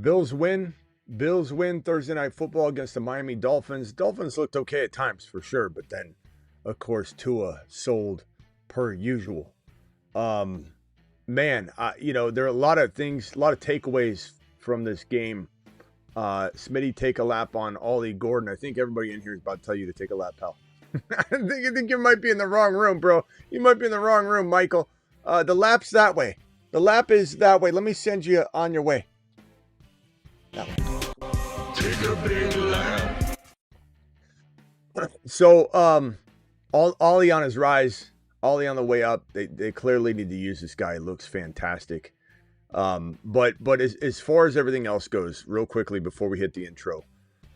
Bills win. Bills win Thursday Night Football against the Miami Dolphins. Dolphins looked okay at times for sure, but then, of course, Tua sold per usual. Man, there are a lot of things, a lot of takeaways from this game. Smitty, take a lap on Ollie Gordon. I think everybody in here is about to tell you to take a lap, pal. I think you might be in the wrong room, bro. You might be in the wrong room, Michael. The lap's that way. The lap is that way. Let me send you on your way. That way. Take a big lap. So, Ollie on his rise, Ollie on the way up. They clearly need to use this guy. He looks fantastic. But as far as everything else goes, real quickly before we hit the intro,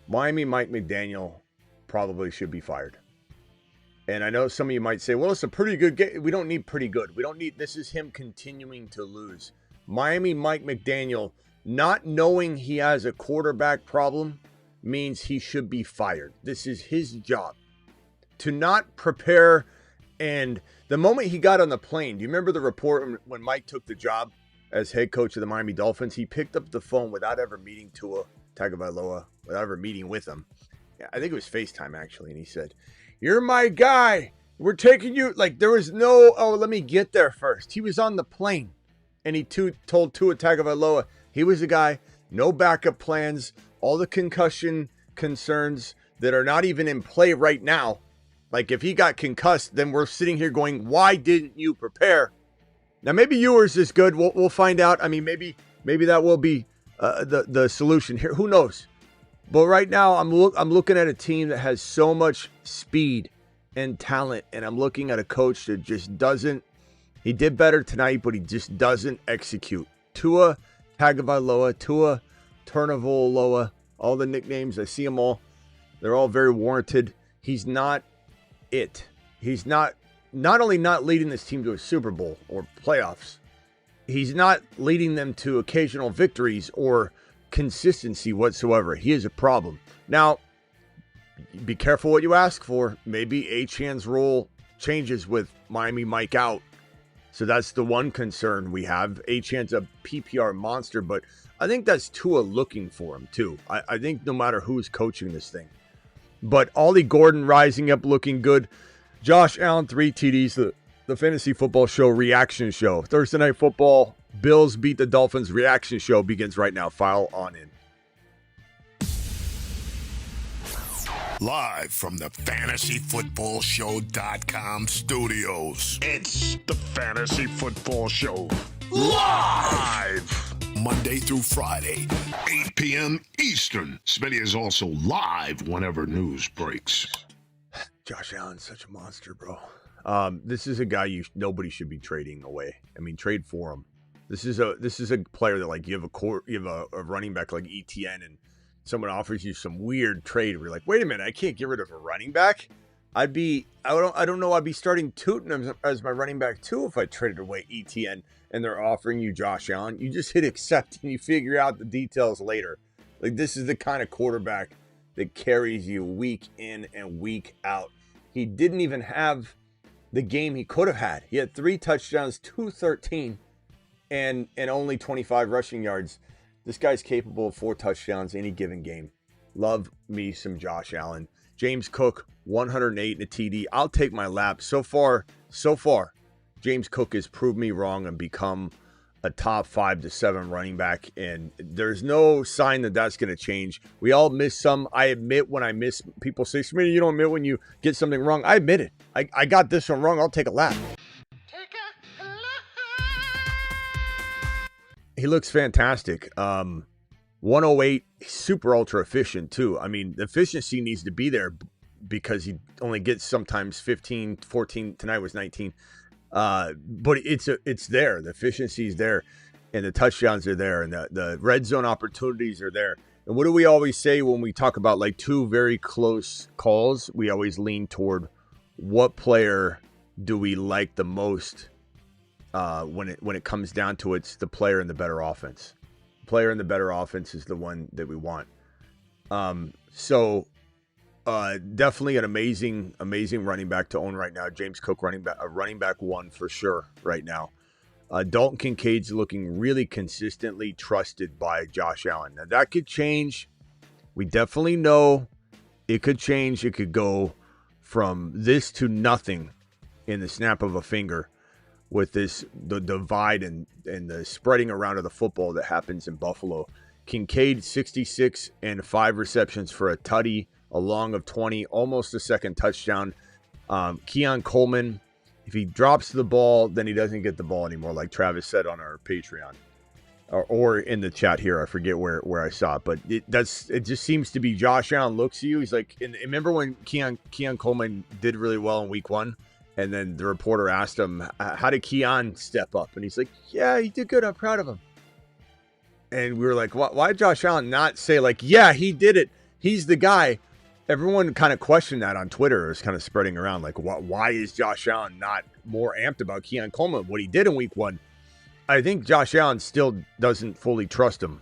Miami Mike McDaniel probably should be fired. And I know some of you might say, well, it's a pretty good game. We don't need pretty good. This is him continuing to lose. Miami Mike McDaniel, not knowing he has a quarterback problem means he should be fired. This is his job. To not prepare, and the moment he got on the plane, do you remember the report when Mike took the job as head coach of the Miami Dolphins? He picked up the phone without ever meeting Tua Tagovailoa, without ever meeting with him. Yeah, I think it was FaceTime actually, and he said, "You're my guy. We're taking you." Like there was no, "Oh, let me get there first." He was on the plane, and he told Tua Tagovailoa he was the guy. No backup plans. All the concussion concerns that are not even in play right now. Like if he got concussed, then we're sitting here going, "Why didn't you prepare?" Now maybe yours is good. We'll find out. I mean, maybe that will be the solution here. Who knows? But right now, I'm looking at a team that has so much speed and talent, and I'm looking at a coach that just doesn't. He did better tonight, but he just doesn't execute. Tua Tagovailoa, Tua Turnavoloa, all the nicknames, I see them all. They're all very warranted. He's not it. He's not only not leading this team to a Super Bowl or playoffs, he's not leading them to occasional victories or consistency whatsoever. He is a problem. Now, be careful what you ask for. Maybe Achane's role changes with Miami Mike out. So that's the one concern we have. Achane's a PPR monster, but I think that's Tua looking for him too. I think no matter who's coaching this thing. But Ollie Gordon rising up looking good. Josh Allen, 3 TDs, the Fantasy Football Show reaction show. Thursday Night Football, Bills beat the Dolphins reaction show begins right now. File on in. Live from the FantasyFootballShow.com studios. It's the Fantasy Football Show. Live! Monday through Friday, 8 p.m. Eastern. Smitty is also live whenever news breaks. Josh Allen's such a monster, bro. This is a guy nobody should be trading away. I mean, trade for him. This is a player that like you have a running back like ETN, and someone offers you some weird trade where you're like, wait a minute, I can't get rid of a running back. I don't know. I'd be starting Tootin as my running back too if I traded away ETN and they're offering you Josh Allen. You just hit accept and you figure out the details later. Like this is the kind of quarterback that carries you week in and week out. He didn't even have the game he could have had. He had 3 touchdowns, 213, and only 25 rushing yards. This guy's capable of 4 touchdowns any given game. Love me some Josh Allen. James Cook, 108 and a TD. I'll take my lap. So far, James Cook has proved me wrong and become a top 5 to 7 running back, and there's no sign that that's going to change. We all miss some. I admit when I miss. People say, Smitty, you don't admit when you get something wrong. I admit it. I got this one wrong. I'll take a lap. He looks fantastic. 108, super ultra efficient too. I mean, the efficiency needs to be there because he only gets sometimes 15, 14. Tonight was 19. But it's there. The efficiency is there, and the touchdowns are there, and the red zone opportunities are there. And what do we always say when we talk about like 2 very close calls? We always lean toward what player do we like the most. When it comes down to it's the player in the better offense. Player in the better offense is the one that we want. Definitely an amazing running back to own right now. James Cook running back 1 for sure right now. Dalton Kincaid's looking really consistently trusted by Josh Allen. Now, that could change. We definitely know it could change. It could go from this to nothing in the snap of a finger with the divide and the spreading around of the football that happens in Buffalo. Kincaid, 66 and 5 receptions for a tutty, a long of 20, almost a second touchdown. Keon Coleman, if he drops the ball, then he doesn't get the ball anymore, like Travis said on our Patreon. Or in the chat here. I forget where I saw it. But it just seems to be Josh Allen looks at you. He's like, and remember when Keon Coleman did really well in week 1? And then the reporter asked him, how did Keon step up? And he's like, yeah, he did good. I'm proud of him. And we were like, why did Josh Allen not say, like, yeah, he did it. He's the guy. Everyone kind of questioned that on Twitter. It was kind of spreading around. Like, why is Josh Allen not more amped about Keon Coleman, what he did in week 1? I think Josh Allen still doesn't fully trust him.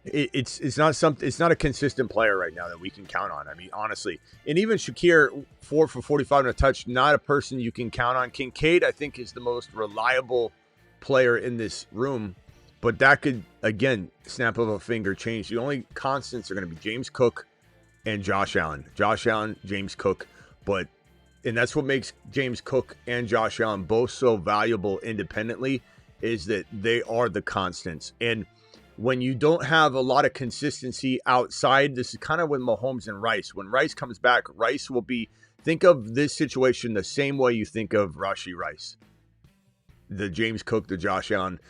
It's not a consistent player right now that we can count on. I mean, honestly, and even Shakir, 4 for 45 and a touch, not a person you can count on. Kincaid, I think, is the most reliable player in this room, but that could, again, snap of a finger, change. The only constants are going to be James Cook and Josh Allen. Josh Allen, James Cook, and that's what makes James Cook and Josh Allen both so valuable independently, is that they are the constants. And when you don't have a lot of consistency outside, this is kind of with Mahomes and Rice. When Rice comes back, Rice will be, think of this situation the same way you think of Rashee Rice, the James Cook, the Josh Allen.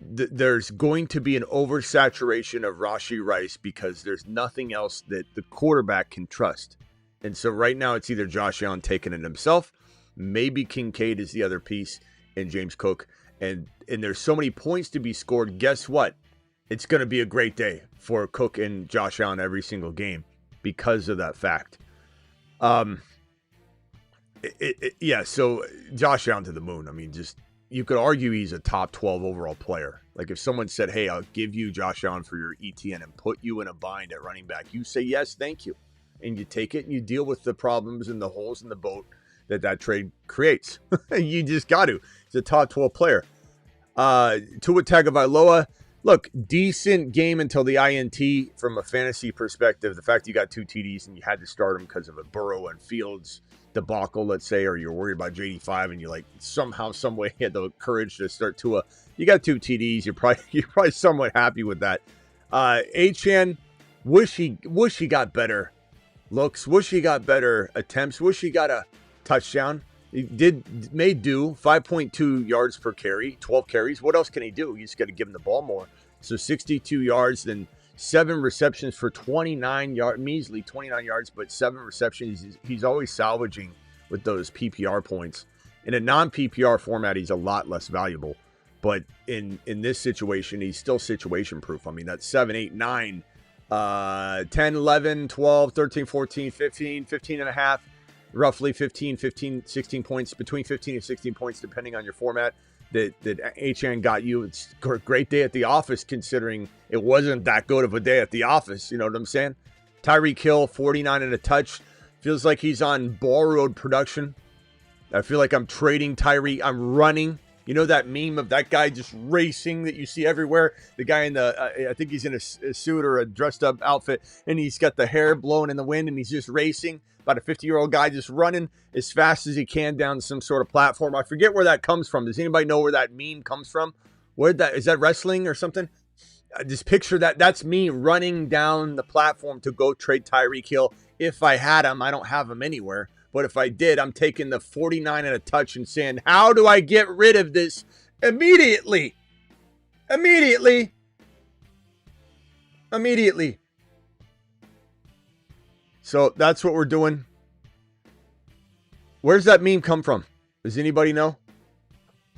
There's going to be an oversaturation of Rashee Rice because there's nothing else that the quarterback can trust. And so right now it's either Josh Allen taking it himself, maybe Kincaid is the other piece, and James Cook. And there's so many points to be scored. Guess what? It's going to be a great day for Cook and Josh Allen every single game because of that fact. Yeah, so Josh Allen to the moon. I mean, just you could argue he's a top 12 overall player. Like if someone said, hey, I'll give you Josh Allen for your ETN and put you in a bind at running back, you say, yes, thank you. And you take it and you deal with the problems and the holes in the boat that trade creates. You just got to. He's a top 12 player. Tua Tagovailoa, look, decent game until the INT from a fantasy perspective. The fact you got 2 TDs and you had to start them because of a Burrow and Fields debacle, let's say, or you're worried about JD5 and you like somehow, some way had the courage to start Tua. You got 2 TDs. You're probably somewhat happy with that. Achane, wish he got better looks. Wish he got better attempts. Wish he got a touchdown. He made do 5.2 yards per carry, 12 carries. What else can he do? You just got to give him the ball more. So 62 yards, then 7 receptions for 29 yards, measly 29 yards, but 7 receptions. He's always salvaging with those PPR points. In a non-PPR format, he's a lot less valuable. But in this situation, he's still situation proof. I mean, that's 7, 8, 9, 10, 11, 12, 13, 14, 15, 15 and a half. Roughly 15, 16 points, between 15 and 16 points, depending on your format, that HN got you. It's a great day at the office, considering it wasn't that good of a day at the office. You know what I'm saying? Tyreek Hill, 49 and a touch. Feels like he's on Ball Road production. I feel like I'm trading Tyreek. I'm running. You know that meme of that guy just racing that you see everywhere? The guy in I think he's in a suit or a dressed up outfit, and he's got the hair blowing in the wind, and he's just racing. About a 50-year-old guy just running as fast as he can down some sort of platform. I forget where that comes from. Does anybody know where that meme comes from? Is that wrestling or something? Just picture that. That's me running down the platform to go trade Tyreek Hill. If I had him, I don't have him anywhere. But if I did, I'm taking the 49 and a touch and saying, how do I get rid of this immediately? Immediately. So that's what we're doing. Where's that meme come from? Does anybody know?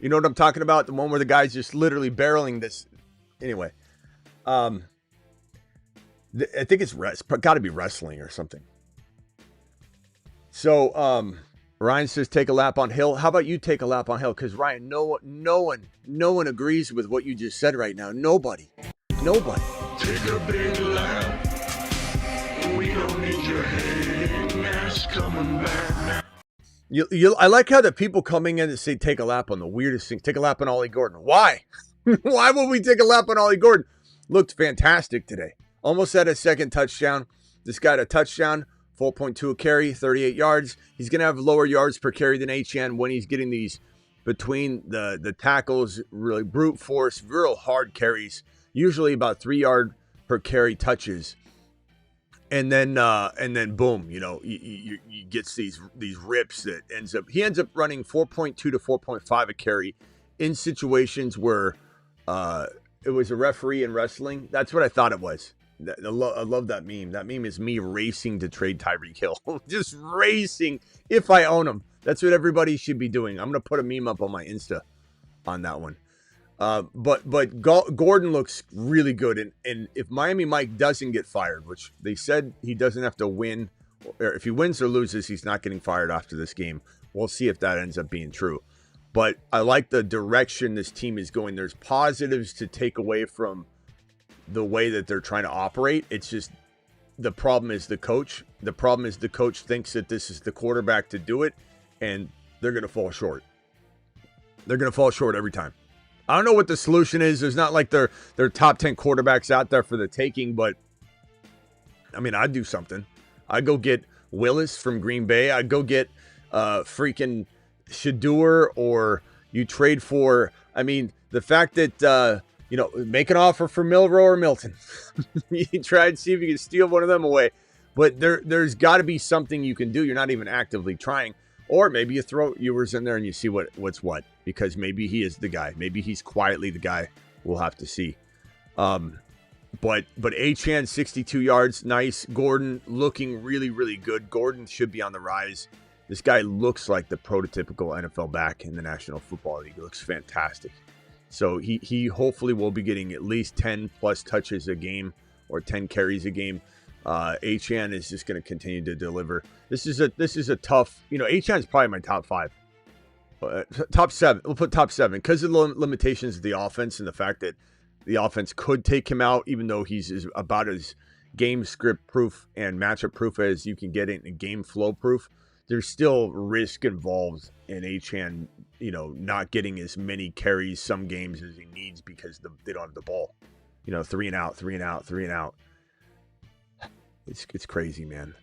You know what I'm talking about? The one where the guy's just literally barreling this. Anyway. I think it's got to be wrestling or something. So Ryan says take a lap on Hill. How about you take a lap on Hill? Because Ryan, no one agrees with what you just said right now. Nobody. Take a big lap. We don't need your hating ass coming back now. I like how the people coming in and say take a lap on the weirdest thing. Take a lap on Ollie Gordon. Why? Why would we take a lap on Ollie Gordon? Looked fantastic today. Almost had a second touchdown. This guy had a touchdown, 4.2 a carry, 38 yards. He's going to have lower yards per carry than HN when he's getting these between the tackles, really brute force, real hard carries, usually about 3 yard per carry touches. And then boom, you gets these rips that he ends up running 4.2 to 4.5 a carry in situations where it was a referee in wrestling. That's what I thought it was. I love that meme. That meme is me racing to trade Tyreek Hill. Just racing if I own him. That's what everybody should be doing. I'm going to put a meme up on my Insta on that one. But Gordon looks really good. And if Miami Mike doesn't get fired, which they said he doesn't have to win, or if he wins or loses, he's not getting fired after this game. We'll see if that ends up being true. But I like the direction this team is going. There's positives to take away from the way that they're trying to operate. It's just the problem is the coach. The problem is the coach thinks that this is the quarterback to do it, and they're going to fall short. They're going to fall short every time. I don't know what the solution is. There's not like they're top 10 quarterbacks out there for the taking, but I mean, I'd do something. I'd go get Willis from Green Bay. I'd go get freaking Shador, or you trade for, I mean, the fact that, make an offer for Milroe or Milton. You try and see if you can steal one of them away. But there's got to be something you can do. You're not even actively trying. Or maybe you throw Ewers in there and you see what's what. Because maybe he is the guy. Maybe he's quietly the guy. We'll have to see. But Achane, 62 yards. Nice. Gordon looking really, really good. Gordon should be on the rise. This guy looks like the prototypical NFL back in the National Football League. He looks fantastic. So he hopefully will be getting at least 10 plus touches a game or 10 carries a game. Achane is just going to continue to deliver. This is a tough, Achane is probably my top 5. Top 7. We'll put top 7 because of the limitations of the offense and the fact that the offense could take him out, even though he's about as game script proof and matchup proof as you can get it, and game flow proof. There's still risk involved in Achane, not getting as many carries some games as he needs because they don't have the ball. 3 and out, 3 and out, 3 and out. It's crazy, man.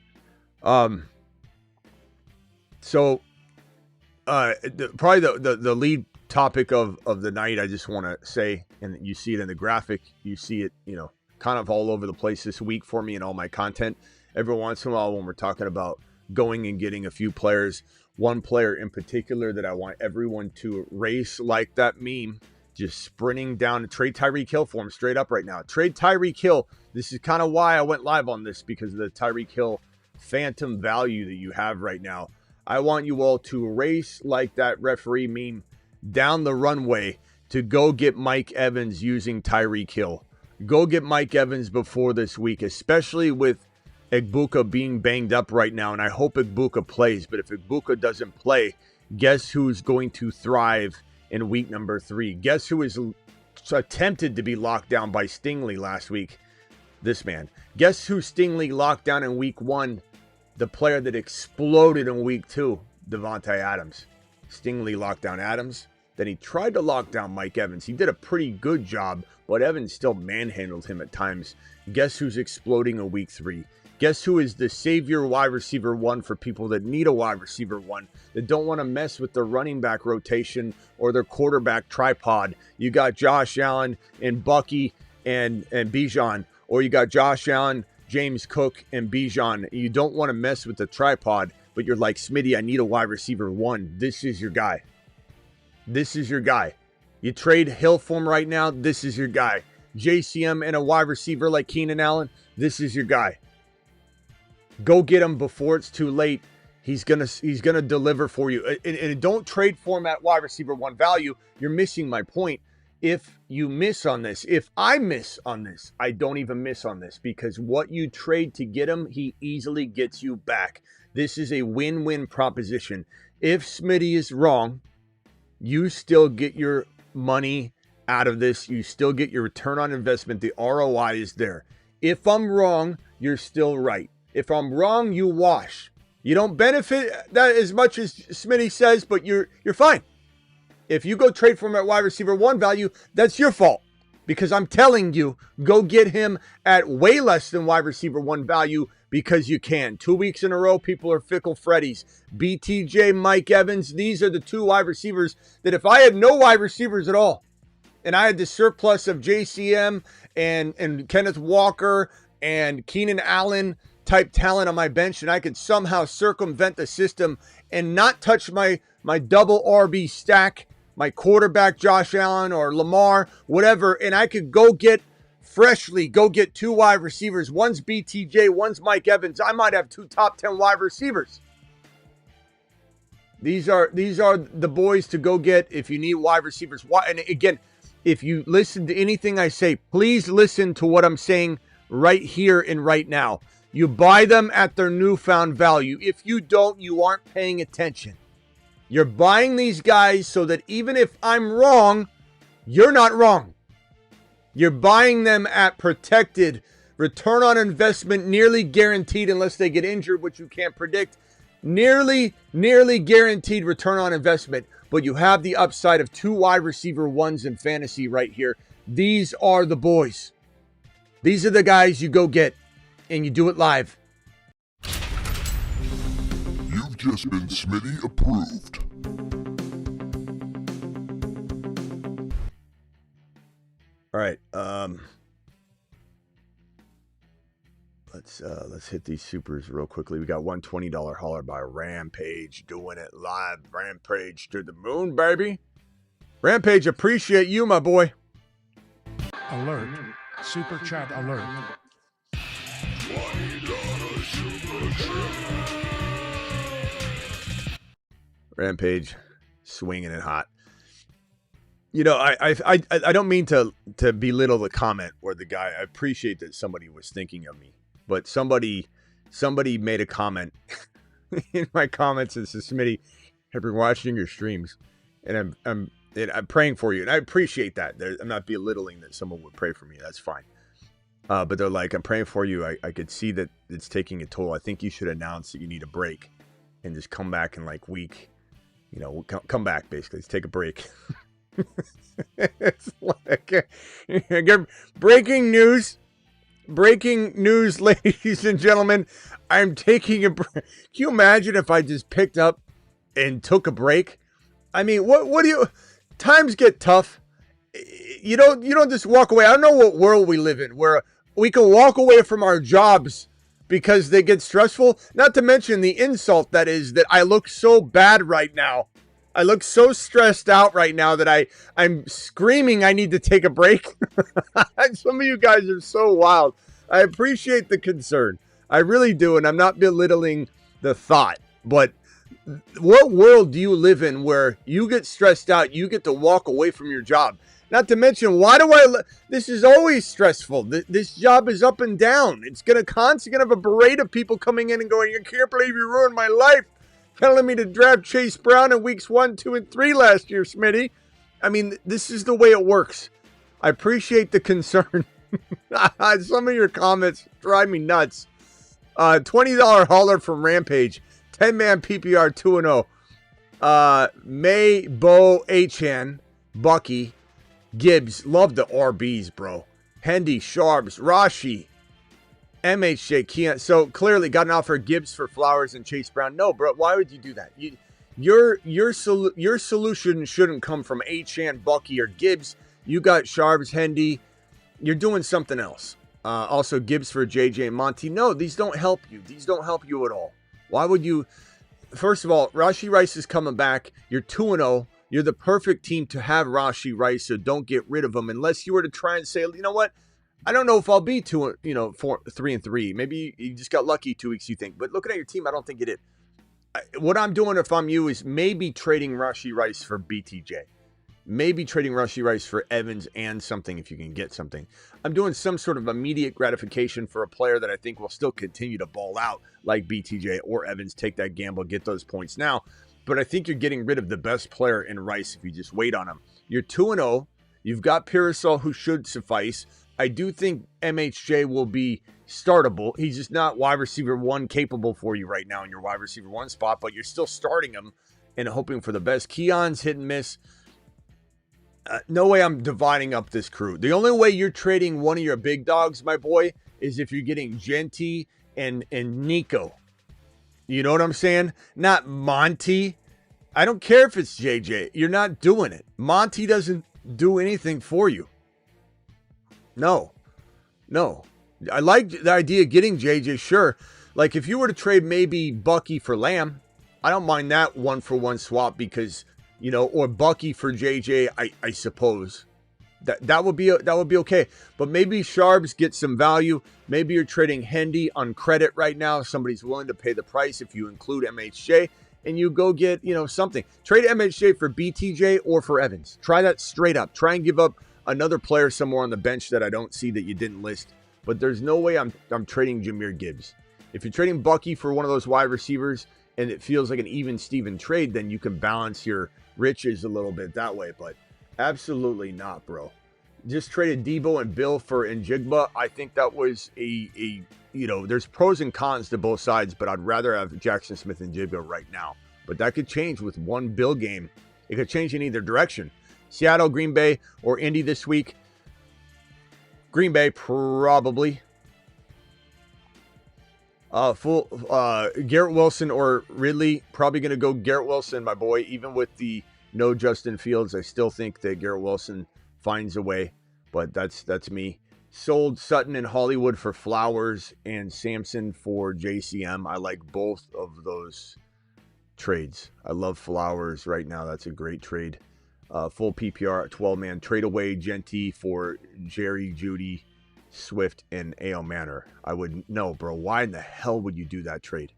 So probably the lead topic of the night, I just want to say, and you see it in the graphic, you see it, kind of all over the place this week for me in all my content. Every once in a while when we're talking about going and getting a few players, one player in particular that I want everyone to race like that meme, just sprinting down to trade Tyreek Hill for him straight up right now. Trade Tyreek Hill. This is kind of why I went live on this, because of the Tyreek Hill phantom value that you have right now. I want you all to race like that referee meme down the runway to go get Mike Evans using Tyreek Hill. Go get Mike Evans before this week, especially with Egbuka being banged up right now, and I hope Egbuka plays. But if Egbuka doesn't play, guess who's going to thrive in week number 3? Guess who is attempted to be locked down by Stingley last week? This man. Guess who Stingley locked down in week 1? The player that exploded in week 2, Devontae Adams. Stingley locked down Adams. Then he tried to lock down Mike Evans. He did a pretty good job, but Evans still manhandled him at times. Guess who's exploding in week 3? Guess who is the savior wide receiver 1 for people that need a wide receiver 1, that don't want to mess with their running back rotation or their quarterback tripod? You got Josh Allen and Bucky and Bijan, or you got Josh Allen, James Cook, and Bijan. You don't want to mess with the tripod, but you're like, Smitty, I need a wide receiver 1. This is your guy. This is your guy. You trade Hill for him right now. This is your guy. JCM and a wide receiver like Keenan Allen. This is your guy. Go get him before it's too late. He's gonna deliver for you. And don't trade for him at wide receiver 1 value. You're missing my point. If you miss on this, if I miss on this, I don't even miss on this, because what you trade to get him, he easily gets you back. This is a win-win proposition. If Smitty is wrong, you still get your money out of this. You still get your return on investment. The ROI is there. If I'm wrong, you're still right. If I'm wrong, you wash. You don't benefit that as much as Smitty says, but you're fine. If you go trade for him at wide receiver 1 value, that's your fault. Because I'm telling you, go get him at way less than wide receiver 1 value because you can. 2 weeks in a row, people are fickle Freddies. BTJ, Mike Evans, these are the 2 wide receivers that if I had no wide receivers at all, and I had the surplus of JCM and Kenneth Walker and Keenan Allen type talent on my bench, and I could somehow circumvent the system and not touch my double RB stack, my quarterback, Josh Allen or Lamar, whatever, and I could go get 2 wide receivers. One's BTJ, one's Mike Evans. I might have 2 top 10 wide receivers. These are the boys to go get if you need wide receivers. And again, if you listen to anything I say, please listen to what I'm saying right here and right now. You buy them at their newfound value. If you don't, you aren't paying attention. You're buying these guys so that even if I'm wrong, you're not wrong. You're buying them at protected, return on investment, nearly guaranteed unless they get injured, which you can't predict. Nearly guaranteed return on investment. But you have the upside of 2 wide receiver 1s in fantasy right here. These are the boys. These are the guys you go get, and you do it live. You've just been Smitty approved. All right. Let's hit these supers real quickly. We got one $20 hauler by Rampage doing it live. Rampage to the moon, baby. Rampage, appreciate you, my boy. Alert. Super chat alert. Rampage, swinging it hot. You know, I don't mean to belittle the comment or the guy. I appreciate that somebody was thinking of me, but somebody made a comment in my comments and says, "Smitty, I've been watching your streams, and I'm praying for you," and I appreciate that. I'm not belittling that someone would pray for me. That's fine. But they're like, "I'm praying for you. I could see that it's taking a toll. I think you should announce that you need a break, and just come back in like week. You know, come back basically. Let's take a break." It's like breaking news, ladies and gentlemen. I'm taking a break. Can you imagine if I just picked up and took a break? I mean, what do you? Times get tough. You don't just walk away. I don't know what world we live in where we can walk away from our jobs because they get stressful. Not to mention the insult that is that I look so bad right now. I look so stressed out right now that I'm screaming I need to take a break. Some of you guys are so wild. I appreciate the concern. I really do, and I'm not belittling the thought. But what world do you live in where you get stressed out, you get to walk away from your job? Not to mention, this is always stressful. This job is up and down. It's going to constantly have a parade of people coming in and going, "I can't believe you ruined my life. Telling me to draft Chase Brown in weeks 1, 2, and 3 last year, Smitty." I mean, this is the way it works. I appreciate the concern. Some of your comments drive me nuts. $20 hauler from Rampage. 10-man PPR 2-0. May, Bo, Achan, Bucky, Gibbs. Love the RBs, bro. Hendy, Sharps, Rashi. MHJ Keon. So clearly got an offer Gibbs for Flowers and Chase Brown. No, bro, why would you do that? Your solution shouldn't come from Achan, Bucky, or Gibbs. You got Sharps, Hendy. You're doing something else. Also Gibbs for JJ and Monty. No, these don't help you. These don't help you at all. Why would you? First of all, Rashee Rice is coming back. You're 2-0. You're the perfect team to have Rashee Rice, so don't get rid of him unless you were to try and say, you know what? I don't know if I'll be 3-3. Maybe you just got lucky 2 weeks, you think. But looking at your team, I don't think it is. What I'm doing if I'm you is maybe trading Rashee Rice for BTJ. Maybe trading Rashee Rice for Evans and something if you can get something. I'm doing some sort of immediate gratification for a player that I think will still continue to ball out like BTJ or Evans. Take that gamble, get those points now. But I think you're getting rid of the best player in Rice if you just wait on him. You're 2-0. You've got Pearsall, who should suffice. 3-3. Maybe you just got lucky 2 weeks, you think. But looking at your team, I don't think it is. What I'm doing if I'm you is maybe trading Rashee Rice for BTJ. Maybe trading Rashee Rice for Evans and something if you can get something. I'm doing some sort of immediate gratification for a player that I think will still continue to ball out like BTJ or Evans. Take that gamble, get those points now. You're 2-0. You've got Pearsall, who should suffice. I do think MHJ will be startable. He's just not wide receiver 1 capable for you right now in your wide receiver 1 spot, but you're still starting him and hoping for the best. Keon's hit and miss. No way I'm dividing up this crew. The only way you're trading one of your big dogs, my boy, is if you're getting Genty and Nico. You know what I'm saying? Not Monty. I don't care if it's JJ. You're not doing it. Monty doesn't do anything for you. No. I like the idea of getting JJ, sure. Like if you were to trade maybe Bucky for Lamb, I don't mind that 1-for-1 swap because, you know, or Bucky for JJ, I suppose. That would be okay. But maybe Sharps get some value. Maybe you're trading Hendy on credit right now. Somebody's willing to pay the price if you include MHJ, and you go get, you know, something. Trade MHJ for BTJ or for Evans. Try that straight up. Try and give up another player somewhere on the bench that I don't see that you didn't list. But there's no way I'm trading Jahmyr Gibbs. If you're trading Bucky for one of those wide receivers and it feels like an even Steven trade, then you can balance your riches a little bit that way. But absolutely not, bro. Just traded Debo and Bill for Njigba. I think that was a you know, there's pros and cons to both sides, but I'd rather have Jackson Smith and Njigba right now. But that could change with one Bill game. It could change in either direction. Seattle, Green Bay, or Indy this week. Green Bay, probably. Garrett Wilson or Ridley. Probably going to go Garrett Wilson, my boy. Even with the no Justin Fields, I still think that Garrett Wilson finds a way. But that's me. Sold Sutton and Hollywood for Flowers and Sampson for JCM. I like both of those trades. I love Flowers right now. That's a great trade. Full PPR 12-man trade away Genty for Jerry, Judy, Swift, and A.O. Manor. I would no, bro. Why in the hell would you do that trade?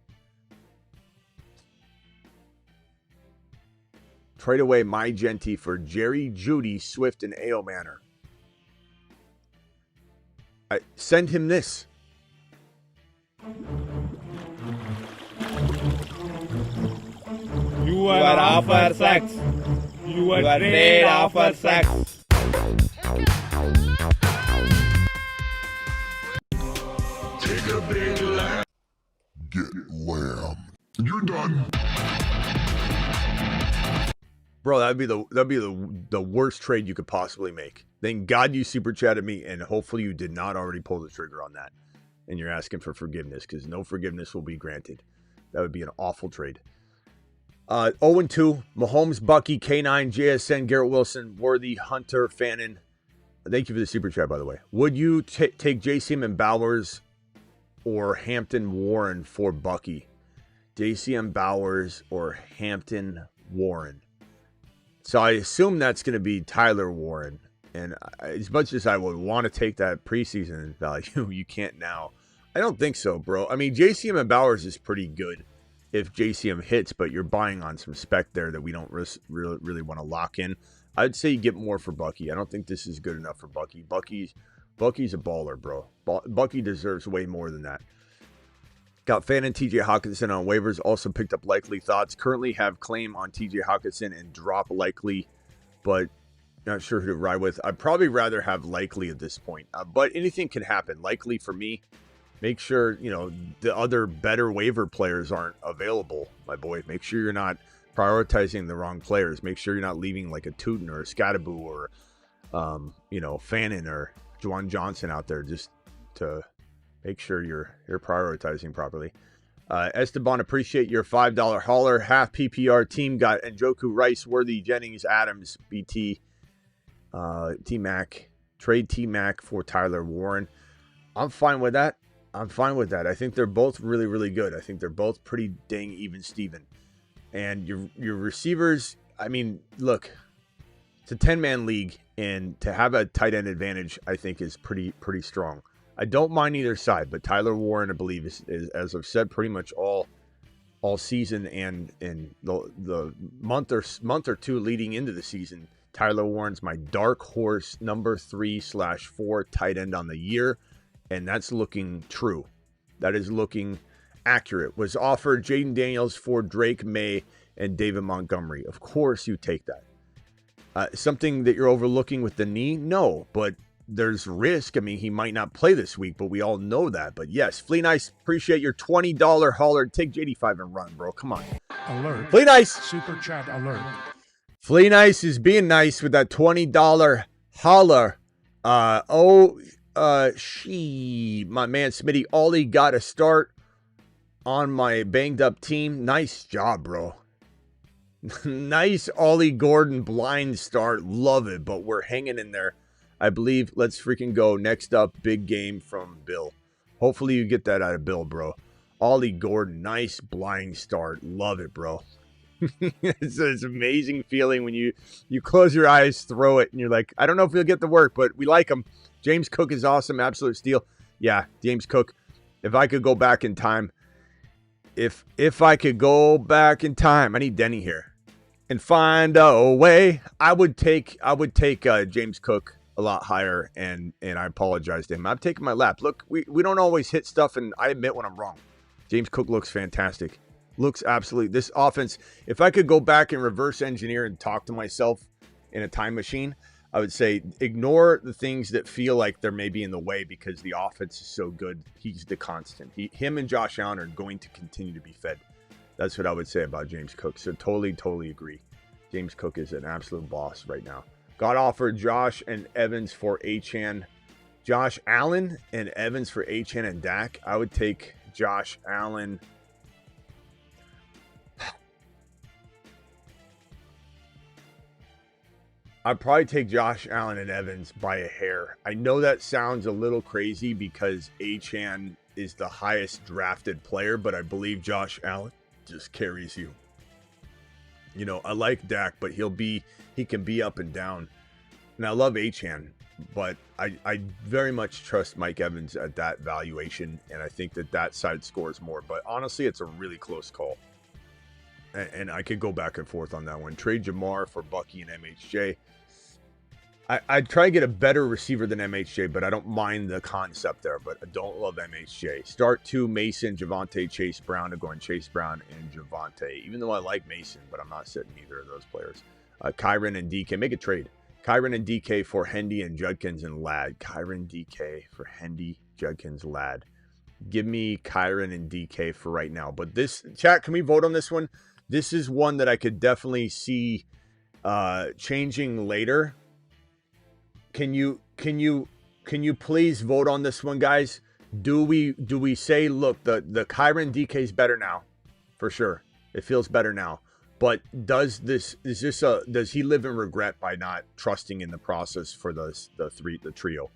Trade away my Genty for Jerry, Judy, Swift, and A.O. Manor. Send him this. You are offer sex. You are trade offer sex. Take a big lamb. Get lamb. You're done. Bro, that'd be the worst trade you could possibly make. Thank God you super chatted me, and hopefully you did not already pull the trigger on that. And you're asking for forgiveness, because no forgiveness will be granted. That would be an awful trade. 0-2, Mahomes, Bucky, K9, JSN, Garrett Wilson, Worthy, Hunter, Fannin. Thank you for the super chat, by the way. Would you take JCM and Bowers or Hampton Warren for Bucky? JCM Bowers or Hampton Warren? So I assume that's going to be Tyler Warren. And as much as I would want to take that preseason value, you can't now. I don't think so, bro. I mean, JCM and Bowers is pretty good if JCM hits, but you're buying on some spec there that we don't really want to lock in. I'd say you get more for Bucky. I don't think this is good enough for Bucky. Bucky's a baller, bro. Bucky deserves way more than that. Got Fan and TJ Hawkinson on waivers. Also picked up Likely Thoughts. Currently have claim on TJ Hawkinson and drop Likely, but not sure who to ride with. I'd probably rather have Likely at this point, but anything can happen. Likely for me. Make sure, you know, the other better waiver players aren't available, my boy. Make sure you're not prioritizing the wrong players. Make sure you're not leaving like a Tootin or a Scattaboo or, you know, Fannin or Juwan Johnson out there just to make sure you're prioritizing properly. Esteban, appreciate your $5 hauler. Half PPR team got Njoku, Rice, Worthy, Jennings, Adams, BT, T-Mac. Trade T-Mac for Tyler Warren. I'm fine with that. I think they're both really, really good. I think they're both pretty dang even Steven. And your receivers, I mean, look, it's a 10-man league, and to have a tight end advantage, I think is pretty strong. I don't mind either side, but Tyler Warren, I believe, is as I've said, pretty much all season and in the month or two leading into the season. Tyler Warren's my dark horse number 3/4 tight end on the year. And that's looking true. That is looking accurate. Was offered Jaden Daniels for Drake May and David Montgomery. Of course you take that. Something that you're overlooking with the knee? No, but there's risk. I mean, he might not play this week, but we all know that. But yes, Flea Nice, appreciate your $20 hauler. Take J85 and run, bro. Come on. Alert. Flea Nice. Super chat alert. Flea Nice is being nice with that $20 hauler. My man Smitty, Ollie got a start on my banged up team. Nice job, bro. Nice Ollie Gordon blind start. Love it, but we're hanging in there. I believe. Let's freaking go. Next up, big game from Bill. Hopefully you get that out of Bill, bro. Ollie Gordon, nice blind start. Love it, bro. It's an amazing feeling when you close your eyes, throw it, and you're like, I don't know if he'll get the work, but we like him. James Cook is awesome. Absolute steal. Yeah, James Cook. If I could go back in time, if I could go back in time, I need Denny here and find a way. I would take James Cook a lot higher, and I apologize to him. I've taken my lap. Look, we don't always hit stuff, and I admit when I'm wrong. James Cook looks fantastic. Looks absolutely. This offense, if I could go back and reverse engineer and talk to myself in a time machine, I would say ignore the things that feel like they're maybe in the way because the offense is so good. He's the constant. Him and Josh Allen are going to continue to be fed. That's what I would say about James Cook. So totally agree. James Cook is an absolute boss right now. Got offered Josh and Evans for Achane. Josh Allen and Evans for Achane and Dak. I would take Josh Allen. I'd probably take Josh Allen and Evans by a hair. I know that sounds a little crazy because Achane is the highest drafted player, but I believe Josh Allen just carries you. You know, I like Dak, but he can be up and down. And I love Achane, but I very much trust Mike Evans at that valuation, and I think that side scores more. But honestly, it's a really close call. And I could go back and forth on that one. Trade Jamar for Bucky and MHJ. I'd try to get a better receiver than MHJ, but I don't mind the concept there. But I don't love MHJ. Start 2, Mason, Javonte, Chase Brown. I'm going Chase Brown and Javonte. Even though I like Mason, but I'm not sitting either of those players. Kyron and DK. Make a trade. Kyron and DK for Hendy and Judkins and Ladd. Kyron, DK for Hendy, Judkins, Ladd. Give me Kyron and DK for right now. But this, chat, can we vote on this one? This is one that I could definitely see changing later. Can you please vote on this one, guys? Do we say, look, the Kyron DK is better now, for sure. It feels better now. But does he live in regret by not trusting in the process for the trio?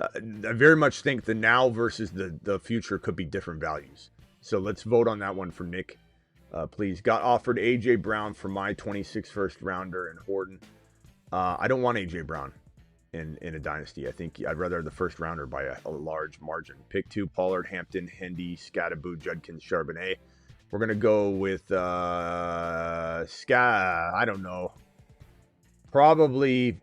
I very much think the now versus the future could be different values. So let's vote on that one for Nick. Please. Got offered A.J. Brown for my 26 first rounder and Horton. I don't want A.J. Brown in a dynasty. I think I'd rather have the first rounder by a large margin. Pick 2, Pollard, Hampton, Hendy, Scattaboo, Judkins, Charbonnet. We're going to go with I don't know. Probably,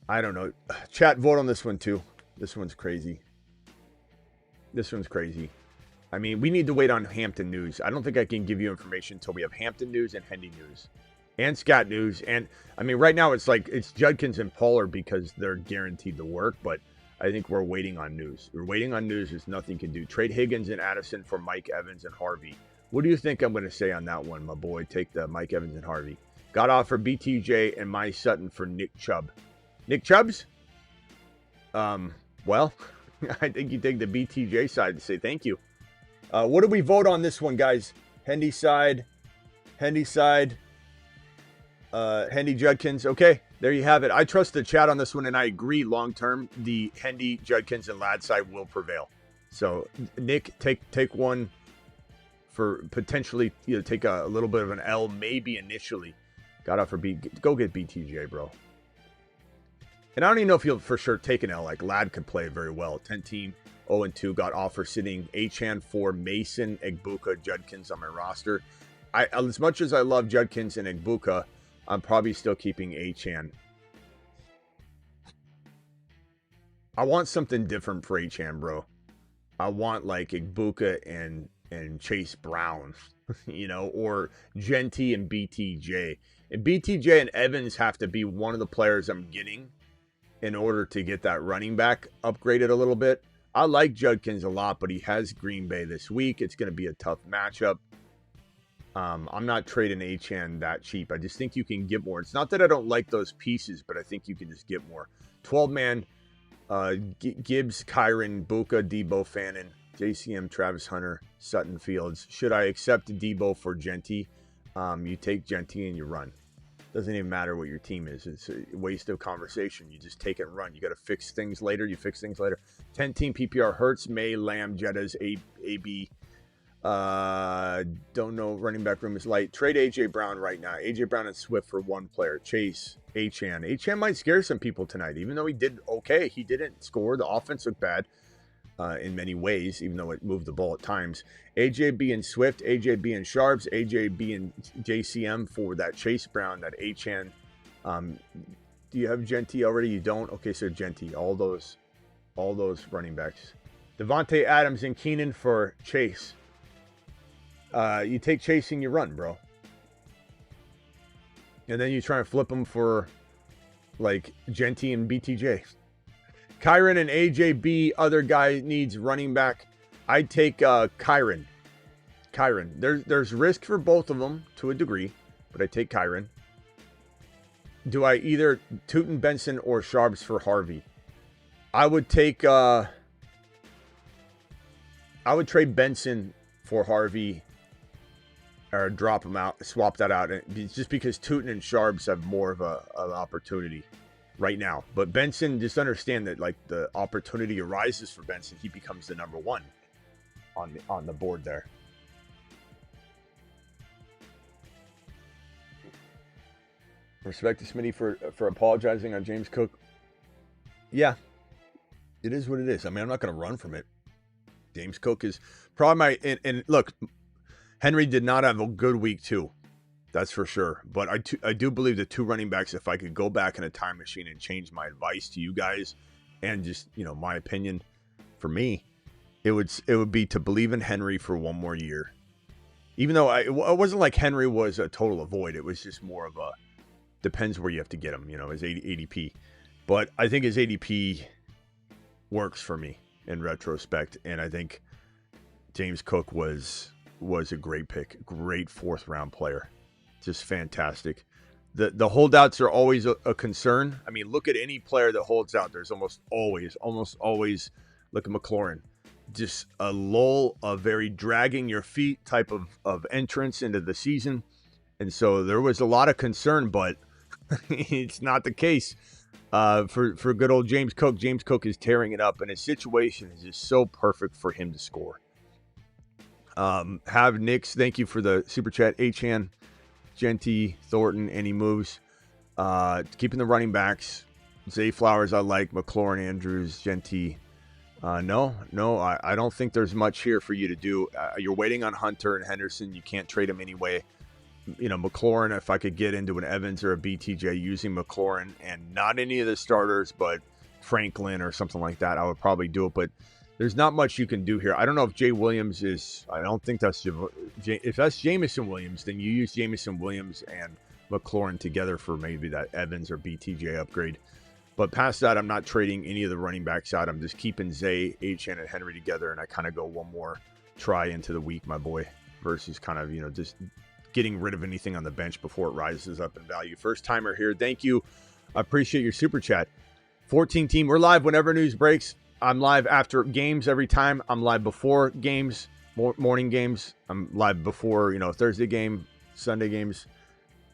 I don't know. Chat, vote on this one too. This one's crazy. I mean, we need to wait on Hampton news. I don't think I can give you information until we have Hampton news and Hendy news and Scat news. And I mean, right now it's like it's Judkins and Pollard because they're guaranteed to work, but I think we're waiting on news. We're waiting on news. There's nothing can do. Trade Higgins and Addison for Mike Evans and Harvey. What do you think I'm going to say on that one, my boy? Take the Mike Evans and Harvey. Got offered BTJ and my Sutton for Nick Chubb. Nick Chubbs? Well, I think you take the BTJ side and say thank you. What do we vote on this one, guys? Hendy side. Hendy Judkins. Okay, there you have it. I trust the chat on this one, and I agree long-term, the Hendy, Judkins, and Ladd side will prevail. So, Nick, take one for potentially, take a little bit of an L, maybe initially. Got off for B. Go get BTJ, bro. And I don't even know if you'll for sure take an L. Like, Ladd could play very well. 10-team, 0-2, got offer sitting Achane for Mason, Egbuka, Judkins on my roster. As much as I love Judkins and Egbuka, I'm probably still keeping Achane. I want something different for Achane, bro. I want like Egbuka and Chase Brown, or Genty and BTJ. And BTJ and Evans have to be one of the players I'm getting in order to get that running back upgraded a little bit. I like Judkins a lot, but he has Green Bay this week. It's going to be a tough matchup. I'm not trading Achane that cheap. I just think you can get more. It's not that I don't like those pieces, but I think you can just get more. 12-man, Gibbs, Kyron, Buka, Debo, Fannin, JCM, Travis Hunter, Sutton, Fields. Should I accept Debo for Genty? You take Genty and you run. Doesn't even matter what your team is. It's a waste of conversation. You just take it and run. You got to fix things later. You fix things later. 10-team PPR, Hurts, May, Lamb, Jettas, AB. Don't know. Running back room is light. Trade AJ Brown right now. AJ Brown and Swift for one player. Chase, Achane. Achane might scare some people tonight, even though he did okay. He didn't score. The offense looked bad in many ways, even though it moved the ball at times. AJB and Swift, AJB and Sharps, AJB and JCM for that Chase Brown, that Achane. Do you have Genty already? You don't? Okay, so Genty. All those running backs. Devontae Adams and Keenan for Chase. You take Chase and you run, bro. And then you try and flip them for like Genty and BTJ. Kyron and AJB, other guy needs running back. I'd take Kyron. There's risk for both of them to a degree, but I take Kyron. Do I either Tootin Benson or Sharps for Harvey? I would take I would trade Benson for Harvey or drop him out, swap that out. It's just because Tootin and Sharps have more of an opportunity right now. But Benson, just understand that like the opportunity arises for Benson, he becomes the number one on the board there. Respect to Smitty for apologizing on James Cook. Yeah, it is what it is. I mean, I'm not going to run from it. James Cook is probably and look, Henry did not have a good week too. That's for sure. But I do believe the two running backs, if I could go back in a time machine and change my advice to you guys and just, my opinion for me, it would be to believe in Henry for one more year. Even though it wasn't like Henry was a total avoid. It was just more of a depends where you have to get him, his ADP. But I think his ADP works for me in retrospect. And I think James Cook was a great pick, great fourth round player. Just fantastic. The holdouts are always a concern. I mean, look at any player that holds out. There's almost always, look at McLaurin. Just a lull, a very dragging your feet type of entrance into the season. And so there was a lot of concern, but it's not the case for good old James Cook. James Cook is tearing it up, and his situation is just so perfect for him to score. Have Nix, thank you for the super chat. Achane, Genty, Thornton, any moves? Keeping the running backs. Zay Flowers, I like. McLaurin, Andrews, Genty. No, I don't think there's much here for you to do. You're waiting on Hunter and Henderson. You can't trade them anyway. McLaurin, if I could get into an Evans or a BTJ using McLaurin and not any of the starters, but Franklin or something like that, I would probably do it. But there's not much you can do here. I don't know if Jay Williams is, I don't think that's, if that's Jameson Williams, then you use Jameson Williams and McLaurin together for maybe that Evans or BTJ upgrade. But past that, I'm not trading any of the running backs out. I'm just keeping Zay, Achane, and Henry together, and I kind of go one more try into the week, my boy, versus kind of, just getting rid of anything on the bench before it rises up in value. First timer here. Thank you. I appreciate your super chat. 14 team. We're live whenever news breaks. I'm live after games every time. I'm live before games, morning games. I'm live before, Thursday game, Sunday games,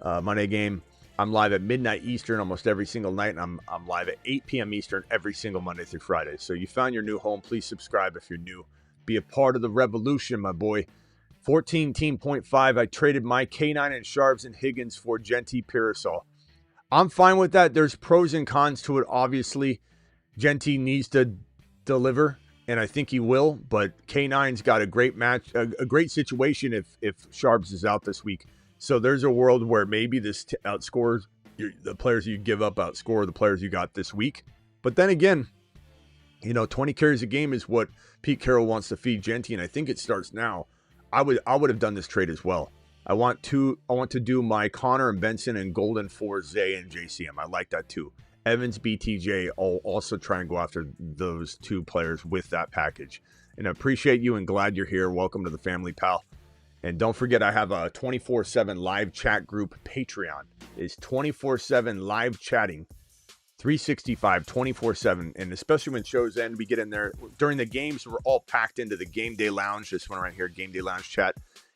Monday game. I'm live at midnight Eastern almost every single night, and I'm live at 8 p.m. Eastern every single Monday through Friday. So you found your new home. Please subscribe if you're new. Be a part of the revolution, my boy. 14 team 0.5. I traded my K9 and Sharps and Higgins for Genty Pearsall. I'm fine with that. There's pros and cons to it, obviously. Genty needs to deliver, and I think he will, but K9's got a great match, a great situation if Sharps is out this week. So there's a world where maybe this outscores the players you give up, outscore the players you got this week. But then again, 20 carries a game is what Pete Carroll wants to feed Genty, and I think it starts now. I would have done this trade as well. I want to do my Connor and Benson and Golden for Zay and JCM. I like that too. Evans, BTJ, I'll also try and go after those 2 players with that package. And I appreciate you and glad you're here. Welcome to the family, pal. And don't forget, I have a 24/7 live chat group. Patreon is 24/7 live chatting, 365, 24/7. And especially when shows end, we get in there. During the games, we're all packed into the Game Day Lounge. This one right here, Game Day Lounge chat.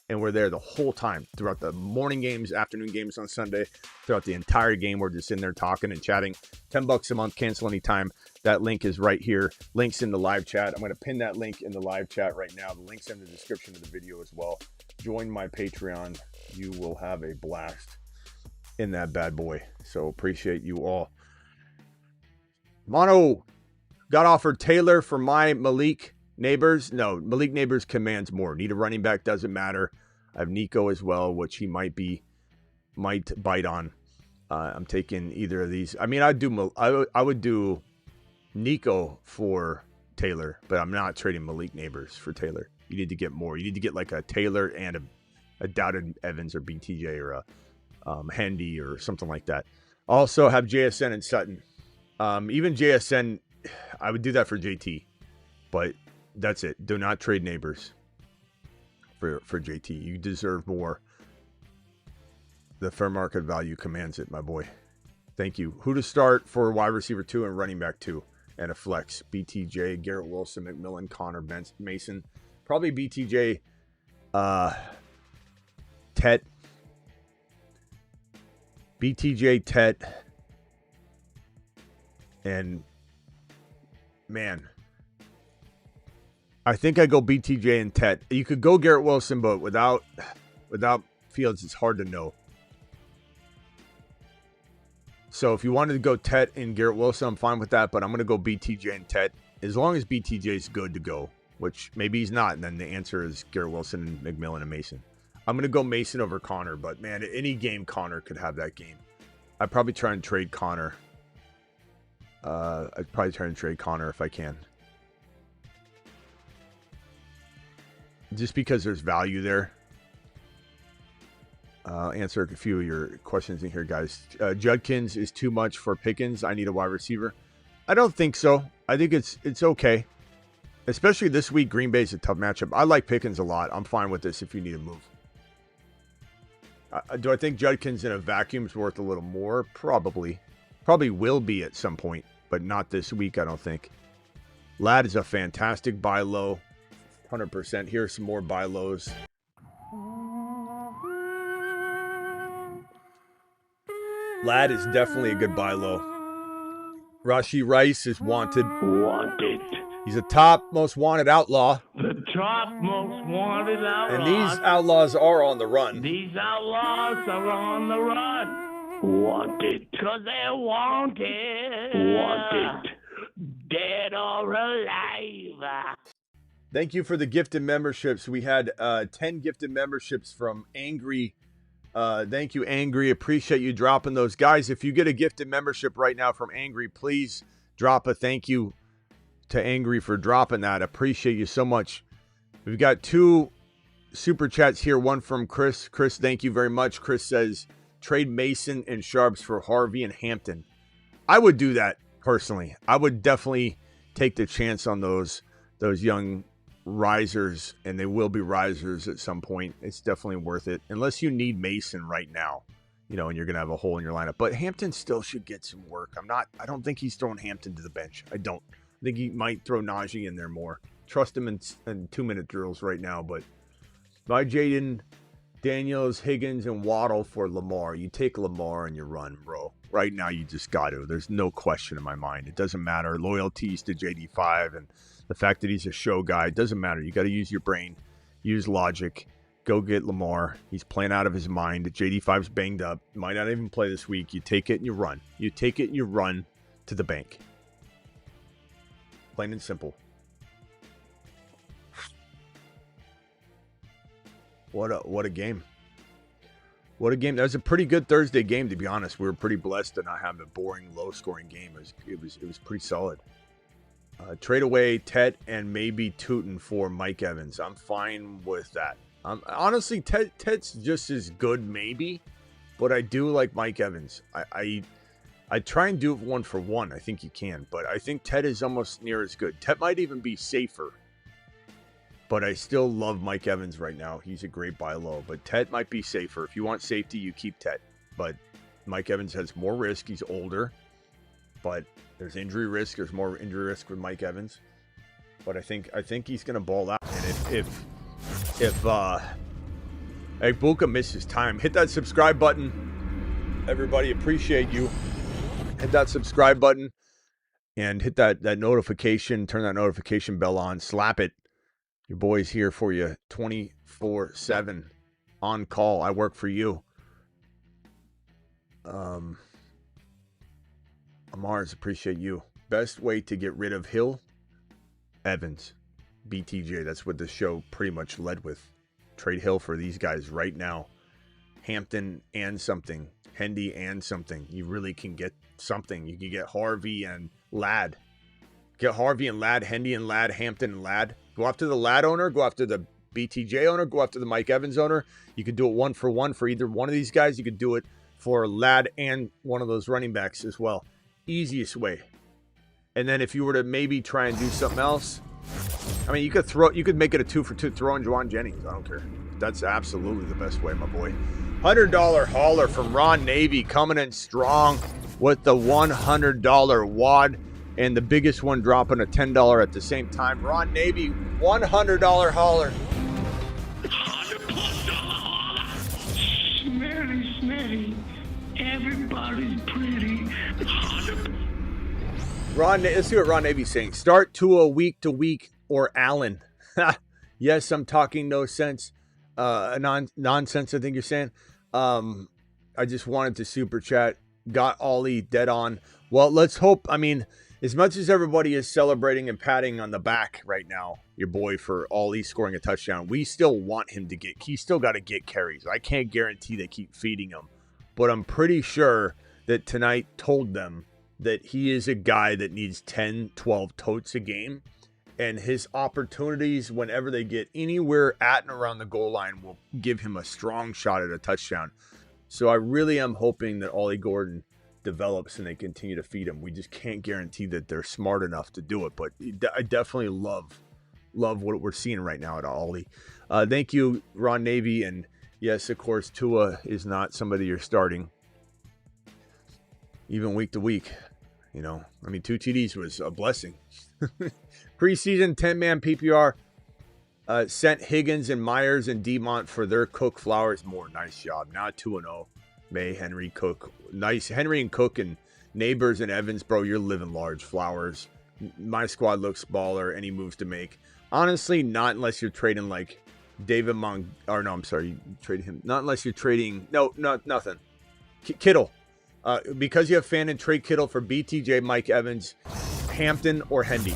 And we're there the whole time throughout the morning games, afternoon games on Sunday, throughout the entire game. We're just in there talking and chatting. $10 a month, cancel anytime. That link is right here. Links in the live chat. I'm going to pin that link in the live chat right now. The link's in the description of the video as well. Join my Patreon. You will have a blast in that bad boy. So appreciate you all. Mono got offered Taylor for my Malik Neighbors. No, Malik Neighbors commands more. Need a running back, doesn't matter. I have Nico as well, which he might bite on. I'm taking either of these. I mean, I would do Nico for Taylor, but I'm not trading Malik Neighbors for Taylor. You need to get more. You need to get like a Taylor and a doubted Evans or BTJ or a Hendy or something like that. Also have JSN and Sutton. Even JSN, I would do that for JT, but that's it. Do not trade Neighbors for JT. You deserve more. The fair market value commands it, my boy. Thank you. Who to start for wide receiver 2 and running back 2 and a flex? BTJ, Garrett Wilson, McMillan, Connor, Mason. Probably BTJ, Tet. BTJ, Tet. And, man, I think I go BTJ and Tet. You could go Garrett Wilson, but without Fields, it's hard to know. So if you wanted to go Tet and Garrett Wilson, I'm fine with that, but I'm going to go BTJ and Tet. As long as BTJ is good to go, which maybe he's not, and then the answer is Garrett Wilson and McMillan and Mason. I'm going to go Mason over Connor, but man, any game Connor could have that game. I'd probably try and trade Connor. I'd probably try and trade Connor if I can. Just because there's value there. I'll answer a few of your questions in here, guys. Judkins is too much for Pickens. I need a wide receiver. I don't think so. I think it's okay. Especially this week, Green Bay's a tough matchup. I like Pickens a lot. I'm fine with this if you need a move. Do I think Judkins in a vacuum is worth a little more? Probably. Probably will be at some point, but not this week, I don't think. Ladd is a fantastic buy low. 100%. Here's some more buy lows. Ladd is definitely a good buy low. Rashee Rice is wanted. Wanted. He's a top most wanted outlaw. The top most wanted outlaws. And these outlaws are on the run. These outlaws are on the run. Wanted. Because they're wanted. Wanted. Dead or alive. Thank you for the gifted memberships. We had 10 gifted memberships from Angry. Thank you, Angry. Appreciate you dropping those. Guys, if you get a gifted membership right now from Angry, please drop a thank you to Angry for dropping that. Appreciate you so much. We've got 2 super chats here. One from Chris. Chris, thank you very much. Chris says, trade Mason and Sharps for Harvey and Hampton. I would do that personally. I would definitely take the chance on those young risers, and they will be risers at some point. It's definitely worth it, unless you need Mason right now, and you're gonna have a hole in your lineup. But Hampton still should get some work. I don't think he's throwing Hampton to the bench. I think he might throw Najee in there more. Trust him in 2-minute drills right now. But by Jaden Daniels, Higgins, and Waddle for Lamar. You take Lamar and you run, bro. Right now, you just got to. There's no question in my mind. It doesn't matter. Loyalties to JD5 and the fact that he's a show guy, it doesn't matter. You got to use your brain, use logic. Go get Lamar. He's playing out of his mind. JD5's banged up. Might not even play this week. You take it and you run. You take it and you run to the bank. Plain and simple. What a game. What a game. That was a pretty good Thursday game, to be honest. We were pretty blessed to not have a boring, low-scoring game. It was pretty solid. Trade away Tet and maybe Tootin for Mike Evans. I'm fine with that. Honestly, Ted's just as good, maybe, but I do like Mike Evans. I try and do it 1 for 1. I think you can, but I think Ted is almost near as good. Ted might even be safer, but I still love Mike Evans right now. He's a great buy low, but Ted might be safer. If you want safety, you keep Ted, but Mike Evans has more risk. He's older, but there's injury risk. There's more injury risk with Mike Evans, but I think he's going to ball out. And if Ibuka misses time, hit that subscribe button. Everybody, appreciate you. Hit that subscribe button and hit that notification. Turn that notification bell on. Slap it. Your boy's here for you 24/7 on call. I work for you. Amars, appreciate you. Best way to get rid of Hill? Evans. BTJ. That's what the show pretty much led with. Trade Hill for these guys right now. Hampton and something. Hendy and something. You really can get something. You can get Harvey and Ladd. Get Harvey and Ladd, Hendy and Ladd, Hampton and Ladd. Go after the Ladd owner, go after the BTJ owner, go after the Mike Evans owner. You could do it 1 for 1 for either one of these guys. You could do it for Ladd and one of those running backs as well. Easiest way. And then if you were to maybe try and do something else, I mean, you could make it a 2 for 2, throw in Juwan Jennings. I don't care. That's absolutely the best way, my boy. $100 hauler from Ron Navy coming in strong with the $100 wad and the biggest one dropping a $10 at the same time. Ron Navy, $100 hauler. Smitty, everybody's pretty. Let's see what Ron Navy's saying. Start Tua week to week or Allen. Yes, I'm talking no sense. Nonsense, I think you're saying. I just wanted to super chat. Got Ollie dead on. Well, let's hope. I mean, as much as everybody is celebrating and patting on the back right now, your boy, for Ollie scoring a touchdown, we still want him to he's still got to get carries. I can't guarantee they keep feeding him, but I'm pretty sure that tonight told them that he is a guy that needs 10, 12 totes a game. And his opportunities, whenever they get anywhere at and around the goal line, will give him a strong shot at a touchdown. So I really am hoping that Ollie Gordon develops and they continue to feed him. We just can't guarantee that they're smart enough to do it. But I definitely love what we're seeing right now at Ollie. Thank you, Ron Navy. And yes, of course, Tua is not somebody you're starting, even week to week. You know, I mean, 2 TDs was a blessing. Preseason 10-man PPR sent Higgins and Myers and Demont for their Cook Flowers more. Nice job. Not 2-0. May, Henry, Cook. Nice. Henry and Cook and Neighbors and Evans, bro, you're living large. Flowers. My squad looks baller. Any moves to make? Honestly, not unless you're trading like David you traded him. Not unless you're trading. No, nothing. Kittle. Because you have Fan and trade Kittle for BTJ, Mike Evans, Hampton, or Hendy.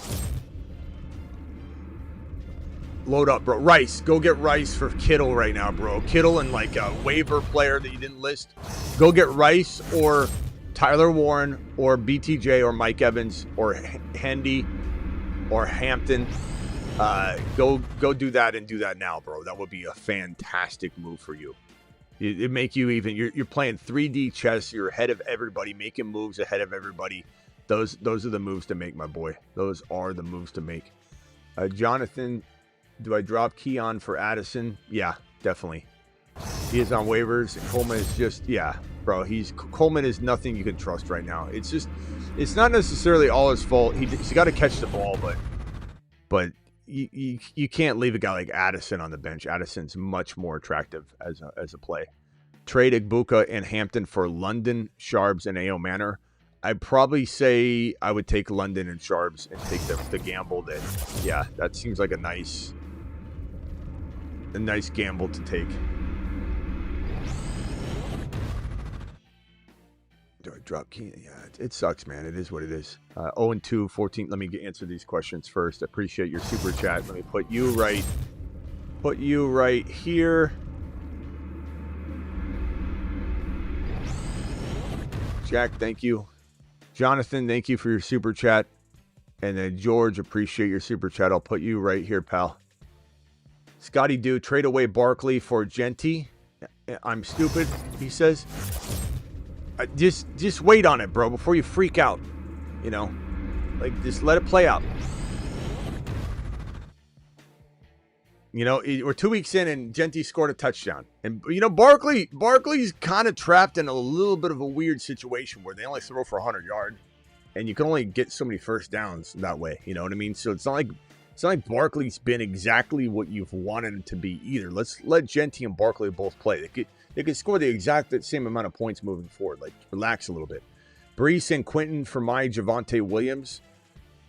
Load up, bro. Rice. Go get Rice for Kittle right now, bro. Kittle and like a waiver player that you didn't list. Go get Rice or Tyler Warren or BTJ or Mike Evans or Hendy or Hampton. Go do that and do that now, bro. That would be a fantastic move for you. It make you even. You're playing 3D chess. You're ahead of everybody, making moves ahead of everybody. Those are the moves to make, my boy. Those are the moves to make. Jonathan, do I drop Keon for Addison? Yeah, definitely. He is on waivers. Coleman is just, yeah, bro. Coleman is nothing you can trust right now. It's not necessarily all his fault. He's got to catch the ball, but you can't leave a guy like Addison on the bench. Addison's much more attractive as a play. Trade Ibuka and Hampton for London, Sharps, and A.O. Manor. I'd probably say I would take London and Sharps and take the gamble that, yeah, that seems like a nice gamble to take. Do I drop Keenan? Yeah, it sucks, man. It is what it is. 0-2, 14. Let me answer these questions first. Appreciate your super chat. Let me put you right here. Jack, thank you. Jonathan, thank you for your super chat. And then George, appreciate your super chat. I'll put you right here, pal. Scotty Do, trade away Barkley for Genty. I'm stupid, he says. Just wait on it, bro, before you freak out. You know, like just let it play out. You know, we're 2 weeks in and Genty scored a touchdown. And, you know, Barkley's kind of trapped in a little bit of a weird situation where they only throw for 100 yards. And you can only get so many first downs that way. You know what I mean? So it's not like Barkley's been exactly what you've wanted him to be either. Let's let Genty and Barkley both play. They could score the exact same amount of points moving forward. Like, relax a little bit. Brees and Quentin for my Javonte Williams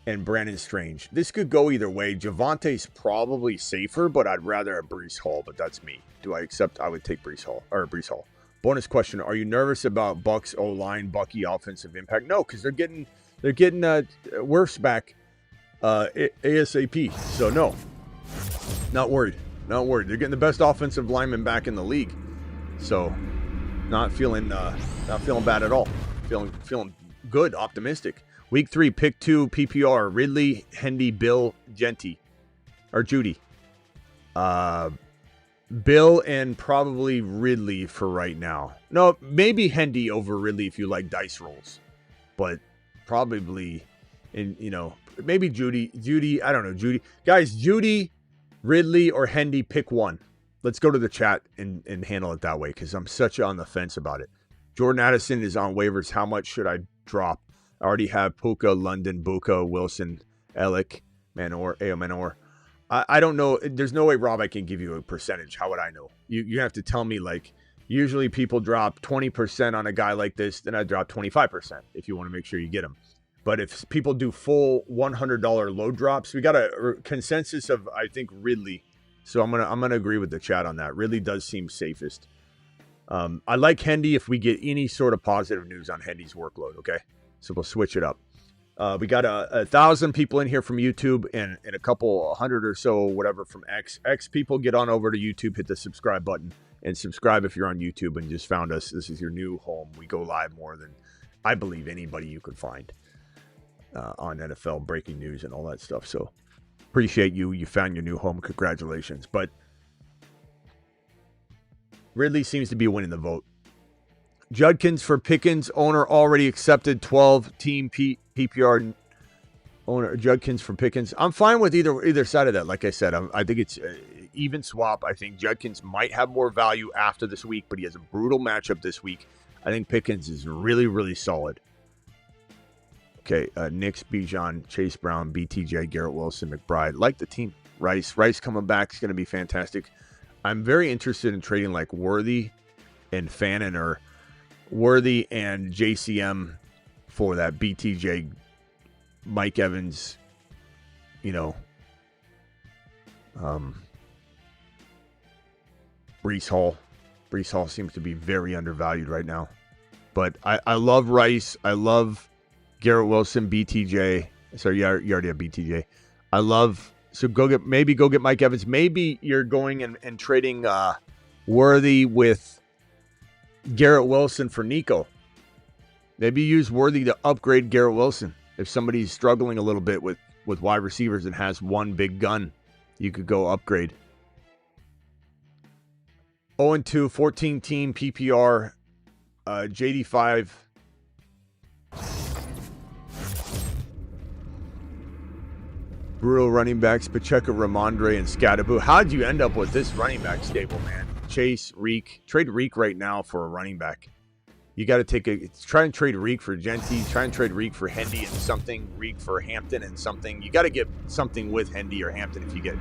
and Brandon Strange. This could go either way. Javante's probably safer, but I'd rather have Brees Hall, but that's me. Do I accept? I would take Brees Hall. Bonus question: are you nervous about Bucks O-line, Bucky offensive impact? No, because they're getting Wirfs back ASAP. So no, not worried. They're getting the best offensive lineman back in the league. So not feeling bad at all. Feeling good, optimistic. Week 3, pick 2, PPR, Ridley, Hendy, Bill, Genty, or Judy. Bill and probably Ridley for right now. No, maybe Hendy over Ridley if you like dice rolls. But probably, maybe Judy, I don't know, Judy. Guys, Judy, Ridley, or Hendy, pick one. Let's go to the chat and handle it that way because I'm such on the fence about it. Jordan Addison is on waivers. How much should I drop? I already have Puka, London, Buka, Wilson, Elick, Manor. I don't know. There's no way, Rob, I can give you a percentage. How would I know? You have to tell me, like, usually people drop 20% on a guy like this, then I drop 25% if you want to make sure you get him. But if people do full $100 load drops, we got a consensus of, I think, Ridley. So I'm gonna agree with the chat on that. Ridley does seem safest. I like Hendy if we get any sort of positive news on Hendy's workload, okay? So we'll switch it up. We got 1,000 people in here from YouTube and a couple 100 or so, whatever, from X. X people, get on over to YouTube, hit the subscribe button, and subscribe if you're on YouTube and just found us. This is your new home. We go live more than, I believe, anybody you could find on NFL breaking news and all that stuff. So appreciate you. You found your new home. Congratulations. But Ridley seems to be winning the vote. Judkins for Pickens, owner already accepted 12-team PPR owner. Judkins for Pickens. I'm fine with either side of that. Like I said, I think it's even swap. I think Judkins might have more value after this week, but he has a brutal matchup this week. I think Pickens is really, really solid. Okay, Nix, Bijan, Chase Brown, BTJ, Garrett Wilson, McBride. Like the team. Rice coming back is going to be fantastic. I'm very interested in trading like Worthy and Fannin or Worthy and JCM for that BTJ, Mike Evans, Brees Hall. Brees Hall seems to be very undervalued right now. But I love Rice. I love Garrett Wilson, BTJ. Sorry, you already have BTJ. So go get Mike Evans. Maybe you're going and trading Worthy with Garrett Wilson for Nico. Maybe use Worthy to upgrade Garrett Wilson. If somebody's struggling a little bit with wide receivers and has one big gun, you could go upgrade. 0-2, 14-team PPR, JD5. Brutal running backs, Pacheco, Ramondre, and Scatterboo. How'd you end up with this running back stable, man? Chase, Reek. Trade Reek right now for a running back. You got to try and trade Reek for Genty. Try and trade Reek for Hendy and something. Reek for Hampton and something. You got to get something with Hendy or Hampton if you get.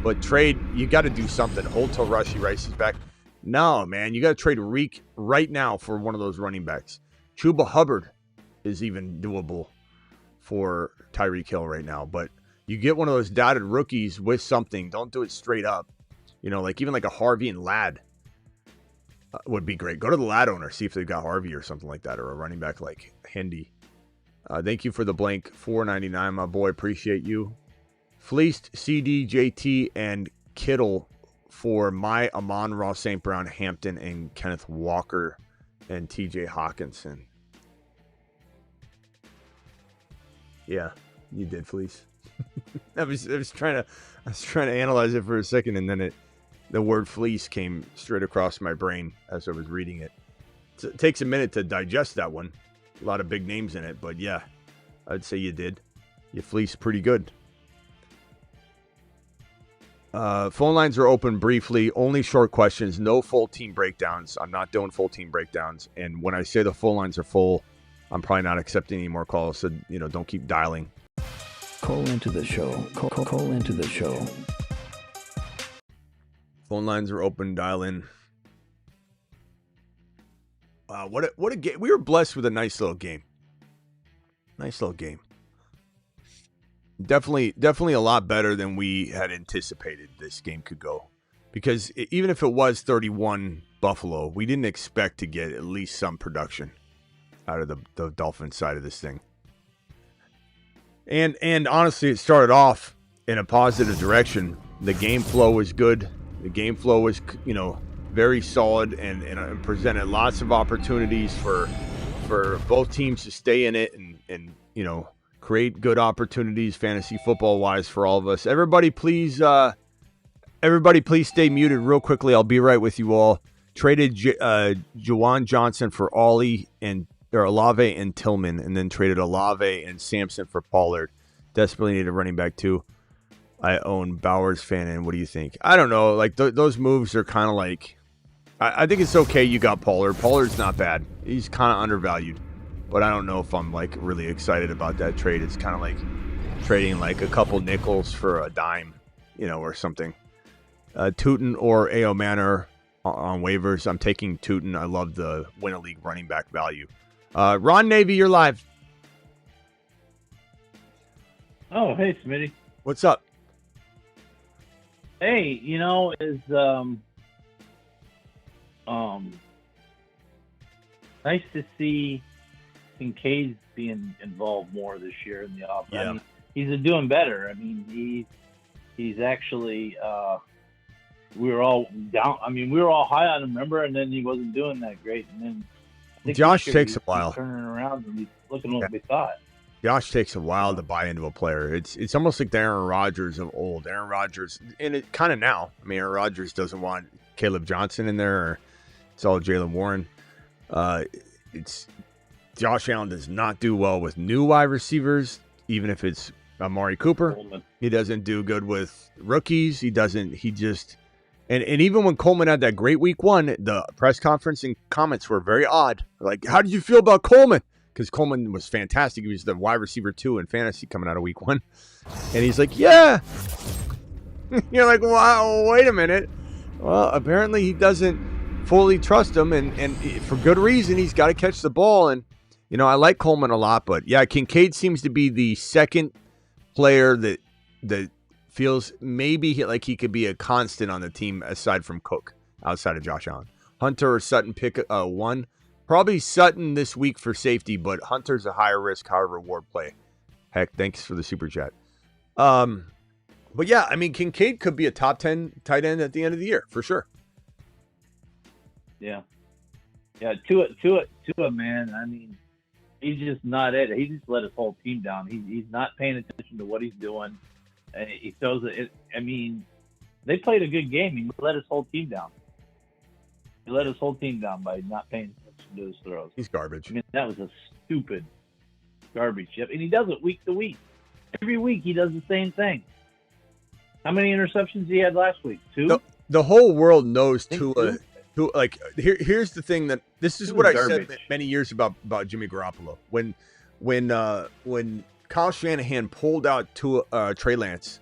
But trade, you got to do something. Hold till Rice is back. No, man. You got to trade Reek right now for one of those running backs. Chuba Hubbard is even doable for Tyreek Hill right now. But you get one of those dotted rookies with something. Don't do it straight up. Like even like a Harvey and Ladd would be great. Go to the Ladd owner, see if they've got Harvey or something like that, or a running back like Hendy. Thank you for the blank $4.99, my boy. Appreciate you. Fleeced, CD, JT, and Kittle for my Amon-Ra St. Brown, Hampton, and Kenneth Walker, and TJ Hawkinson. Yeah, you did, Fleece. I was trying to analyze it for a second, and then the word fleece came straight across my brain as I was reading it. It takes a minute to digest that one. A lot of big names in it, but yeah, I'd say you did. You fleeced pretty good. Phone lines are open briefly. Only short questions. No full team breakdowns. I'm not doing full team breakdowns. And when I say the phone lines are full, I'm probably not accepting any more calls. So, don't keep dialing. Call into the show. Call into the show. Phone lines are open. Dial in. What a game. We were blessed with a nice little game. Definitely a lot better than we had anticipated this game could go. Because even if it was 31 Buffalo, we didn't expect to get at least some production out of the Dolphins side of this thing. And honestly, it started off in a positive direction. The game flow was good. The game flow was, very solid and presented lots of opportunities for both teams to stay in it and create good opportunities fantasy football wise for all of us. Everybody please stay muted real quickly. I'll be right with you all. Traded Juwan Johnson for Ollie Olave and Tillman, and then traded Olave and Sampson for Pollard. Desperately need a running back too. I own Bowers fan, and what do you think? I don't know. Like those moves are kind of like, I think it's okay. You got Pollard. Pollard's not bad. He's kind of undervalued. But I don't know if I'm like really excited about that trade. It's kind of like trading like a couple nickels for a dime, or something. Tootin or A.O. Manor on waivers. I'm taking Tootin. I love the win a league running back value. Ron Navy, you're live. Oh, hey, Smitty. What's up? Hey, nice to see Kincaid's being involved more this year in the offense. Yeah. I mean, he's doing better. I mean, he's actually we were all down. I mean, we were all high on him, remember? And then he wasn't doing that great. And then I think Josh takes a while. He's turning around and he's looking what we thought. Josh takes a while to buy into a player. It's almost like the Aaron Rodgers of old. Aaron Rodgers, and it kind of now. I mean, Aaron Rodgers doesn't want Caleb Johnson in there, or it's all Jaylen Warren. It's Josh Allen does not do well with new wide receivers, even if it's Amari Cooper. Coleman. He doesn't do good with rookies. He just and even when Coleman had that great week one, the press conference and comments were very odd. Like, how did you feel about Coleman? Because Coleman was fantastic. He was the wide receiver 2 in fantasy coming out of week 1. And he's like, yeah. You're like, wow, wait a minute. Well, apparently he doesn't fully trust him. And for good reason, he's got to catch the ball. And, I like Coleman a lot. But, yeah, Kincaid seems to be the second player that feels maybe like he could be a constant on the team aside from Cook, outside of Josh Allen. Hunter or Sutton pick 1. Probably Sutton this week for safety, but Hunter's a higher risk, higher reward play. Heck, thanks for the super chat. But yeah, I mean, Kincaid could be a top 10 tight end at the end of the year for sure. Yeah. Tua, man. I mean, he's just not it. He just let his whole team down. He's not paying attention to what he's doing. He throws it. I mean, they played a good game. He let his whole team down. He let his whole team down by not paying attention to his throws. He's garbage. I mean, that was a stupid garbage chip. And he does it week to week. Every week he does the same thing. How many interceptions he had last week? 2? The whole world knows Tua. Like, here's the thing that this is Tua's what I garbage. said many years about Jimmy Garoppolo. When Kyle Shanahan pulled out Trey Lance,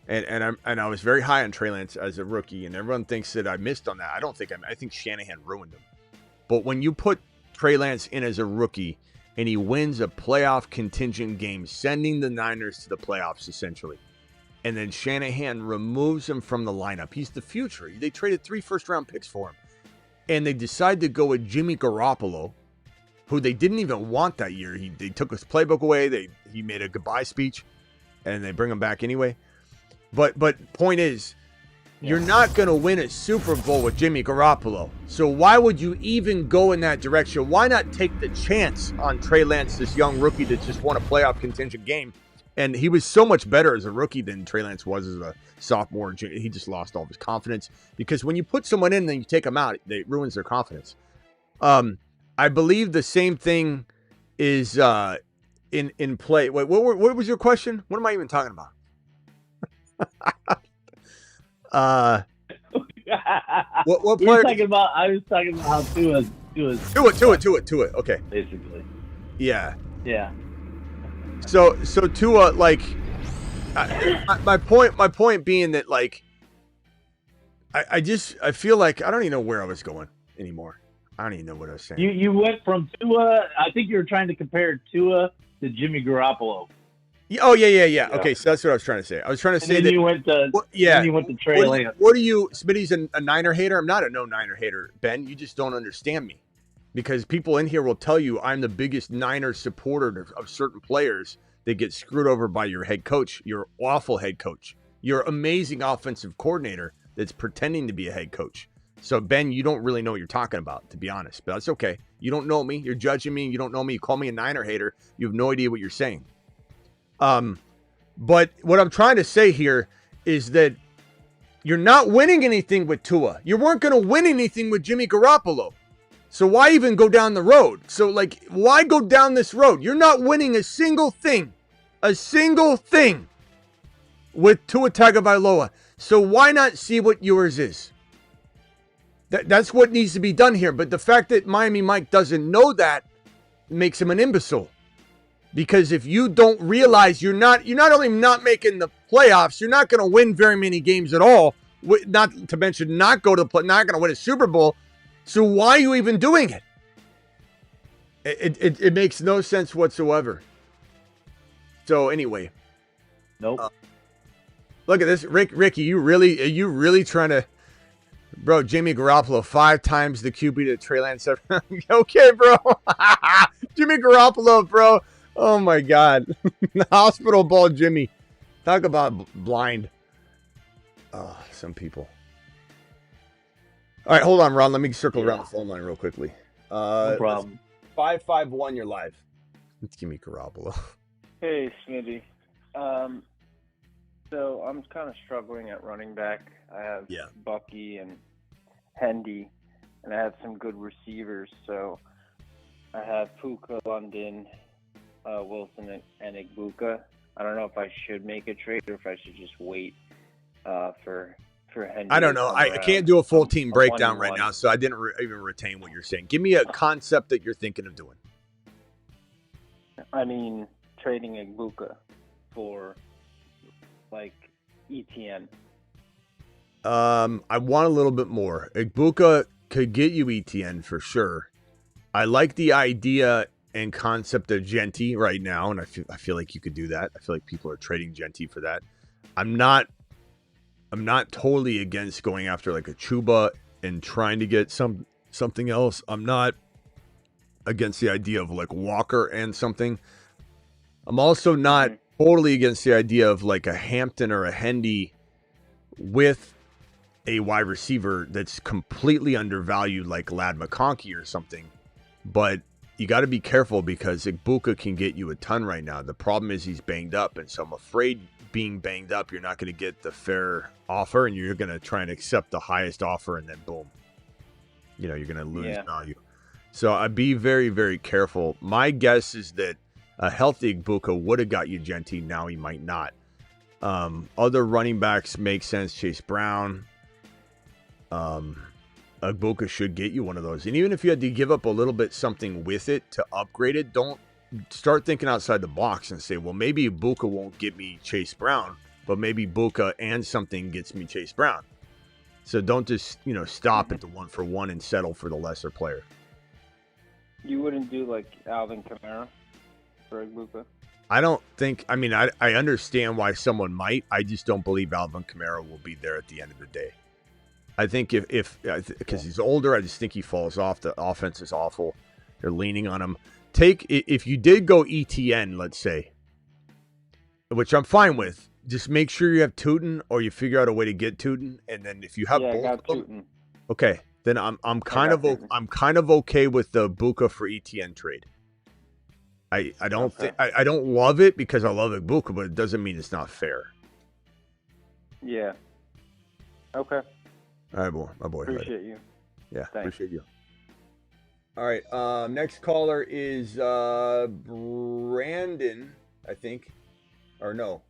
and I was very high on Trey Lance as a rookie, and everyone thinks that I missed on that. I don't think I think Shanahan ruined him. But when you put Trey Lance in as a rookie and he wins a playoff contingent game, sending the Niners to the playoffs essentially, and then Shanahan removes him from the lineup, he's the future. They traded 3 first-round picks for him, and they decide to go with Jimmy Garoppolo, who they didn't even want that year. They took his playbook away. He made a goodbye speech, and they bring him back anyway. But point is, you're not going to win a Super Bowl with Jimmy Garoppolo. So why would you even go in that direction? Why not take the chance on Trey Lance, this young rookie that just won a playoff contingent game, And he was so much better as a rookie than Trey Lance was as a sophomore. He just lost all of his confidence because when you put someone in and then you take them out, it ruins their confidence. I believe the same thing is in play. Wait, what was your question? What am I even talking about? What player? I was talking about how Tua. To it. Okay. Basically. Yeah. Yeah. So Tua, like, my point being that, like, I feel like I don't even know where I was going anymore. I don't even know what I was saying. You went from Tua. I think you were trying to compare Tua to Jimmy Garoppolo. Oh yeah. Okay, so that's what I was trying to say. I was trying to say that you went to you went to Trey Lance. What are you? Smitty's a Niner hater. I'm not a no Niner hater, Ben. You just don't understand me, because people in here will tell you I'm the biggest Niner supporter of certain players that get screwed over by your head coach, your awful head coach, your amazing offensive coordinator that's pretending to be a head coach. So Ben, you don't really know what you're talking about, to be honest. But that's okay. You don't know me. You're judging me. You don't know me. You call me a Niner hater. You have no idea what you're saying. But what I'm trying to say here is that you're not winning anything with Tua. You weren't going to win anything with Jimmy Garoppolo. So why even go down the road? So, like, why go down this road? You're not winning a single thing with Tua Tagovailoa. So why not see what yours is? That's what needs to be done here. But the fact that Miami Mike doesn't know that makes him an imbecile. Because if you don't realize you're not only not making the playoffs, you're not going to win very many games at all. Not to mention not going to win a Super Bowl. So why are you even doing it? It makes no sense whatsoever. So anyway, nope. Look at this, Ricky. Are you really trying to, bro? Jimmy Garoppolo 5 times the QB to Trey Lance. Okay, bro. Jimmy Garoppolo, bro. Oh my God, hospital ball, Jimmy. Talk about blind. Oh, some people. All right, hold on, Ron. Let me circle around the phone line real quickly. No problem. 551, you're live. Let's give me Garoppolo. Hey, Smitty. So I'm kind of struggling at running back. I have Bucky and Hendy, and I have some good receivers. So I have Puka, London, Wilson, and Igbuka. I don't know if I should make a trade or if I should just wait for Hendy. I don't know. I can't do a full team breakdown right now, so I didn't even retain what you're saying. Give me a concept that you're thinking of doing. I mean, trading Igbuka for, like, ETN. I want a little bit more. Igbuka could get you ETN for sure. I like the idea and concept of Genty right now, and I feel like you could do that. I feel like people are trading Genty for that. I'm not totally against going after like a Chuba and trying to get something else. I'm not against the idea of like Walker and something. I'm also not totally against the idea of like a Hampton or a Hendy with a wide receiver that's completely undervalued, like Lad McConkey or something. But you got to be careful because Igbuka can get you a ton right now. The problem is he's banged up, and so I'm afraid being banged up, you're not going to get the fair offer, and you're going to try and accept the highest offer, and then boom, you're going to lose value. So I'd be very, very careful. My guess is that a healthy Igbuka would have got you Genty. Now he might not. Other running backs make sense. Chase Brown. Igbuka should get you one of those. And even if you had to give up a little bit something with it to upgrade it, don't start thinking outside the box and say, well, maybe Igbuka won't get me Chase Brown, but maybe Igbuka and something gets me Chase Brown. So don't just, stop at the 1-for-1 and settle for the lesser player. You wouldn't do like Alvin Kamara for Igbuka? I don't think, I understand why someone might. I just don't believe Alvin Kamara will be there at the end of the day. I think because he's older, I just think he falls off. The offense is awful. They're leaning on him. If you did go ETN, let's say, which I'm fine with, just make sure you have Tootin or you figure out a way to get Tootin. And then if you have both of them, okay, then I'm kind of okay with the Buka for ETN trade. I don't think I don't love it because I love Ibuka, but it doesn't mean it's not fair. Yeah. Okay. All right, my boy. Appreciate you. Yeah, Thanks. appreciate you. All right, next caller is Brandon, I think. Or no.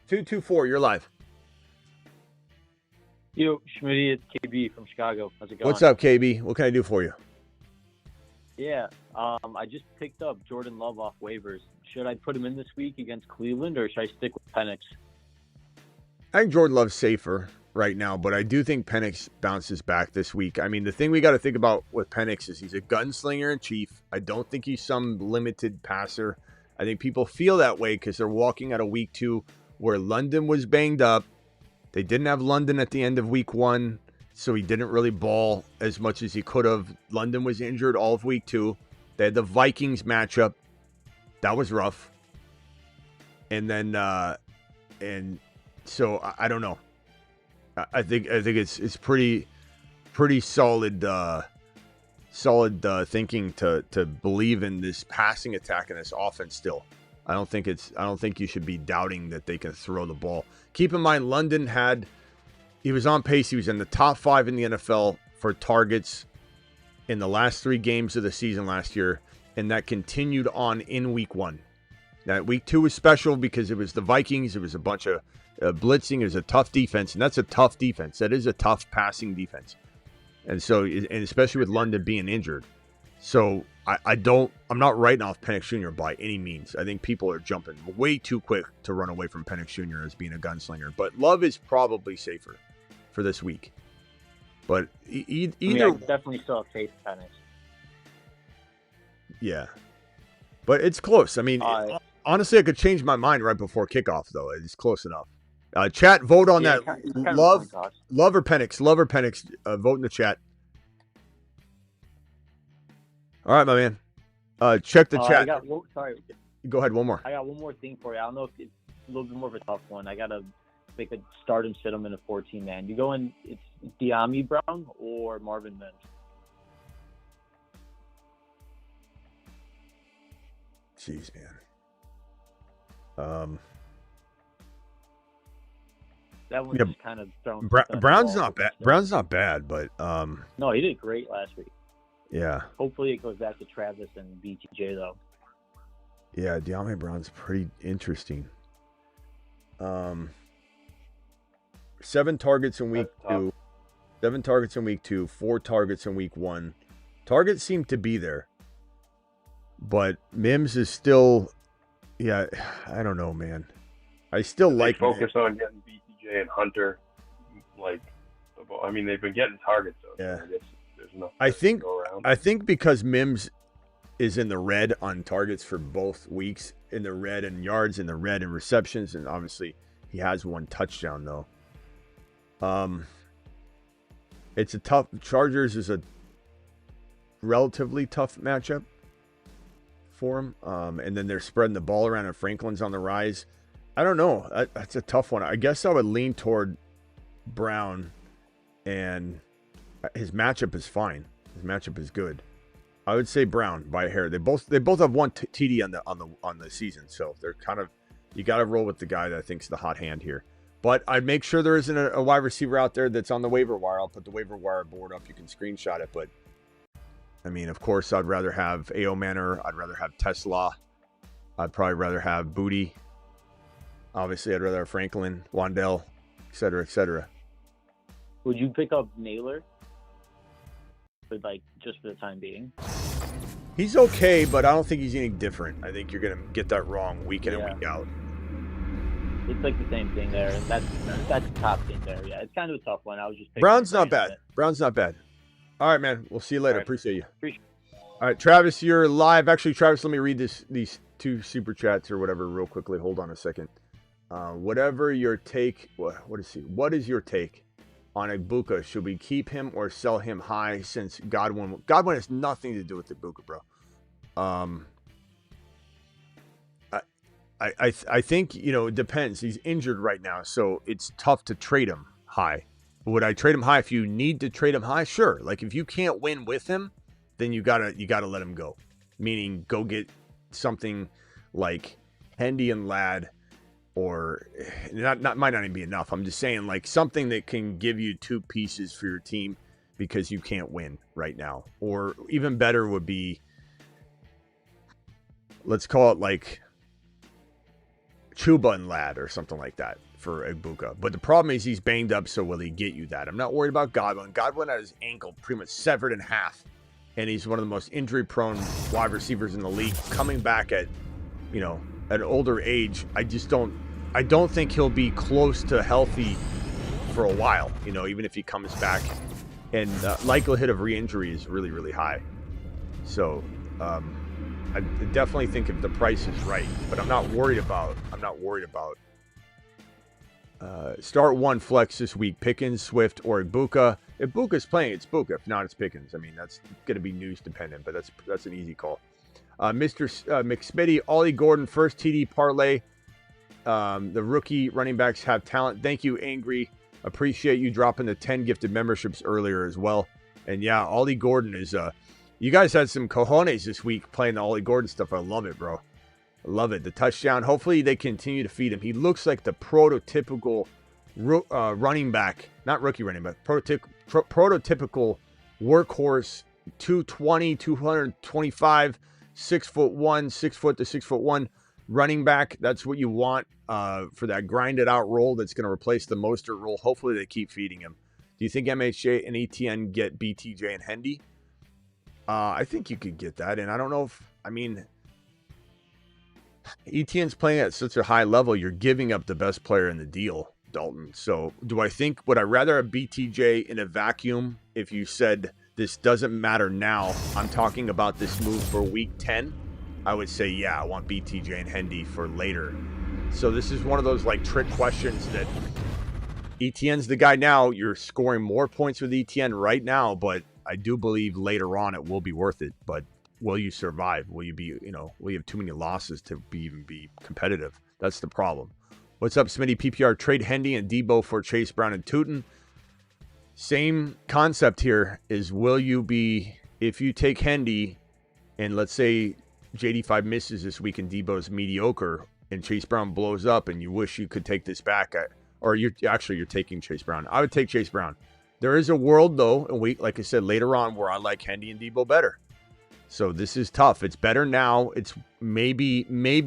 224, you're live. Yo, Smitty, it's KB from Chicago. How's it going? What's up, KB? What can I do for you? Yeah, I just picked up Jordan Love off waivers. Should I put him in this week against Cleveland, or should I stick with Penix? I think Jordan Love's safer right now, but I do think Penix bounces back this week. I mean, the thing we got to think about with Penix is he's a gunslinger in chief. I don't think he's some limited passer. I think people feel that way because they're walking out of week 2 where London was banged up. They didn't have London at the end of week 1, so he didn't really ball as much as he could have. London was injured all of week 2. They had the Vikings matchup. That was rough. And then, and so I don't know. I think it's pretty solid thinking to believe in this passing attack and this offense still. I don't think you should be doubting that they can throw the ball. Keep in mind, London he was on pace. He was in the top 5 in the NFL for targets in the last 3 games of the season last year, and that continued on in week 1. That week 2 was special because it was the Vikings. It was a bunch of blitzing. It was a tough defense, and that's a tough defense. That is a tough passing defense. And so, and especially with London being injured. So I'm not writing off Penix Jr. by any means. I think people are jumping way too quick to run away from Penix Jr. as being a gunslinger. But Love is probably safer for this week. But either... I definitely saw face Penix. Yeah. But it's close. I mean, honestly, I could change my mind right before kickoff, though. It's close enough. Chat, vote on that. Love or Penix? Love or Penix? Vote in the chat. All right, my man. Check the chat. Sorry. Go ahead, one more. I got one more thing for you. I don't know if it's a little bit more of a tough one. I got to make a start and sit him in a 14-man. You going, it's De'Ami Brown or Marvin Mims? Jeez, man. That one's just kind of thrown. Brown's not bad. Brown's not bad, but no, he did great last week. Yeah. Hopefully it goes back to Travis and BTJ though. Yeah, De'Ami Brown's pretty interesting. 7 targets in week 2. 7 targets in week 2. 4 targets in week 1. Targets seem to be there, but Mims is still. Yeah, I don't know, man. I still focus on getting BTJ and Hunter, like, I mean, they've been getting targets. So yeah. I guess there's nothing to go around. I think because Mims is in the red on targets for both weeks, in the red and yards, in the red and receptions, and obviously he has 1 touchdown though. It's a tough. Chargers is a relatively tough matchup for him. And then they're spreading the ball around, and Franklin's on the rise. I don't know. That's a tough one. I guess I would lean toward Brown, and his matchup is fine. His matchup is good. I would say Brown by a hair. They both have 1 TD on the season, so they're kind of, you got to roll with the guy that I think's the hot hand here. But I'd make sure there isn't a wide receiver out there that's on the waiver wire. I'll put the waiver wire board up. You can screenshot it. But I mean, of course, I'd rather have A.O. Manor. I'd rather have Tesla. I'd probably rather have Booty. Obviously, I'd rather have Franklin, Wandell, et cetera, et cetera. Would you pick up Naylor? Just for the time being? He's okay, but I don't think he's any different. I think you're going to get that wrong week in and week out. It's like the same thing there, and that's the top thing there. Yeah, it's kind of a tough one. I was just Brown's not bad. Brown's not bad. All right, man. We'll see you later. Right. Appreciate you. All right, Travis, you're live. Actually, Travis, let me read these 2 super chats or whatever real quickly. Hold on a second. Whatever your take, what is your take on Ibuka? Should we keep him or sell him high since Godwin has nothing to do with Ibuka, bro? I think, it depends. He's injured right now, so it's tough to trade him high. Would I trade him high if you need to trade him high? Sure. Like if you can't win with him, then you gotta let him go. Meaning go get something like Hendy and Ladd, or might not even be enough. I'm just saying, like, something that can give you 2 pieces for your team because you can't win right now. Or even better would be, let's call it like Chuba and Ladd or something like that for Ibuka. But the problem is he's banged up, so will he get you that? I'm not worried about Godwin. Godwin had his ankle pretty much severed in half, and he's one of the most injury-prone wide receivers in the league. Coming back at, you know, at an older age, I don't think he'll be close to healthy for a while, you know, even if he comes back. And likelihood of re-injury is really, really high. So I definitely think if the price is right, but I'm not worried about start 1 flex this week. Pickens, Swift, or Ibuka. If Ibuka's playing, it's Ibuka. If not, it's Pickens. I mean, that's going to be news dependent, but that's an easy call. Mr. McSmitty, Ollie Gordon, first TD parlay. The rookie running backs have talent. Thank you, Angry. Appreciate you dropping the 10 gifted memberships earlier as well. And yeah, Ollie Gordon is you guys had some cojones this week playing the Ollie Gordon stuff. I love it, bro. I love it. The touchdown. Hopefully they continue to feed him. He looks like the prototypical running back, not rookie running back, prototypical workhorse, 220, 225, 6'1", 6 foot to 6'1" running back. That's what you want for that grinded out role that's going to replace the Mostert role. Hopefully they keep feeding him. Do you think MHJ and ETN get BTJ and Hendy? I think you could get that. And I don't know if, I mean, ETN's playing at such a high level, you're giving up the best player in the deal, Dalton. So would I rather have BTJ in a vacuum if you said this doesn't matter now? I'm talking about this move for week 10. I would say, yeah, I want BTJ and Hendy for later. So this is one of those like trick questions that ETN's the guy now. You're scoring more points with ETN right now, but I do believe later on it will be worth it. But will you survive? Will you be, will you have too many losses to even be competitive? That's the problem. What's up, Smitty? PPR trade Hendy and Debo for Chase Brown and Tootin. Same concept here is, will you be, if you take Hendy and let's say JD5 misses this week and Debo's mediocre and Chase Brown blows up and you wish you could take this back or you're taking Chase Brown. I would take Chase Brown. There is a world though, and like I said, later on where I like Hendy and Debo better. So this is tough. It's better now. It's maybe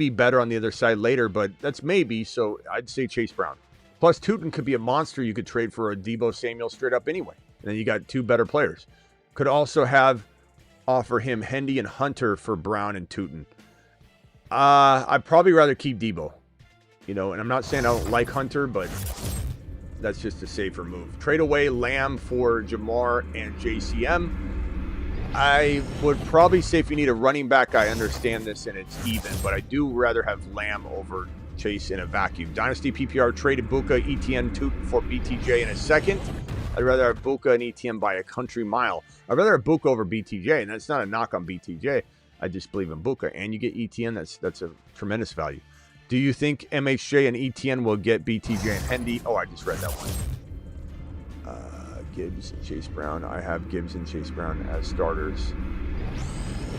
better on the other side later, but that's maybe. So I'd say Chase Brown. Plus Tootin could be a monster you could trade for a Debo Samuel straight up anyway. And then you got 2 better players. Could also offer him Hendy and Hunter for Brown and Tootin. I'd probably rather keep Debo. And I'm not saying I don't like Hunter, but that's just a safer move. Trade away Lamb for Jamar and JCM. I would probably say if you need a running back, I understand this and it's even, but I do rather have Lamb over Chase in a vacuum. Dynasty PPR traded Buka, ETN, Tootin for BTJ in a second. I'd rather have Buka and ETN by a country mile. I'd rather have Buka over BTJ, and that's not a knock on BTJ. I just believe in Buka, and you get ETN. That's a tremendous value. Do you think MHJ and ETN will get BTJ and Hendy? Oh, I just read that one. Gibbs and Chase Brown. I have Gibbs and Chase Brown as starters.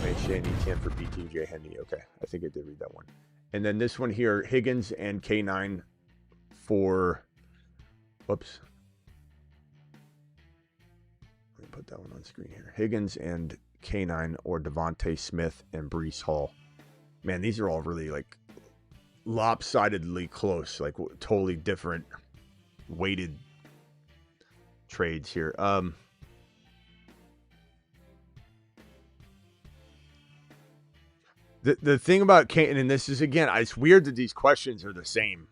MHJ and ETN for BTJ, Hendy. Okay, I think I did read that one. And then this one here, Higgins and K9 for, whoops. Let me put that one on screen here. Higgins and K9 or Devontae Smith and Breece Hall. Man, these are all really like lopsidedly close, like totally different weighted trades here. The thing about K9, and this is again, it's weird that these questions are the same.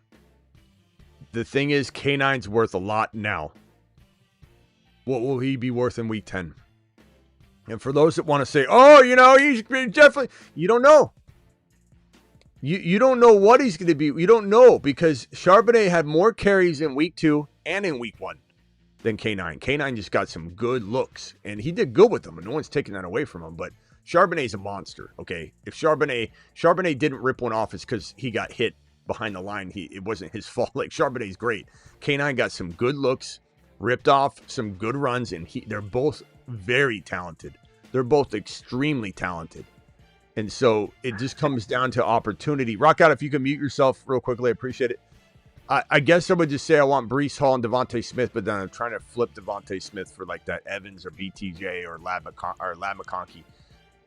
The thing is, K9's worth a lot now. What will he be worth in week 10? And for those that want to say, oh, he's definitely, you don't know. You don't know what he's going to be. You don't know because Charbonnet had more carries in week 2 and in week 1 than K9. K9 just got some good looks, and he did good with them, and no one's taking that away from him. But Charbonnet's a monster, okay? If Charbonnet didn't rip one off, it's because he got hit behind the line. It wasn't his fault. Like, Charbonnet's great. K9 got some good looks, ripped off some good runs, and they're both very talented. They're both extremely talented. And so it just comes down to opportunity. Rock out if you can mute yourself real quickly. I appreciate it. I guess I would just say I want Breece Hall and Devontae Smith, but then I'm trying to flip Devontae Smith for like that Evans or BTJ or Lad McConkey.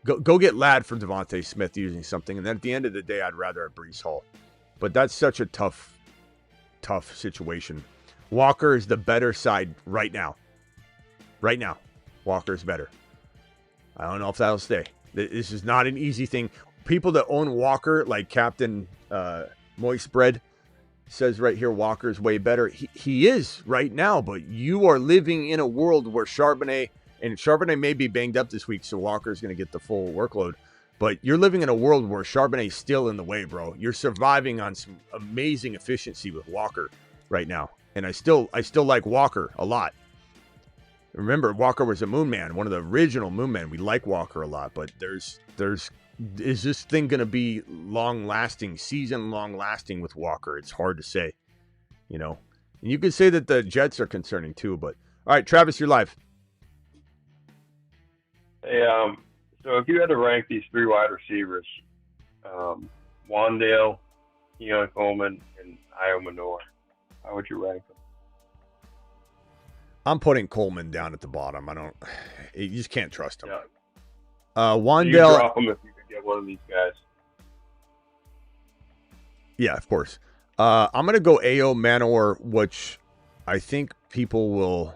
Go get Lad for Devontae Smith using something. And then at the end of the day, I'd rather have Breece Hall. But that's such a tough situation. Walker is the better side right now. Right now, Walker's better. I don't know if that'll stay. This is not an easy thing. People that own Walker, like Captain Moist Bread, says right here, Walker's way better. He is right now, but you are living in a world where Charbonnet may be banged up this week, so Walker's going to get the full workload. But you're living in a world where Charbonnet's still in the way, bro. You're surviving on some amazing efficiency with Walker right now. And I still like Walker a lot. Remember, Walker was a Moon Man, one of the original Moon Men. We like Walker a lot, but is this thing going to be long-lasting, season long-lasting with Walker? It's hard to say, you know. And you could say that the Jets are concerning too, but all right, Travis, you're live. Hey, so if you had to rank these three wide receivers, Wandale, Keon Coleman, and Io Manor, how would you rank them? I'm putting Coleman down at the bottom. You just can't trust him. Yeah. Wandale. You drop him if you could get one of these guys. Yeah, of course. I'm going to go Ao Manor, which I think people will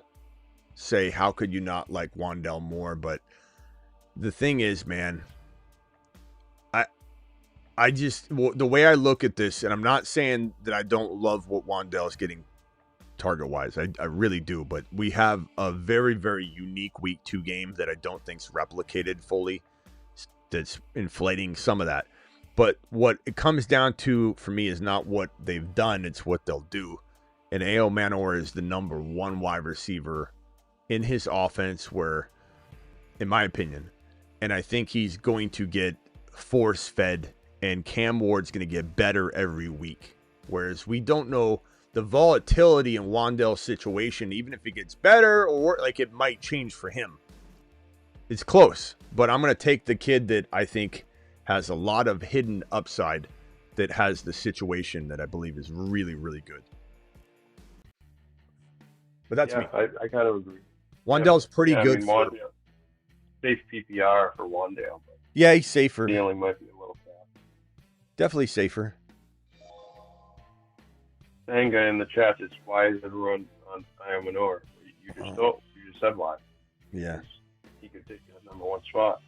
say, how could you not like Wandale more? But the thing is, man, I just, the way I look at this, and I'm not saying that I don't love what Wandale is getting target-wise. I really do, but we have a very, very unique Week 2 game that I don't think's replicated fully. That's inflating some of that. But what it comes down to for me is not what they've done, it's what they'll do. And Ao Manor is the number one wide receiver in his offense where, in my opinion, and I think he's going to get force-fed, and Cam Ward's going to get better every week. Whereas we don't know the volatility in Wandale's situation, even if it gets better or like it might change for him. It's close, but I'm going to take the kid that I think has a lot of hidden upside, that has the situation that I believe is really, really good. But that's me. I kind of agree. Wandale's pretty good. I mean, Wandale, safe PPR for Wandale. But yeah, he's safer. Ceiling might be a little fast. Definitely safer. Sanga in the chat is why is everyone on Io Manor? You just said why. Yeah. He could take that number one spot.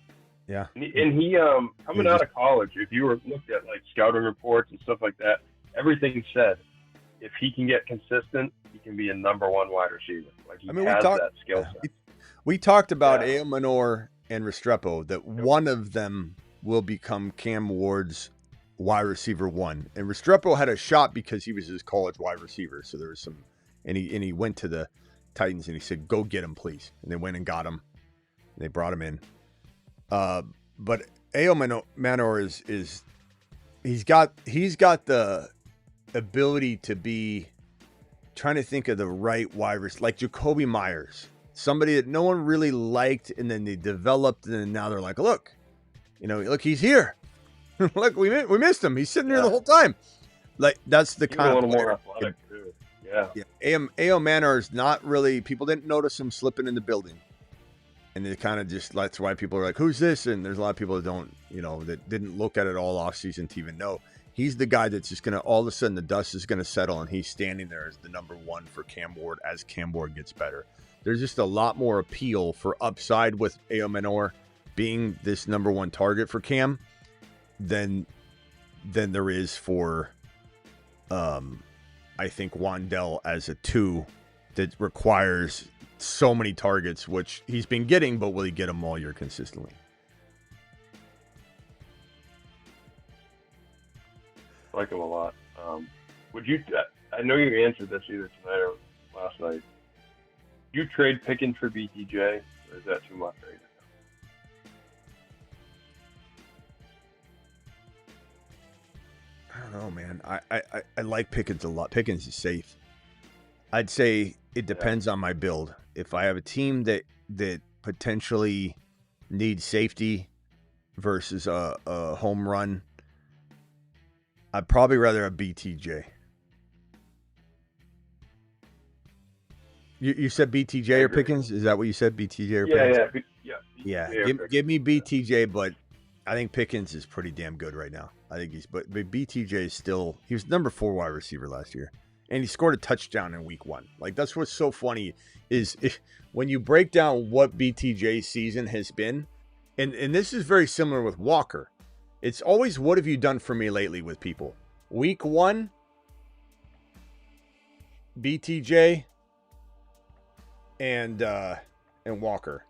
Yeah. And he coming out of college, if you were looked at like scouting reports and stuff like that, everything said if he can get consistent, he can be a number one wide receiver. Like he has that skill set. We talked about Ao Manor and Restrepo, that one of them will become Cam Ward's wide receiver one. And Restrepo had a shot because he was his college wide receiver. So there was some, and he went to the Titans and he said, go get him, please. And they went and got him. And they brought him in. But Ao Manor is he's got the ability to be, trying to think of the right wide receiver, like Jacoby Myers, somebody that no one really liked, and then they developed, and then now they're like, look, he's here. Look, we missed him. He's sitting there the whole time. Like, that's the kind of a little more athletic too. Yeah. Ao Manor is not really, people didn't notice him slipping in the building. And it kind of just, that's why people are like, who's this? And there's a lot of people that don't, that didn't look at it all off season to even know. He's the guy that's just going to, all of a sudden the dust is going to settle and he's standing there as the number one for Cam Ward as Cam Ward gets better. There's just a lot more appeal for upside with Ao Manor being this number one target for Cam than there is for, I think, Wandale as a 2 that requires so many targets, which he's been getting, but will he get them all year consistently? I like him a lot. Would you? I know you answered this either tonight or last night. You trade Pickens for BTJ, or is that too much right now? I don't know, man. I like Pickens a lot. Pickens is safe. I'd say it depends on my build. If I have a team that potentially needs safety versus a home run, I'd probably rather have BTJ. You said BTJ or Pickens? Is that what you said? BTJ or Pickens? Yeah. Give me BTJ, but I think Pickens is pretty damn good right now. I think but BTJ is still, he was number 4 wide receiver last year, and he scored a touchdown in week 1. Like, that's what's so funny is when you break down what BTJ's season has been, and this is very similar with Walker. It's always, what have you done for me lately with people? Week 1, BTJ and Walker.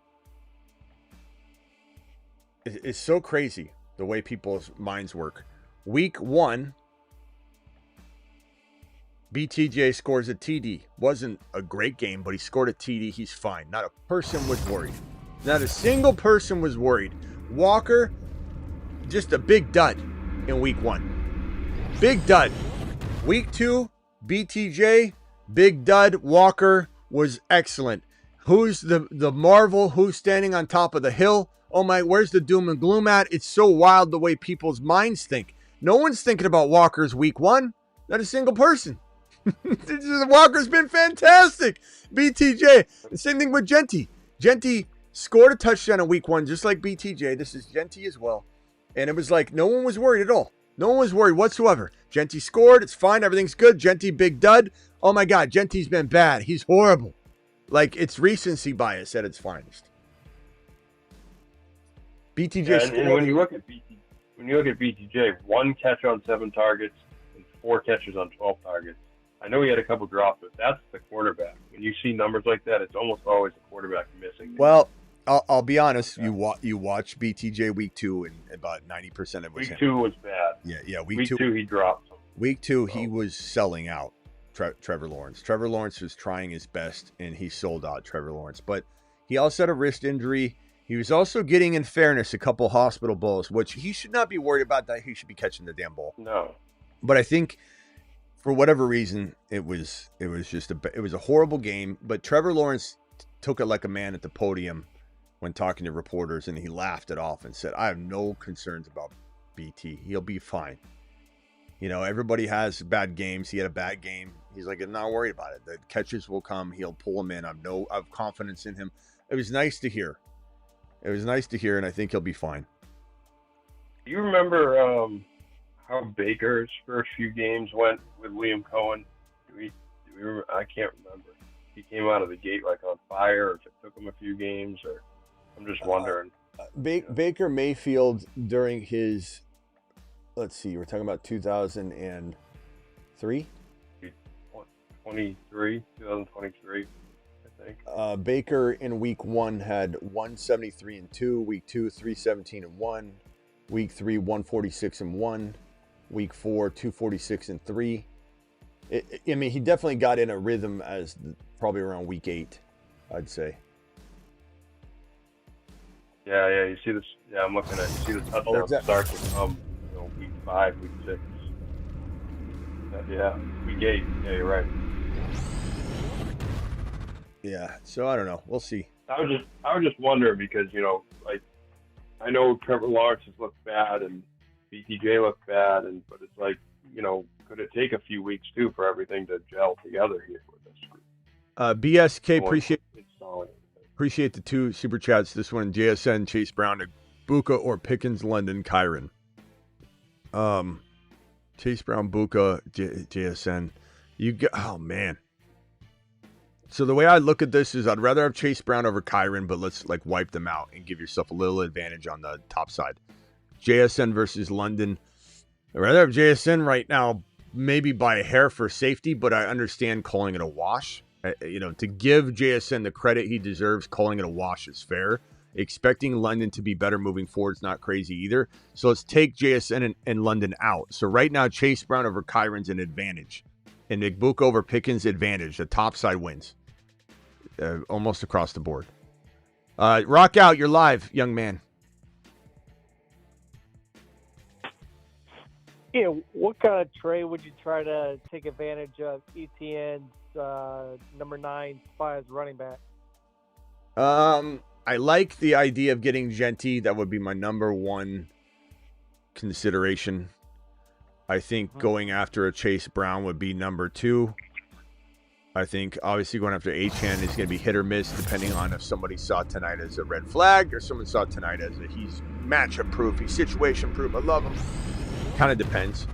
It's so crazy the way people's minds work. Week 1, BTJ scores a TD. Wasn't a great game, but he scored a TD. He's fine. Not a person was worried. Not a single person was worried. Walker, just a big dud in week 1. Big dud. Week 2, BTJ, big dud. Walker was excellent. Who's the marvel? Who's standing on top of the hill? Oh my, where's the doom and gloom at? It's so wild the way people's minds think. No one's thinking about Walker's week 1. Not a single person. Walker's been fantastic. BTJ. The same thing with Genty. Genty scored a touchdown in week 1, just like BTJ. This is Genty as well. And it was like no one was worried at all. No one was worried whatsoever. Genty scored. It's fine. Everything's good. Genty, big dud. Oh my God, Genty's been bad. He's horrible. Like, it's recency bias at its finest. BTJ and when you look at BTJ, 1 catch on 7 targets and 4 catches on 12 targets. I know he had a couple drops, but that's the quarterback. When you see numbers like that, it's almost always the quarterback missing. Well, I'll be honest. Yeah. You watch BTJ week 2, and about 90% of it was week 2 was bad. Yeah. Week two he dropped. Week 2 he was selling out. Trevor Lawrence. Trevor Lawrence was trying his best, and he sold out Trevor Lawrence. But he also had a wrist injury. He was also getting, in fairness, a couple hospital balls, which he should not be worried about. That he should be catching the damn ball. No. But I think, for whatever reason, it was a horrible game. But Trevor Lawrence took it like a man at the podium when talking to reporters, and he laughed it off and said, "I have no concerns about BT. He'll be fine. You know, everybody has bad games. He had a bad game. He's like, I'm not worried about it. The catches will come. He'll pull them in. I have confidence in him." It was nice to hear. And I think he'll be fine. Do you remember how Baker's first few games went with Liam Cohen? Do we remember? I can't remember. He came out of the gate like on fire, or it took him a few games, or I'm just wondering. Baker Mayfield during his, let's see, we're talking about 2003? 2023, I think. Baker in week 1 had 173-2, week 2, 317-1, week 3, 146-1, week 4, 246-3. I mean, he definitely got in a rhythm as probably around week 8, I'd say. Yeah, you see this. Yeah, I'm looking at. You see the touchdown start to come. Week 5, week 6. Yeah, week 8. Yeah, you're right. Yeah, so I don't know. We'll see. I was just wondering because like I know Trevor Lawrence has looked bad and BTJ looked bad, but it's like could it take a few weeks too for everything to gel together here with this group? BSK, appreciate the 2 super chats. This one, JSN, Chase Brown, Buka or Pickens, London, Kyron. Chase Brown, Buka, JSN. Oh man. So the way I look at this is I'd rather have Chase Brown over Kyron, but let's wipe them out and give yourself a little advantage on the top side. JSN versus London. I'd rather have JSN right now, maybe by a hair for safety, but I understand calling it a wash. To give JSN the credit he deserves, calling it a wash is fair. Expecting London to be better moving forward is not crazy either. So let's take JSN and London out. So right now, Chase Brown over Kyron's an advantage. And Igbuka over Pickens, advantage. The top side wins. Almost across the board. Rock out. You're live, young man. Yeah, what kind of trade would you try to take advantage of ETN's number 9 spy as running back? I like the idea of getting Genty. That would be my number one consideration. I think going after a Chase Brown would be number 2. I think obviously going after Achane is going to be hit or miss depending on if somebody saw tonight as a red flag or someone saw tonight as he's matchup proof, he's situation proof. I love him. Kind of depends.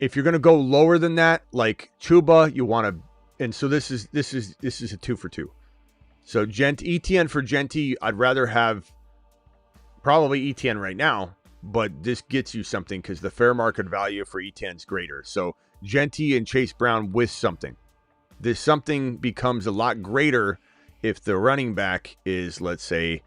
If you're going to go lower than that, like Chuba, you want to, and so this is a 2 for 2. So ETN for Genty, I'd rather have probably ETN right now, but this gets you something because the fair market value for ETN is greater. So Genty and Chase Brown with something. This something becomes a lot greater if the running back is, let's say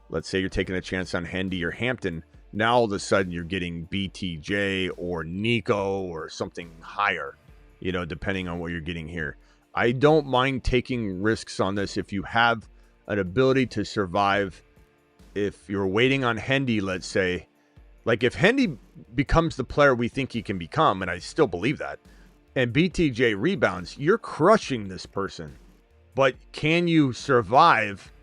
you're taking a chance on Hendy or Hampton. Now all of a sudden you're getting BTJ or Nico or something higher, depending on what you're getting here. I don't mind taking risks on this if you have an ability to survive. If you're waiting on Hendy, let's say, like if Hendy becomes the player we think he can become, and I still believe that, and BTJ rebounds, you're crushing this person. But can you survive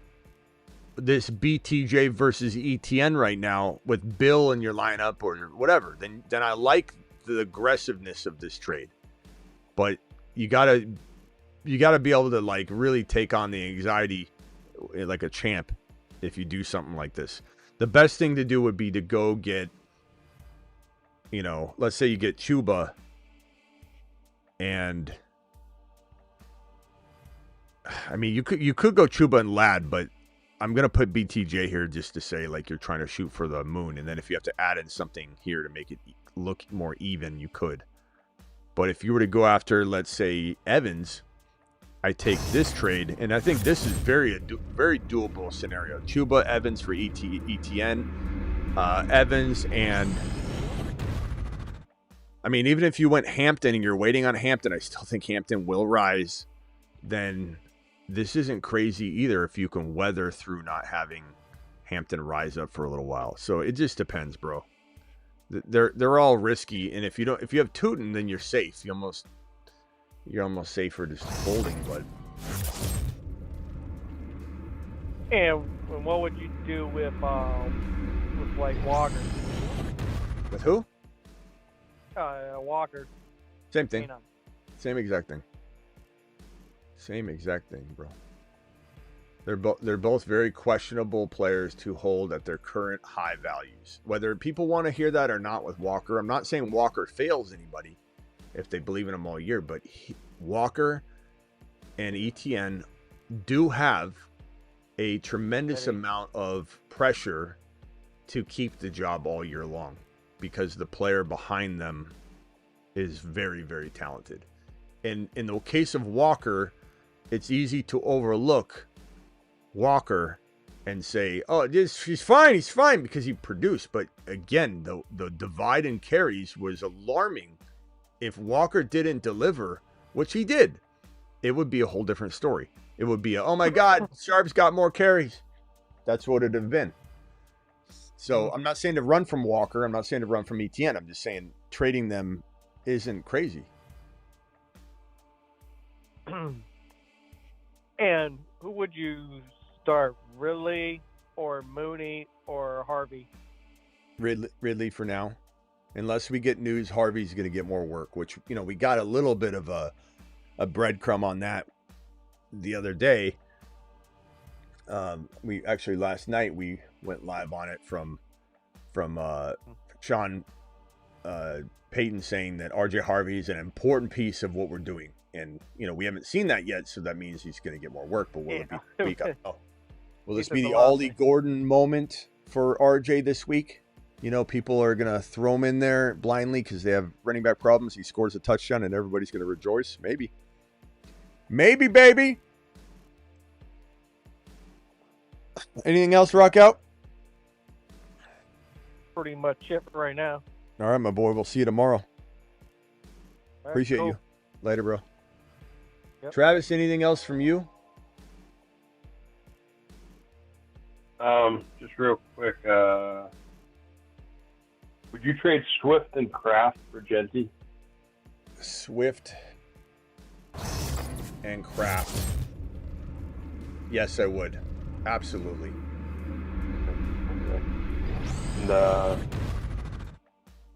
this BTJ versus ETN right now with Bill in your lineup or whatever? Then I like the aggressiveness of this trade. But you gotta be able to like really take on the anxiety like a champ if you do something like this. The best thing to do would be to go get, let's say you get Chuba, and I mean you could go Chuba and Ladd, but I'm gonna put BTJ here just to say like you're trying to shoot for the moon, and then if you have to add in something here to make it look more even, you could. But if you were to go after, let's say, Evans, I take this trade, and I think this is very doable scenario. Chuba, Evans for ETN, Evans, and I mean, even if you went Hampton and you're waiting on Hampton, I still think Hampton will rise. Then this isn't crazy either if you can weather through not having Hampton rise up for a little while. So it just depends, bro. They're all risky, and if you have Tootin, then you're safe. You're almost safer just holding, but. And what would you do with like Walker? With who? Walker. Same thing. Same exact thing. Same exact thing, bro. They're both very questionable players to hold at their current high values. Whether people want to hear that or not with Walker, I'm not saying Walker fails anybody if they believe in him all year, but Walker and ETN do have a tremendous amount of pressure to keep the job all year long because the player behind them is very, very talented. And in the case of Walker, it's easy to overlook Walker and say, oh, he's fine because he produced. But again, the divide in carries was alarming. If Walker didn't deliver, which he did, it would be a whole different story. It would be, oh my God, Sharp's got more carries. That's what it'd have been. So I'm not saying to run from Walker. I'm not saying to run from ETN. I'm just saying trading them isn't crazy. And who would you start, Ridley or Mooney or Harvey? Ridley for now. Unless we get news Harvey's going to get more work, which, we got a little bit of a breadcrumb on that the other day. We actually, last night, we went live on it from Sean Payton saying that RJ Harvey is an important piece of what we're doing. And, we haven't seen that yet, so that means he's going to get more work. But will it be week? Will this be the Ollie Gordon moment for RJ this week? People are going to throw him in there blindly because they have running back problems. He scores a touchdown and everybody's going to rejoice. Maybe. Maybe, baby. Anything else, Rock Out? Pretty much it right now. All right, my boy. We'll see you tomorrow. Right, Appreciate cool. you. Later, bro. Yep. Travis, anything else from you? Just real quick. Would you trade Swift and Kraft for Genty? Swift and Kraft. Yes, I would. Absolutely. And the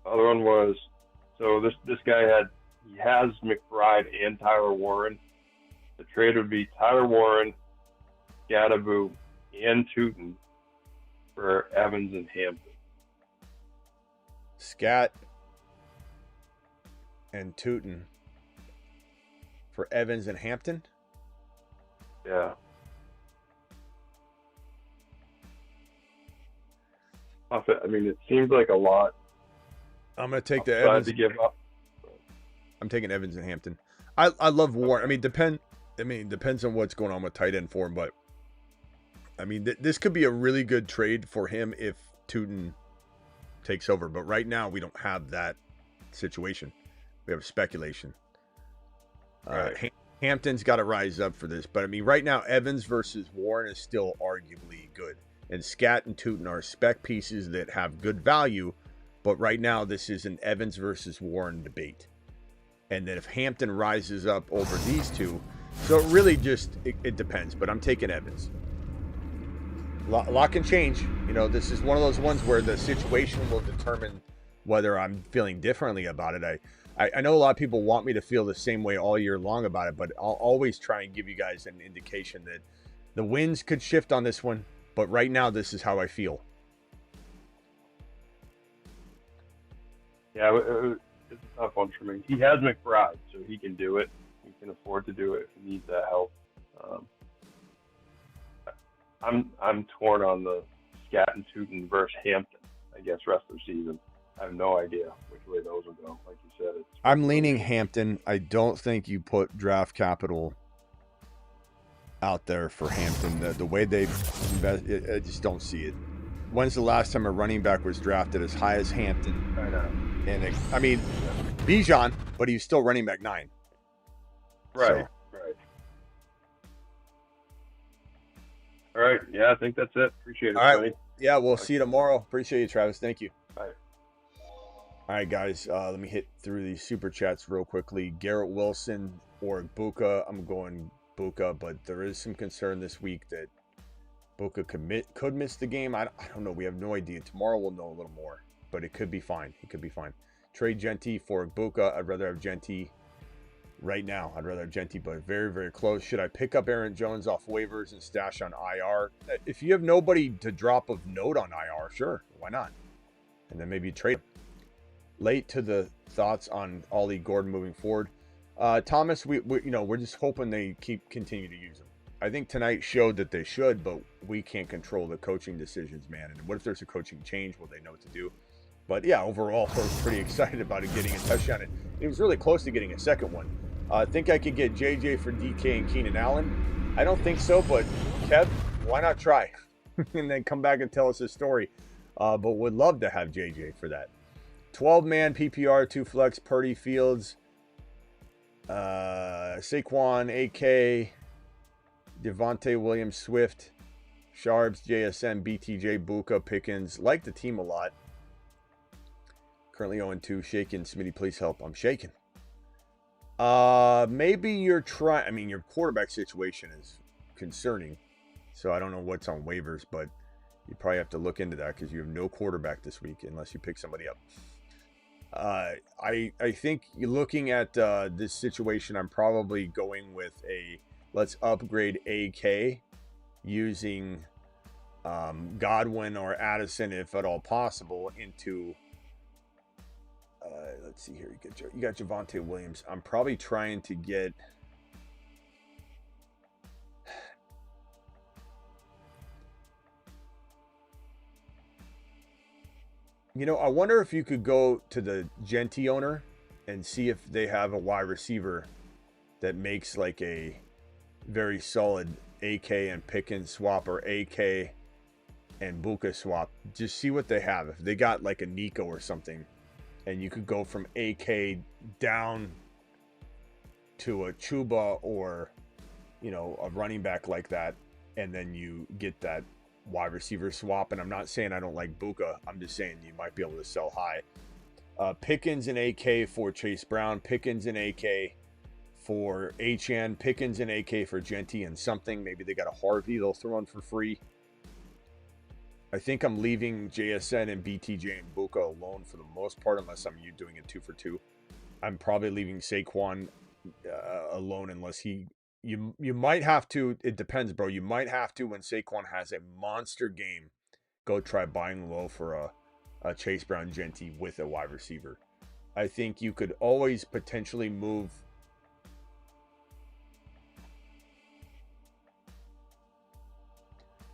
other one was, so this guy has McBride and Tyler Warren. The trade would be Tyler Warren, Gadaboo, and Tootin for Evans and Hampton. Scat and Tootin for Evans and Hampton? Yeah. I mean, it seems like a lot. I'm going to take the Evans. To give up. I'm taking Evans and Hampton. I love Warren. I mean, depends on what's going on with tight end for him, but I mean, this could be a really good trade for him if Tootin takes over. But right now, we don't have that situation. We have speculation. Right. Hampton's got to rise up for this. But I mean, right now, Evans versus Warren is still arguably good. And Scat and Tootin are spec pieces that have good value. But right now, this is an Evans versus Warren debate. And then if Hampton rises up over these two, so it really just, it depends. But I'm taking Evans. A lot can change. You know, this is one of those ones where the situation will determine whether I'm feeling differently about it. I know a lot of people want me to feel the same way all year long about it, but I'll always try and give you guys an indication that the winds could shift on this one. But right now, this is how I feel. Yeah, it's a tough one for me. He has McBride, so he can do it. He can afford to do it if he needs that help. I'm torn on the Scat and Tootin versus Hampton, I guess, rest of the season. I have no idea which way those will go. Like you said, I'm leaning Hampton. I don't think you put draft capital out there for Hampton. The way they invest, I just don't see it. When's the last time a running back was drafted as high as Hampton? I know. And I mean, Bijan, but he's still running back 9. Right, so. Right. All right. Yeah, I think that's it. Appreciate it. All right. Yeah, we'll see you tomorrow. Appreciate you, Travis. Thank you. Bye. All right, guys. Let me hit through these super chats real quickly. Garrett Wilson or Buka. I'm going Buka, but there is some concern this week that Buka could miss the game. I don't know. We have no idea. Tomorrow we'll know a little more, but it could be fine. It could be fine. Trade Genty for Buka. I'd rather have Genty right now. I'd rather have Genty, but very, very close. Should I pick up Aaron Jones off waivers and stash on IR? If you have nobody to drop of note on IR, sure. Why not? And then maybe trade him. Late to the thoughts on Ollie Gordon moving forward. Thomas, we're just hoping they continue to use him. I think tonight showed that they should, but we can't control the coaching decisions, man. And what if there's a coaching change? Will they know what to do? But yeah, overall, I was pretty excited about it getting a touchdown. It was really close to getting a second one. I think I could get JJ for DK and Keenan Allen. I don't think so, but Kev, why not try? And then come back and tell us a story. But would love to have JJ for that. 12-man PPR, 2 flex, Purdy, Fields, Saquon, AK, Devontae Williams, Swift, Sharps, JSN, BTJ, Buka, Pickens. Like the team a lot. Currently 0-2. Shaking. Smitty, please help. I'm shaking. Maybe you're trying. I mean, your quarterback situation is concerning. So I don't know what's on waivers, but you probably have to look into that because you have no quarterback this week unless you pick somebody up. I think looking at this situation, I'm probably going with let's upgrade AK using Godwin or Addison, if at all possible, into let's see here. You got Javonte Williams. I'm probably trying to get I wonder if you could go to the Genty owner and see if they have a wide receiver that makes like a very solid AK and Pickens swap or AK and Buka swap. Just see what they have. If they got like a Nico or something, and you could go from AK down to a Chuba or, a running back like that, and then you get that wide receiver swap. And I'm not saying I don't like Buka. I'm just saying you might be able to sell high. Pickens and AK for Chase Brown. Pickens and AK for HN, Pickens and AK for Genty and something. Maybe they got a Harvey they'll throw in for free. I think I'm leaving JSN and BTJ and Buka alone for the most part, unless I'm doing it 2 for 2. I'm probably leaving Saquon alone unless you might have to. It depends, bro. You might have to, when Saquon has a monster game, go try buying low for a Chase Brown Genty with a wide receiver. I think you could always potentially move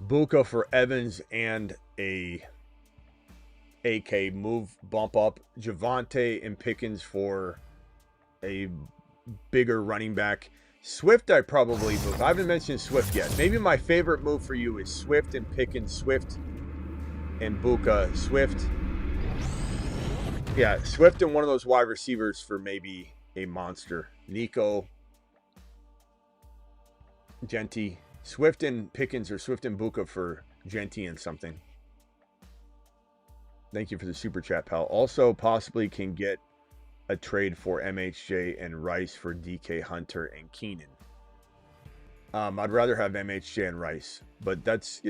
Buka for Evans and a AK. Bump up Javonte and Pickens for a bigger running back. Swift I probably move. I haven't mentioned Swift yet. Maybe my favorite move for you is Swift and Pickens. Swift and Buka. Swift. Yeah, Swift and one of those wide receivers for maybe a monster. Nico. Genty. Swift and Pickens or Swift and Buka for Genty and something. Thank you for the super chat, pal. Also, possibly can get a trade for MHJ and Rice for DK Hunter and Keenan. I'd rather have MHJ and Rice, but that's,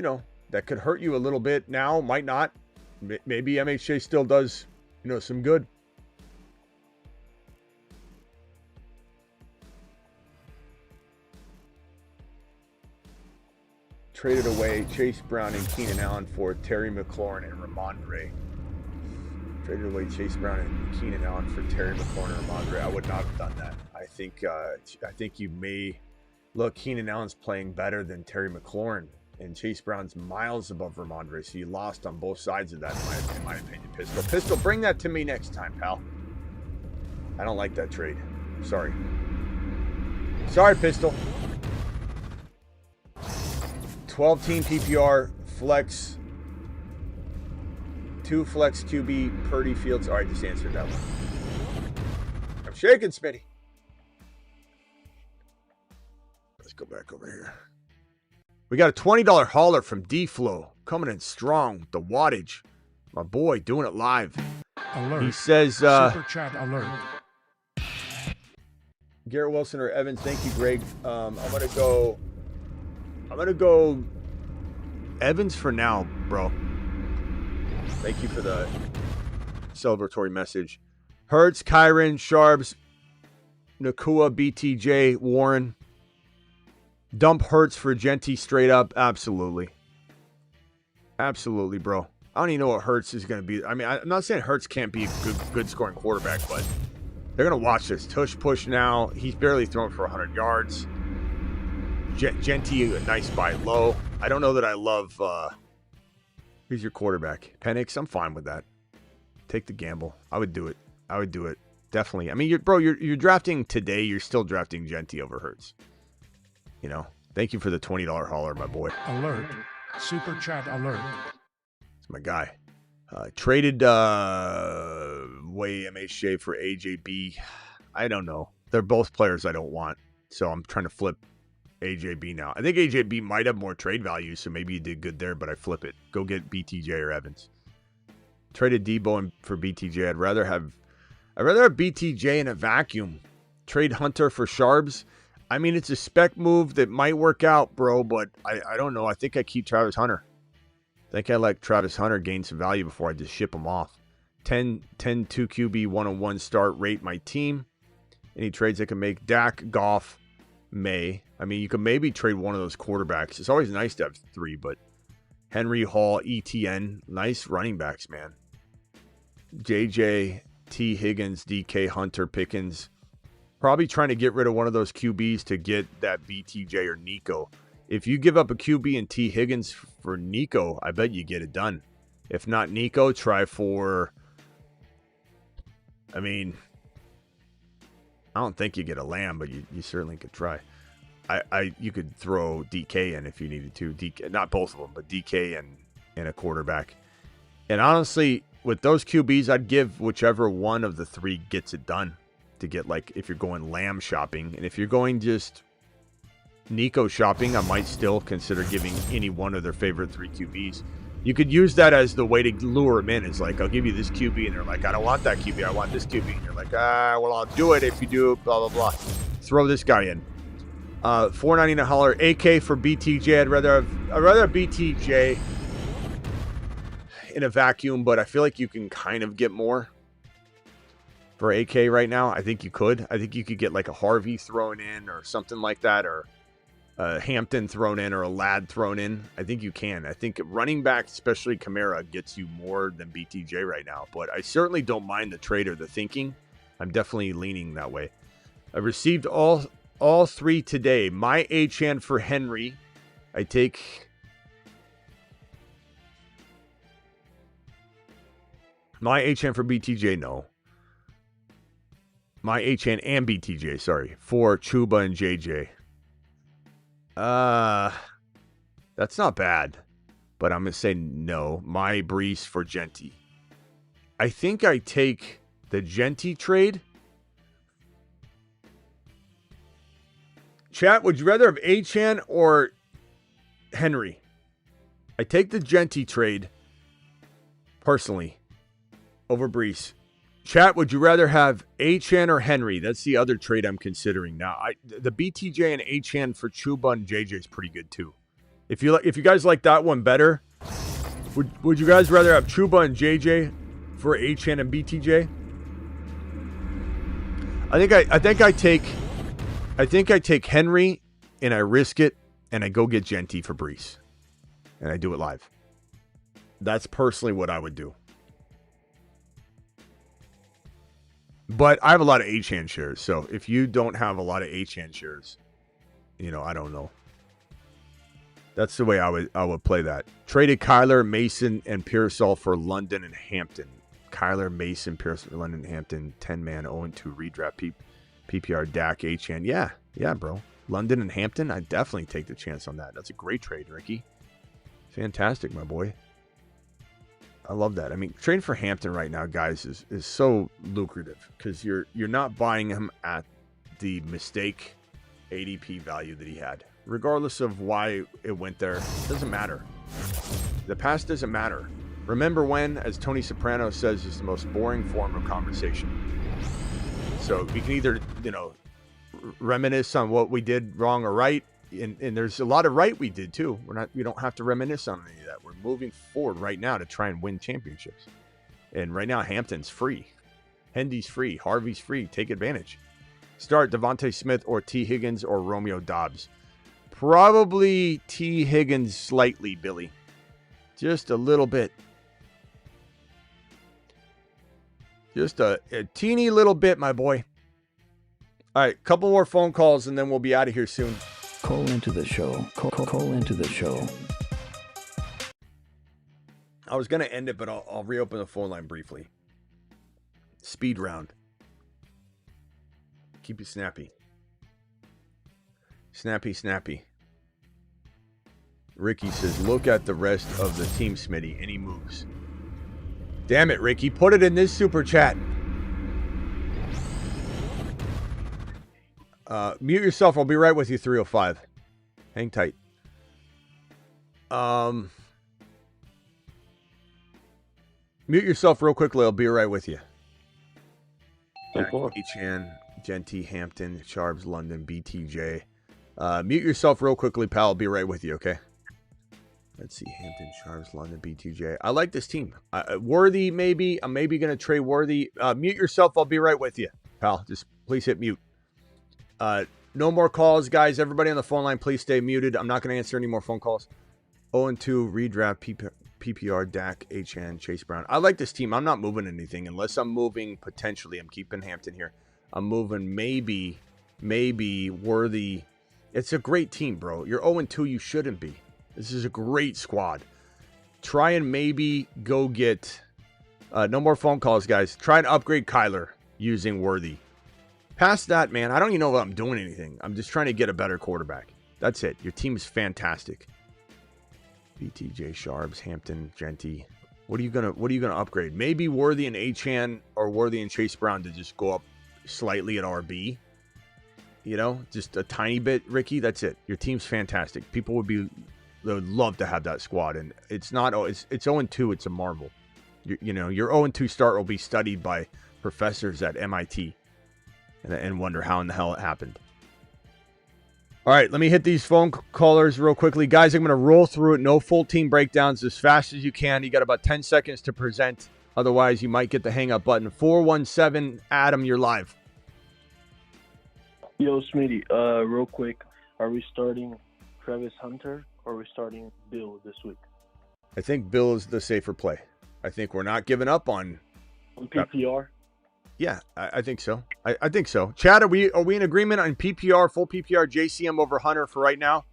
that could hurt you a little bit now. Might not. Maybe MHJ still does, some good. Traded away Chase Brown and Keenan Allen for Terry McLaurin and Ramondre. Traded away Chase Brown and Keenan Allen for Terry McLaurin and Ramondre. I would not have done that. I think you may look. Keenan Allen's playing better than Terry McLaurin, and Chase Brown's miles above Ramondre. So you lost on both sides of that, in my opinion. Pistol, bring that to me next time, pal. I don't like that trade. Sorry, Pistol. 12-team PPR, flex, 2 flex QB, Purdy, Fields. All right, just answered that one. I'm shaking, Smitty. Let's go back over here. We got a $20 hauler from D-Flow coming in strong with the wattage. My boy doing it live. Alert. He says, Super chat alert. Garrett Wilson or Evans. Thank you, Greg. I'm gonna go Evans for now, bro. Thank you for the celebratory message. Hurts, Kyron, Sharps, Nakua, BTJ, Warren. Dump Hurts for Genty straight up. Absolutely. Absolutely, bro. I don't even know what Hurts is going to be. I mean, I'm not saying Hurts can't be a good scoring quarterback, but they're going to watch this. Tush push now. He's barely thrown for 100 yards. Genty, a nice buy low. I don't know that I love... who's your quarterback? Penix? I'm fine with that. Take the gamble. I would do it. Definitely. I mean, you're drafting today. You're still drafting Genty over Hurts. Thank you for the $20 hauler, my boy. Alert. Super chat alert. It's my guy. Traded way MHJ for AJB. I don't know. They're both players I don't want. So I'm trying to flip AJB now. I think AJB might have more trade value, so maybe you did good there, but I flip it. Go get BTJ or Evans. Traded Debo for BTJ. I'd rather have BTJ in a vacuum. Trade Hunter for Sharps. I mean, it's a spec move that might work out, bro, but I don't know. I think I keep Travis Hunter. I think I let Travis Hunter gain some value before I just ship him off. 2 QB, 101 start, rate my team. Any trades I can make? Dak, Goff, May. I mean, you can maybe trade one of those quarterbacks. It's always nice to have 3, but Henry, Hall, ETN, nice running backs, man. JJ, T. Higgins, DK, Hunter, Pickens. Probably trying to get rid of one of those QBs to get that BTJ or Nico. If you give up a QB and T. Higgins for Nico, I bet you get it done. If not Nico, try for... I mean, I don't think you get a Lamb, but you certainly could try. You could throw DK in if you needed to. DK, not both of them, but DK and a quarterback. And honestly, with those QBs, I'd give whichever one of the 3 gets it done to get, like, if you're going Lamb shopping. And if you're going just Nico shopping, I might still consider giving any one of their favorite 3 QBs. You could use that as the way to lure them in. It's like, I'll give you this QB, and they're like, I don't want that QB, I want this QB. And you're like, well, I'll do it if you do blah, blah, blah. throw this guy in. $4.99 a holler. AK for BTJ. I'd rather have BTJ in a vacuum, but I feel like you can kind of get more for AK right now. I think you could. I think you could get like a Harvey thrown in or something like that, or a Hampton thrown in, or a Ladd thrown in. I think you can. I think running back, especially Kamara, gets you more than BTJ right now. But I certainly don't mind the trade or the thinking. I'm definitely leaning that way. I received all three today. My Achane for Henry. I take my Achane for BTJ. No. My Achane and BTJ, sorry, for Chuba and JJ. That's not bad, but I'm going to say no. My Brees for Genty. I think I take the Genty trade. Chat, would you rather have Achane or Henry? I take the Genty trade, personally, over Brees. Chat, would you rather have Achane or Henry? That's the other trade I'm considering now. The BTJ and Achane for Chuba and JJ is pretty good too. If you guys like that one better, would you guys rather have Chuba and JJ for Achane and BTJ? I think I take Henry and I risk it and I go get Genty for Brees and I do it live. That's personally what I would do. But I have a lot of Achane shares, so if you don't have a lot of Achane shares, I don't know. That's the way I would play that. Traded Kyler, Mason, and Pearsall for London and Hampton. Kyler, Mason, Pearsall, London, Hampton, 10-man, 0-2 redraft, PPR, Dak, Achane. Yeah, bro. London and Hampton, I definitely take the chance on that. That's a great trade, Ricky. Fantastic, my boy. I love that. I mean, trading for Hampton right now, guys, is so lucrative because you're not buying him at the mistake ADP value that he had. Regardless of why it went there, it doesn't matter. The past doesn't matter. Remember when, as Tony Soprano says, is the most boring form of conversation. So we can either, reminisce on what we did wrong or right, and there's a lot of right we did too. We don't have to reminisce on any of that. We're moving forward right now to try and win championships. And right now, Hampton's free. Hendy's free. Harvey's free. Take advantage. Start Devontae Smith or T. Higgins or Romeo Doubs. Probably T. Higgins slightly, Billy. Just a little bit. Just a teeny little bit, my boy. All right, couple more phone calls and then we'll be out of here soon. Call into the show. Call into the show. I was going to end it, but I'll reopen the phone line briefly. Speed round. Keep it snappy. Snappy. Ricky says, look at the rest of the team, Smitty. Any moves? Damn it, Ricky. Put it in this super chat. Mute yourself. I'll be right with you, 305. Hang tight. Mute yourself real quickly. I'll be right with you. Chan, Genty, Hampton, Sharps, London, BTJ. Mute yourself real quickly, pal. I'll be right with you, okay? Let's see. Hampton, Sharps, London, BTJ. I like this team. Worthy, maybe. I'm maybe going to trade Worthy. Mute yourself. I'll be right with you, pal. Just please hit mute. No more calls, guys. Everybody on the phone line, please stay muted. I'm not going to answer any more phone calls. 0-2, redraft, PPR, Dak, Achane, Chase Brown. I like this team. I'm not moving anything unless I'm moving potentially. I'm keeping Hampton here. I'm moving maybe Worthy. It's a great team, bro. You're 0-2. You shouldn't be. This is a great squad. Try and maybe go get... no more phone calls, guys. Try and upgrade Kyler using Worthy. Past that, man, I don't even know if I'm doing anything. I'm just trying to get a better quarterback. That's it. Your team is fantastic. BTJ, Sharps, Hampton, Genty. What are you gonna upgrade? Maybe Worthy and Achane or Worthy and Chase Brown to just go up slightly at RB. Just a tiny bit, Ricky. That's it. Your team's fantastic. People would love to have that squad, and it's not. It's 0-2. It's a marvel. Your 0-2 start will be studied by professors at MIT, and wonder how in the hell it happened. All right, let me hit these phone callers real quickly. Guys, I'm going to roll through it. No full team breakdowns as fast as you can. You got about 10 seconds to present. Otherwise, you might get the hang up button. 417, Adam, you're live. Yo, Smitty, real quick. Are we starting Travis Hunter or are we starting Bill this week? I think Bill is the safer play. I think we're not giving up on PPR. Yeah, I think so. I think so. Chad, are we in agreement on PPR, full PPR, JCM over Hunter for right now?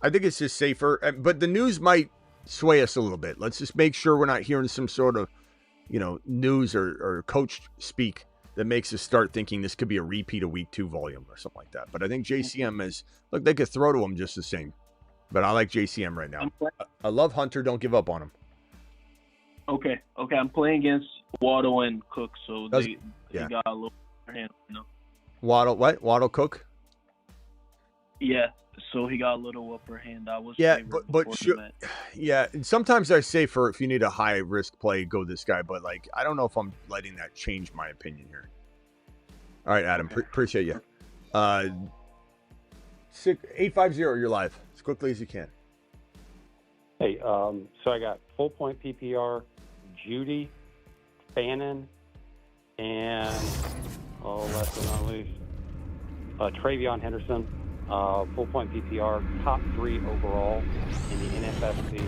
I think it's just safer, but the news might sway us a little bit. Let's just make sure we're not hearing some sort of, news or coach speak that makes us start thinking this could be a repeat of week 2 volume or something like that. But I think JCM is, look, they could throw to him just the same. But I like JCM right now. I love Hunter. Don't give up on him. Okay. I'm playing against Waddle and Cook, so they got a little hand. Waddle, what? Waddle, Cook? Yeah, so he got a little upper hand. I was but and sometimes I say if you need a high risk play, go this guy. But I don't know if I'm letting that change my opinion here. All right, Adam, appreciate you. 850, you're live as quickly as you can. Hey, so I got full point PPR, Judy, Fannin, and last but not least, Travion Henderson. Full point PPR, top 3 overall in the NFFC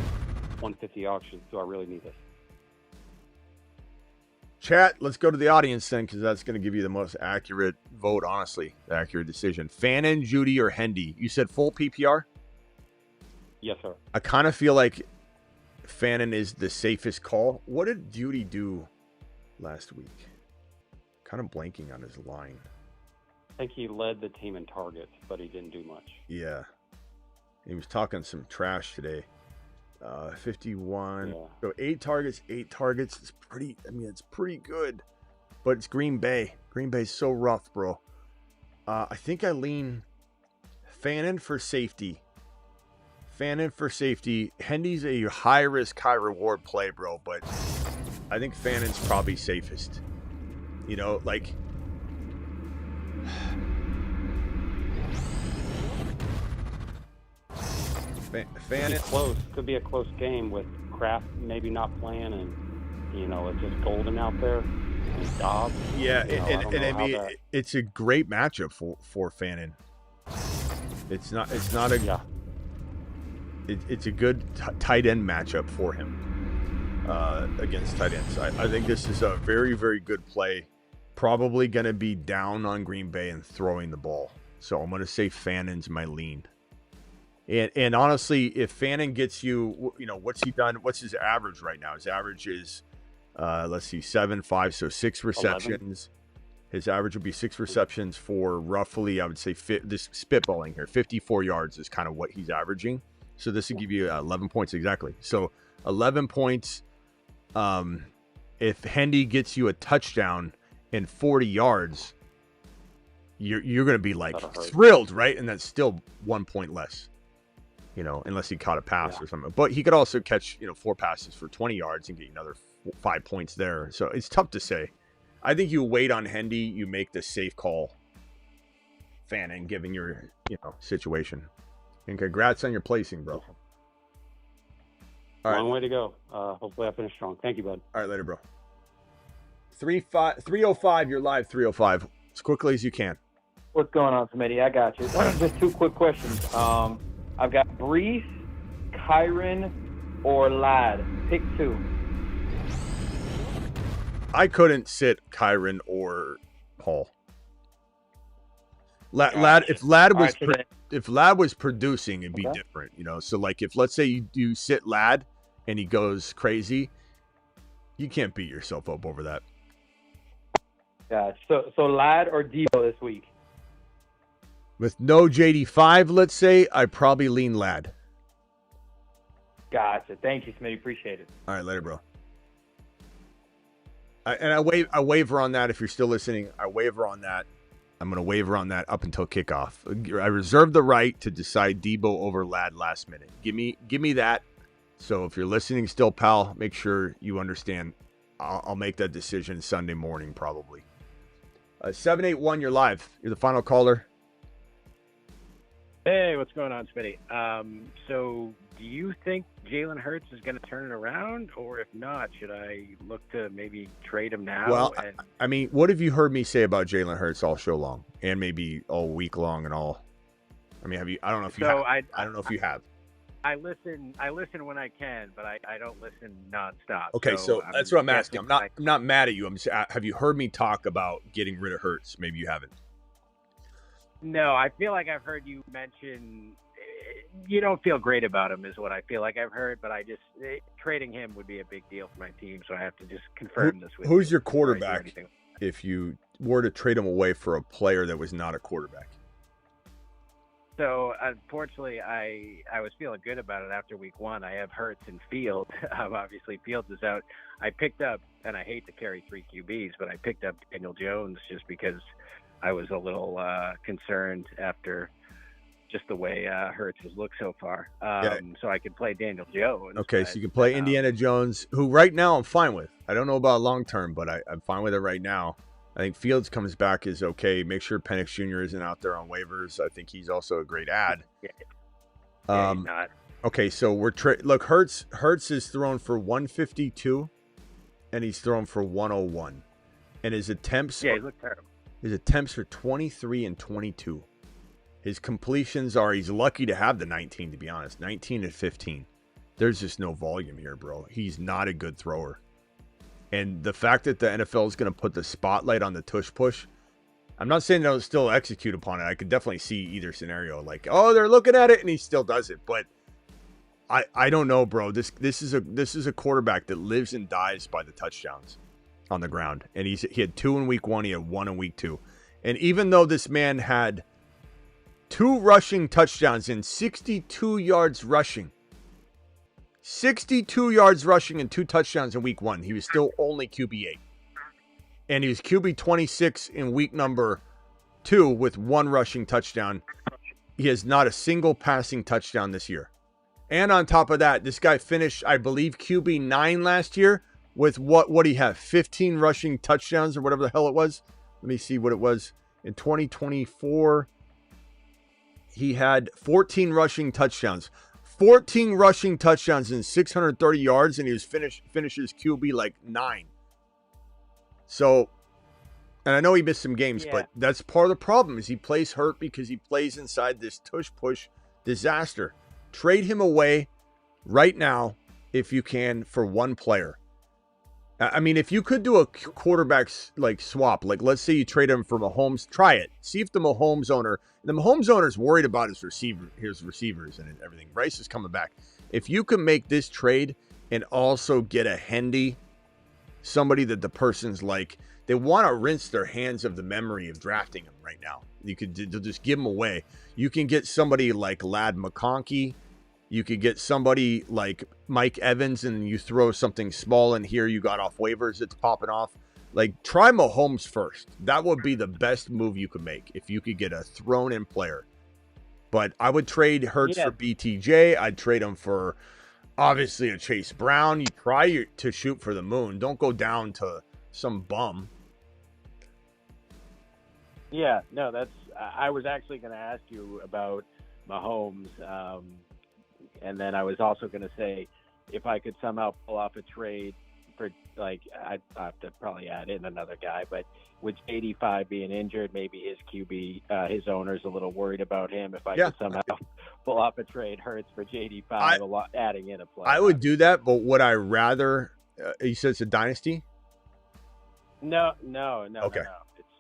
150 auction. Do I really need this? Chat, let's go to the audience then, because that's going to give you the most accurate vote, honestly, the accurate decision. Fannin, Judy, or Hendy? You said full PPR? Yes, sir. I kind of feel like Fannin is the safest call. What did Judy do last week? Kind of blanking on his line. I think he led the team in targets, but he didn't do much. Yeah. He was talking some trash today. 51. Yeah. So 8 targets. It's pretty, it's pretty good. But it's Green Bay. Green Bay's so rough, bro. I think I lean Fannin for safety. Hendy's a high risk, high reward play, bro. But I think Fannin's probably safest. Fannin close. Could be a close game with Kraft maybe not playing, and it's just Golden out there and Dobbs. Yeah, it's a great matchup for Fannin. It's a good tight end matchup for him against tight ends. I think this is a very, very good play. Probably going to be down on Green Bay and throwing the ball. So I'm going to say Fannin's my lean. And honestly, if Fannin gets you, what's he done? What's his average right now? His average is, 7-5, so 6 receptions. 11. His average would be 6 receptions for roughly, I would say, this spitballing here, 54 yards is kind of what he's averaging. So this would give you 11 points exactly. So 11 points. If Hendy gets you a touchdown and 40 yards, you're going to be thrilled, right? And that's still 1 point less. Unless he caught a pass or something. But he could also catch, 4 passes for 20 yards and get you another 5 points there. So it's tough to say. I think you wait on Hendy. You make the safe call, Fannin, given your, situation. And congrats on your placing, bro. All right. Long way to go. Hopefully I finish strong. Thank you, bud. All right, later, bro. 305, you're live, 305. As quickly as you can. What's going on, Smitty? I got you. Just 2 quick questions. I've got Brees, Kyron, or Ladd. Pick 2. I couldn't sit Kyron or Hall. Ladd, if Ladd was producing, it'd be different, So if let's say you sit Ladd and he goes crazy, you can't beat yourself up over that. Yeah. So Ladd or Debo this week? With no JD5, let's say, I probably lean Ladd. Gotcha. Thank you, Smitty. Appreciate it. All right, later, bro. I waver on that. If you're still listening, I waver on that. I'm going to waver on that up until kickoff. I reserve the right to decide Debo over Ladd last minute. Give me that. So if you're listening still, pal, make sure you understand. I'll make that decision Sunday morning probably. 781, you're live. You're the final caller. Hey, what's going on, Smitty? So do you think Jalen Hurts is going to turn it around, or if not, should I look to maybe trade him now? Well, I mean, what have you heard me say about Jalen Hurts all show long, and maybe all week long and all? I mean, have you? I don't know if you have. I don't know if you have. I listen when I can, but I don't listen nonstop. Okay, so that's what I'm asking. I'm not mad at you. I'm just, have you heard me talk about getting rid of Hurts? Maybe you haven't. No, I feel like I've heard you mention you don't feel great about him is what I feel like I've heard, but trading him would be a big deal for my team, so I have to just confirm this with you. Who's your quarterback if you were to trade him away for a player that was not a quarterback? So, unfortunately, I was feeling good about it after week 1. I have Hurts and Fields. Obviously, Fields is out. I picked up, and I hate to carry 3 QBs, but I picked up Daniel Jones just because I was a little concerned after just the way Hurts has looked so far. So I could play Daniel Jones. Okay, so you can play Indiana Jones, who right now I'm fine with. I don't know about long term, but I'm fine with it right now. I think Fields comes back is okay. Make sure Penix Jr. isn't out there on waivers. I think he's also a great ad. He's not. Okay, so look, Hurts is thrown for 152, and he's thrown for 101, and his attempts. Yeah, he looked terrible. His attempts are 23 and 22. His completions are, he's lucky to have the 19, to be honest. 19 and 15. There's just no volume here, bro. He's not a good thrower. And the fact that the NFL is going to put the spotlight on the tush push, I'm not saying they'll still execute upon it. I could definitely see either scenario. Like, oh, they're looking at it and he still does it. But I don't know, bro. This is a quarterback that lives and dies by the touchdowns on the ground. And he had 2 in week 1. He had 1 in week 2. And even though this man had 2 rushing touchdowns and 62 yards rushing, 62 yards rushing and 2 touchdowns in week 1, he was still only QB8. And he was QB 26 in week number 2 with 1 rushing touchdown. He has not a single passing touchdown this year. And on top of that, this guy finished, I believe, QB 9 last year with what do you have? 15 rushing touchdowns or whatever the hell it was. Let me see what it was. In 2024, he had 14 rushing touchdowns. 14 rushing touchdowns and 630 yards, and he was finishes QB like 9. So, and I know he missed some games, but that's part of the problem is he plays hurt because he plays inside this tush push disaster. Trade him away right now if you can for one player. I mean, if you could do a quarterback like swap, like let's say you trade him for Mahomes, try it. See if the Mahomes owner is worried about his receivers and everything. Bryce is coming back. If you can make this trade and also get a Hendy, somebody that the person's like, they want to rinse their hands of the memory of drafting him right now. They'll just give him away. You can get somebody like Ladd McConkey. You could get somebody like Mike Evans and you throw something small in here you got off waivers it's popping off. Like, try Mahomes first. That would be the best move you could make if you could get a thrown-in player. But I would trade Hurts for BTJ. I'd trade him for, obviously, a Chase Brown. You try to shoot for the moon. Don't go down to some bum. Yeah, no, I was actually going to ask you about Mahomes. And then I was also going to say, if I could somehow pull off a trade for, like, I'd have to probably add in another guy, but with 85 being injured, maybe his QB, his owner's a little worried about him. If I could somehow pull off a trade, Hurts for JD5, adding in a player. I would do that, but would I rather, you said it's a dynasty? No. Okay. No.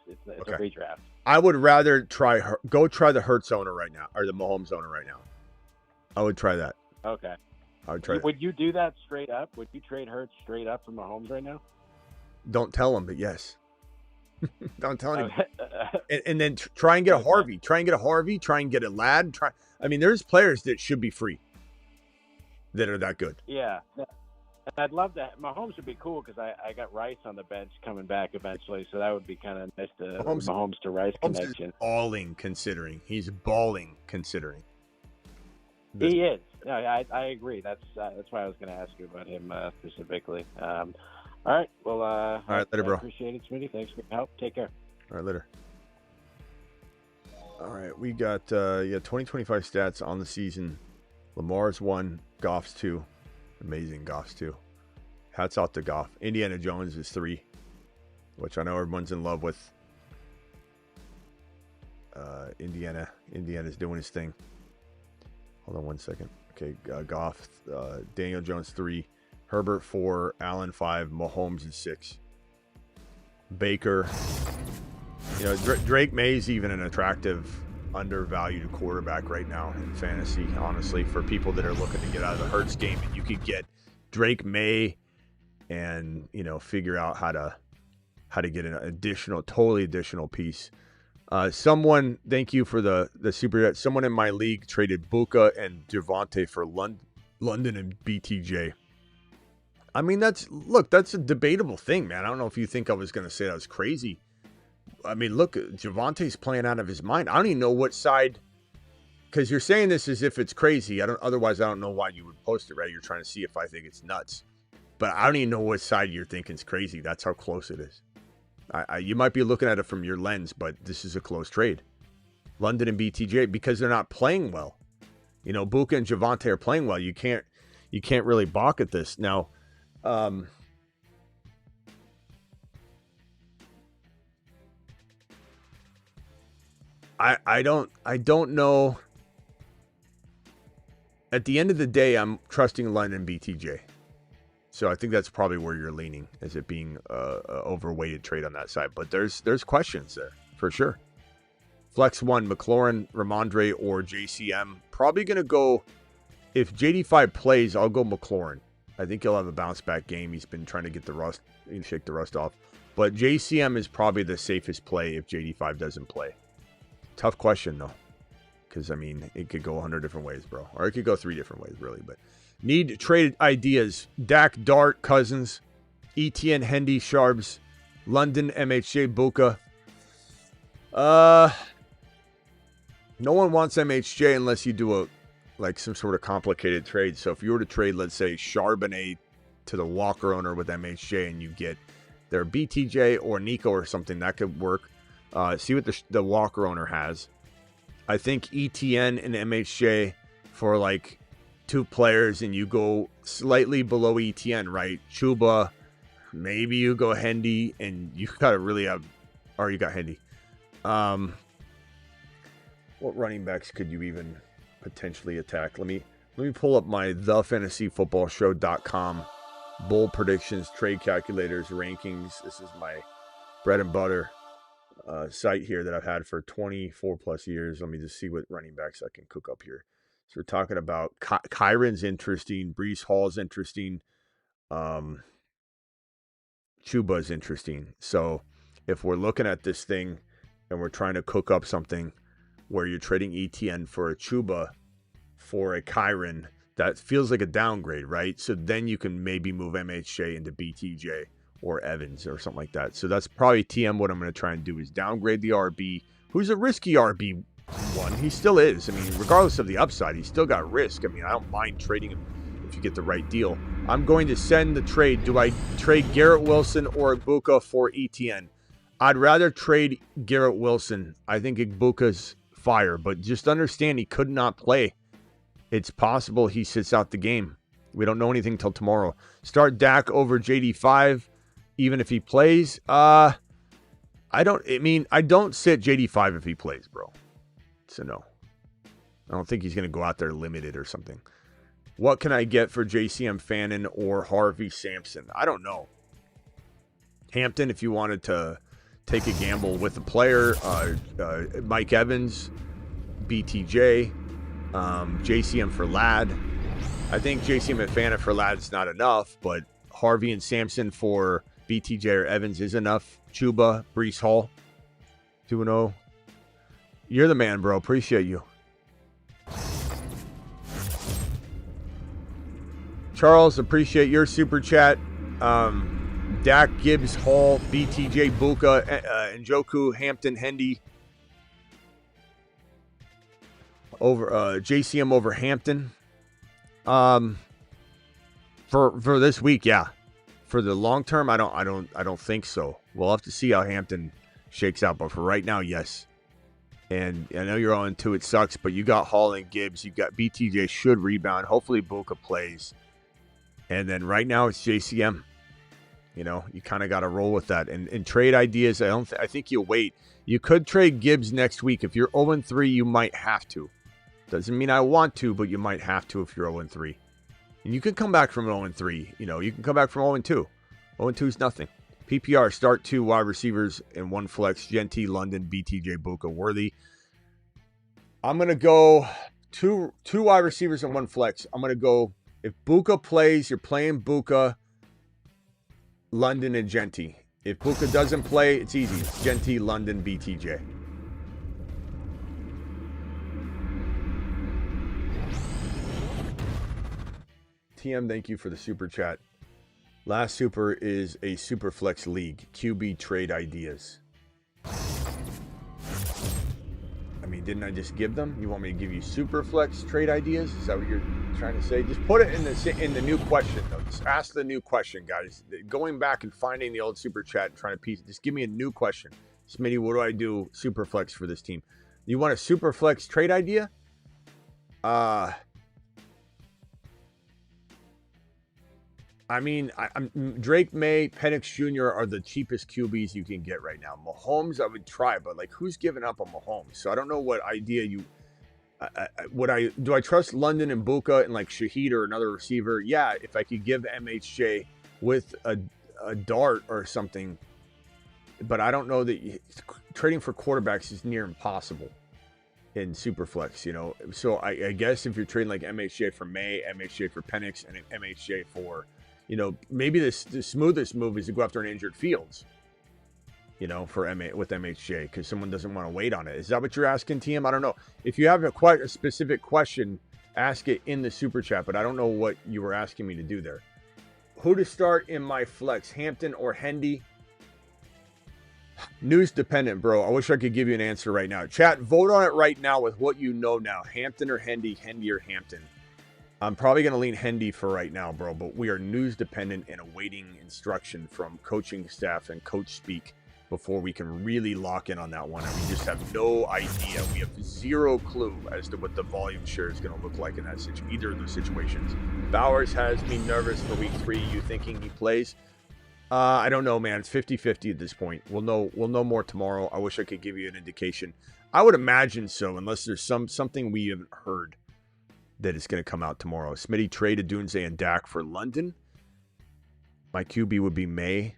It's a redraft. I would rather try the Hurts owner right now, or the Mahomes owner right now. I would try that. Okay. I would try that. Would you do that straight up? Would you trade Hurts straight up for Mahomes right now? Don't tell him, but yes. Don't tell him. And then try and get a Harvey. Try and get a Harvey. Try and get a Ladd. I mean, there's players that should be free that are that good. Yeah. I'd love that. Mahomes would be cool because I got Rice on the bench coming back eventually, so that would be kind of nice to Mahomes to Rice connection. He's balling considering. He is. No, I agree. That's why I was going to ask you about him specifically. All right. Well, all right, later, bro. Appreciate it, Smitty. Thanks for your help. Take care. All right, later. All right, we got 2025 stats on the season. Lamar's 1, Goff's 2. Amazing, Goff's 2. Hats off to Goff. Indiana Jones is 3, which I know everyone's in love with. Indiana's doing his thing. Hold on one second. Okay, Goff, Daniel Jones 3, Herbert 4, Allen 5, Mahomes is 6. Baker, Drake May's even an attractive, undervalued quarterback right now in fantasy, honestly, for people that are looking to get out of the Hurts game. And you could get Drake May and, figure out how to get an totally additional piece. Someone, thank you for the super chat. Someone in my league traded Buka and Javonte for London and BTJ. I mean, that's a debatable thing, man. I don't know if you think I was going to say that was crazy. I mean, look, Javonte's playing out of his mind. I don't even know what side, because you're saying this as if it's crazy. Otherwise, I don't know why you would post it, right? You're trying to see if I think it's nuts. But I don't even know what side you're thinking is crazy. That's how close it is. You might be looking at it from your lens, but this is a close trade. London and BTJ, because they're not playing well. Buka and Javonte are playing well. You can't really balk at this. Now, I don't know. At the end of the day, I'm trusting London and BTJ. So I think that's probably where you're leaning, as it being a overweighted trade on that side. But there's questions there for sure. Flex 1, McLaurin, Ramondre, or JCM. Probably going to go, if JD5 plays, I'll go McLaurin. I think he'll have a bounce back game. He's been trying to get shake the rust off. But JCM is probably the safest play if JD5 doesn't play. Tough question, though. Because, I mean, it could go 100 different ways, bro. Or it could go 3 different ways, really. But need trade ideas. Dak, Dart, Cousins, ETN, Hendy, Sharps, London, MHJ, Buka. No one wants MHJ unless you do some sort of complicated trade. So if you were to trade, let's say, Charbonnet to the Walker owner with MHJ, and you get their BTJ or Nico or something, that could work. See what the Walker owner has. I think ETN and MHJ for 2 players, and you go slightly below ETN, right? Chuba, maybe you go Hendy, and you got to really have, or you got Hendy. What running backs could you even potentially attack? Let me pull up my thefantasyfootballshow.com bowl predictions, trade calculators, rankings. This is my bread and butter site here that I've had for 24 plus years. Let me just see what running backs I can cook up here. So we're talking about Kyron's interesting, Breece Hall's interesting, Chuba's interesting. So if we're looking at this thing and we're trying to cook up something where you're trading ETN for a Chuba for a Kyron, that feels like a downgrade, right? So then you can maybe move MHJ into BTJ or Evans or something like that. So that's probably TM. What I'm going to try and do is downgrade the RB, who's a risky RB one. He still is. I mean, regardless of the upside, he's still got risk. I mean, I don't mind trading him if you get the right deal. I'm going to send the trade. Do I trade Garrett Wilson or Igbuka for ETN? I'd rather trade Garrett Wilson. I think Igbuka's fire, but just understand he could not play. It's possible he sits out the game. We don't know anything till tomorrow. Start Dak over JD5, even if he plays. I don't sit JD5 if he plays, bro. So no. I don't think he's going to go out there limited or something. What can I get for JCM Fannin or Harvey Sampson? I don't know. Hampton, if you wanted to take a gamble with a player, Mike Evans, BTJ, JCM for Ladd. I think JCM and Fannin for Ladd is not enough, but Harvey and Sampson for BTJ or Evans is enough. Chuba, Breece Hall, 2-0. You're the man, bro. Appreciate you. Charles, appreciate your super chat. Dak, Gibbs, Hall, BTJ, Buka, Njoku, Hampton, Hendy. Over JCM over Hampton. For this week, yeah. For the long term, I don't think so. We'll have to see how Hampton shakes out, but for right now, yes. And I know you're 0-2. It sucks, but you got Hall and Gibbs. You've got BTJ should rebound. Hopefully Buka plays. And then right now it's JCM. You know, you kind of got to roll with that. And trade ideas, I think you'll wait. You could trade Gibbs next week. If you're 0-3, you might have to. Doesn't mean I want to, but you might have to if you're 0-3. And you can come back from 0-3. You know, you can come back from 0-2. 0-2 is nothing. PPR, start 2 wide receivers and 1 flex. Genty, London, BTJ, Buka, Worthy. I'm going to go two wide receivers and 1 flex. I'm going to go, if Buka plays, you're playing Buka, London, and Genty. If Buka doesn't play, it's easy. It's Genty, London, BTJ. TM, thank you for the super chat. Last super is a super flex league. QB trade ideas. I mean, didn't I just give them? You want me to give you super flex trade ideas? Is that what you're trying to say? Just put it in the new question, though. Just ask the new question, guys. Going back and finding the old super chat and trying to piece it. Just give me a new question. Smitty, what do I do super flex for this team? You want a super flex trade idea? I mean, Drake May, Penix Jr. are the cheapest QBs you can get right now. Mahomes, I would try, but like, who's giving up on Mahomes? So I don't know what idea you. Do I trust London and Buka and like Shaheed or another receiver? Yeah, if I could give MHJ with a dart or something, but I don't know that trading for quarterbacks is near impossible in Superflex, you know. So I guess if you're trading like MHJ for May, MHJ for Penix, and MHJ for, you know, maybe the smoothest move is to go after an injured Fields, you know, with MHJ, because someone doesn't want to wait on it. Is that what you're asking, TM? I don't know. If you have a specific question, ask it in the super chat, but I don't know what you were asking me to do there. Who to start in my flex, Hampton or Hendy? News dependent, bro. I wish I could give you an answer right now. Chat, vote on it right now with what you know now. Hampton or Hendy, Hendy or Hampton. I'm probably going to lean Hendy for right now, bro, but we are news dependent and awaiting instruction from coaching staff and coach speak before we can really lock in on that one. And we just have no idea. We have zero clue as to what the volume share is going to look like in that either of those situations. Bowers has me nervous for week 3. You thinking he plays? I don't know, man. It's 50-50 at this point. We'll know more tomorrow. I wish I could give you an indication. I would imagine so, unless there's something we haven't heard that is going to come out tomorrow. Smitty traded Dunze and Dak for London. My QB would be May.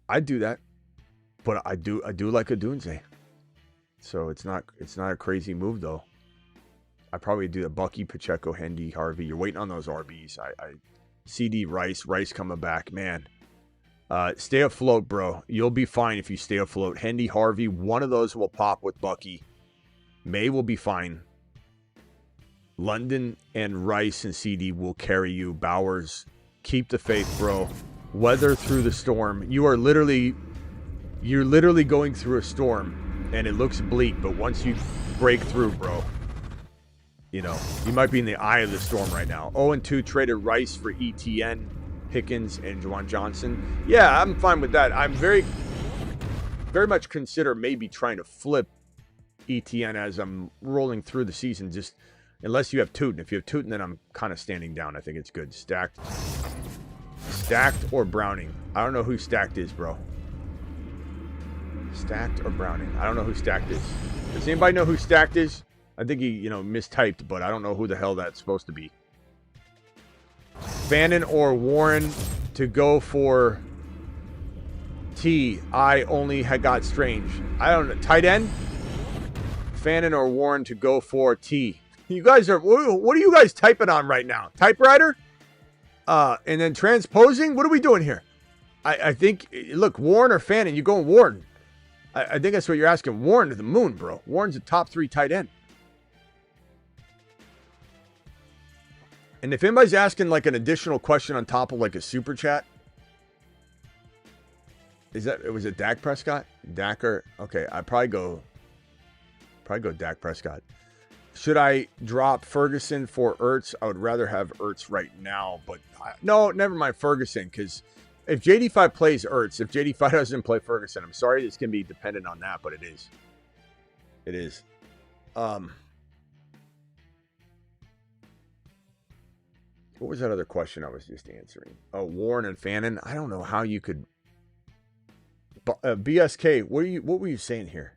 I'd do that, but I do like a Dunze. So it's not a crazy move though. I probably do the Bucky, Pacheco, Hendy, Harvey. You're waiting on those RBs. I CD Rice coming back, man. Stay afloat, bro. You'll be fine if you stay afloat. Hendy, Harvey, one of those will pop with Bucky. May will be fine. London and Rice and CD will carry you. Bowers, keep the faith, bro. Weather through the storm. You're literally going through a storm, and it looks bleak. But once you break through, bro, you know you might be in the eye of the storm right now. 0-2 traded Rice for ETN, Pickens, and Juwan Johnson. Yeah, I'm fine with that. I'm very much consider maybe trying to flip ETN as I'm rolling through the season, just unless you have Tootin. If you have Tootin, then I'm kind of standing down. I think it's good. Stacked or Browning. I don't know who Stacked is, bro. Stacked or Browning. I don't know who Stacked is. Does anybody know who Stacked is? I think he, mistyped, but I don't know who the hell that's supposed to be. Fannin or Warren to go for T. I only had got Strange. I don't know. Tight end? Fannin or Warren to go for T. You guys are, what are you guys typing on right now? Typewriter? And then transposing? What are we doing here? I think, look, Warren or Fannin, you going Warren. I think that's what you're asking. Warren to the moon, bro. Warren's a top 3 tight end. And if anybody's asking like an additional question on top of like a super chat, was it Dak Prescott? Dacker? Okay, I'd probably go Dak Prescott. Should I drop Ferguson for Ertz? I would rather have Ertz right now, but no, never mind Ferguson, because If JD5 plays Ertz, if JD5 doesn't play Ferguson, I'm sorry this can be dependent on that, but it is. It is. What was that other question I was just answering? Oh, Warren and Fannin. I don't know how you could. BSK, what were you saying here?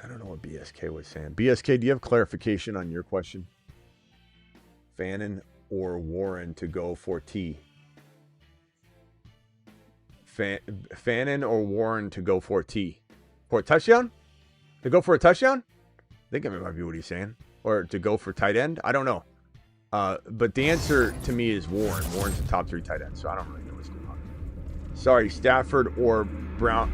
I don't know what BSK was saying. BSK, do you have clarification on your question? Fannin or Warren to go for T? Fannin or Warren to go for T? For a touchdown? To go for a touchdown? I think it might be what he's saying. Or to go for tight end? I don't know. But the answer to me is Warren. Warren's the top 3 tight end, so I don't really know what's going on. Sorry, Stafford or Browning.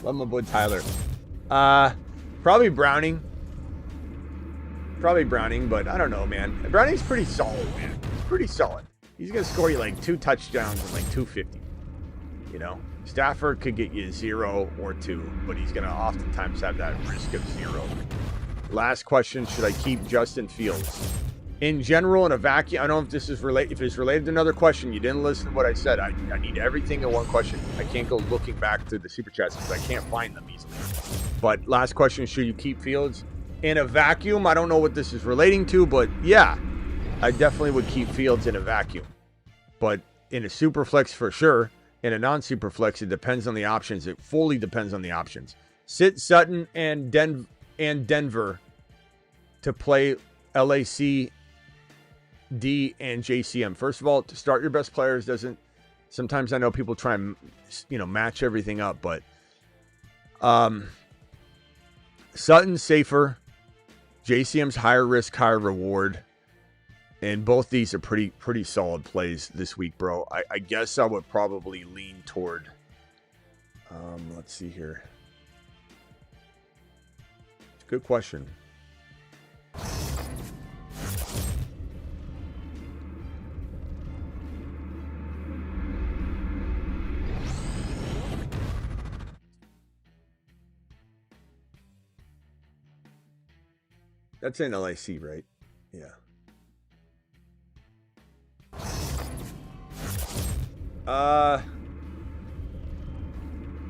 Love my boy Tyler. Probably Browning. But I don't know, man. Browning's pretty solid, man. He's pretty solid. He's going to score you like 2 touchdowns and like 250. You know? Stafford could get you 0 or 2, but he's going to oftentimes have that risk of 0. Last question, should I keep Justin Fields? In general, in a vacuum, I don't know if this is related. If it's related to another question, you didn't listen to what I said. I need everything in one question. I can't go looking back through the super chats because I can't find them easily. But last question, should you keep Fields? In a vacuum, I don't know what this is relating to, but yeah, I definitely would keep Fields in a vacuum. But in a super flex for sure. In a non-super flex, it depends on the options. It fully depends on the options. Sit Sutton and Denver to play LAC, D, and JCM. First of all, to start your best players doesn't. Sometimes I know people try and match everything up, but Sutton's safer. JCM's higher risk, higher reward. And both these are pretty solid plays this week, bro. I guess I would probably lean toward. Let's see here. It's a good question. That's in LIC, right? Yeah.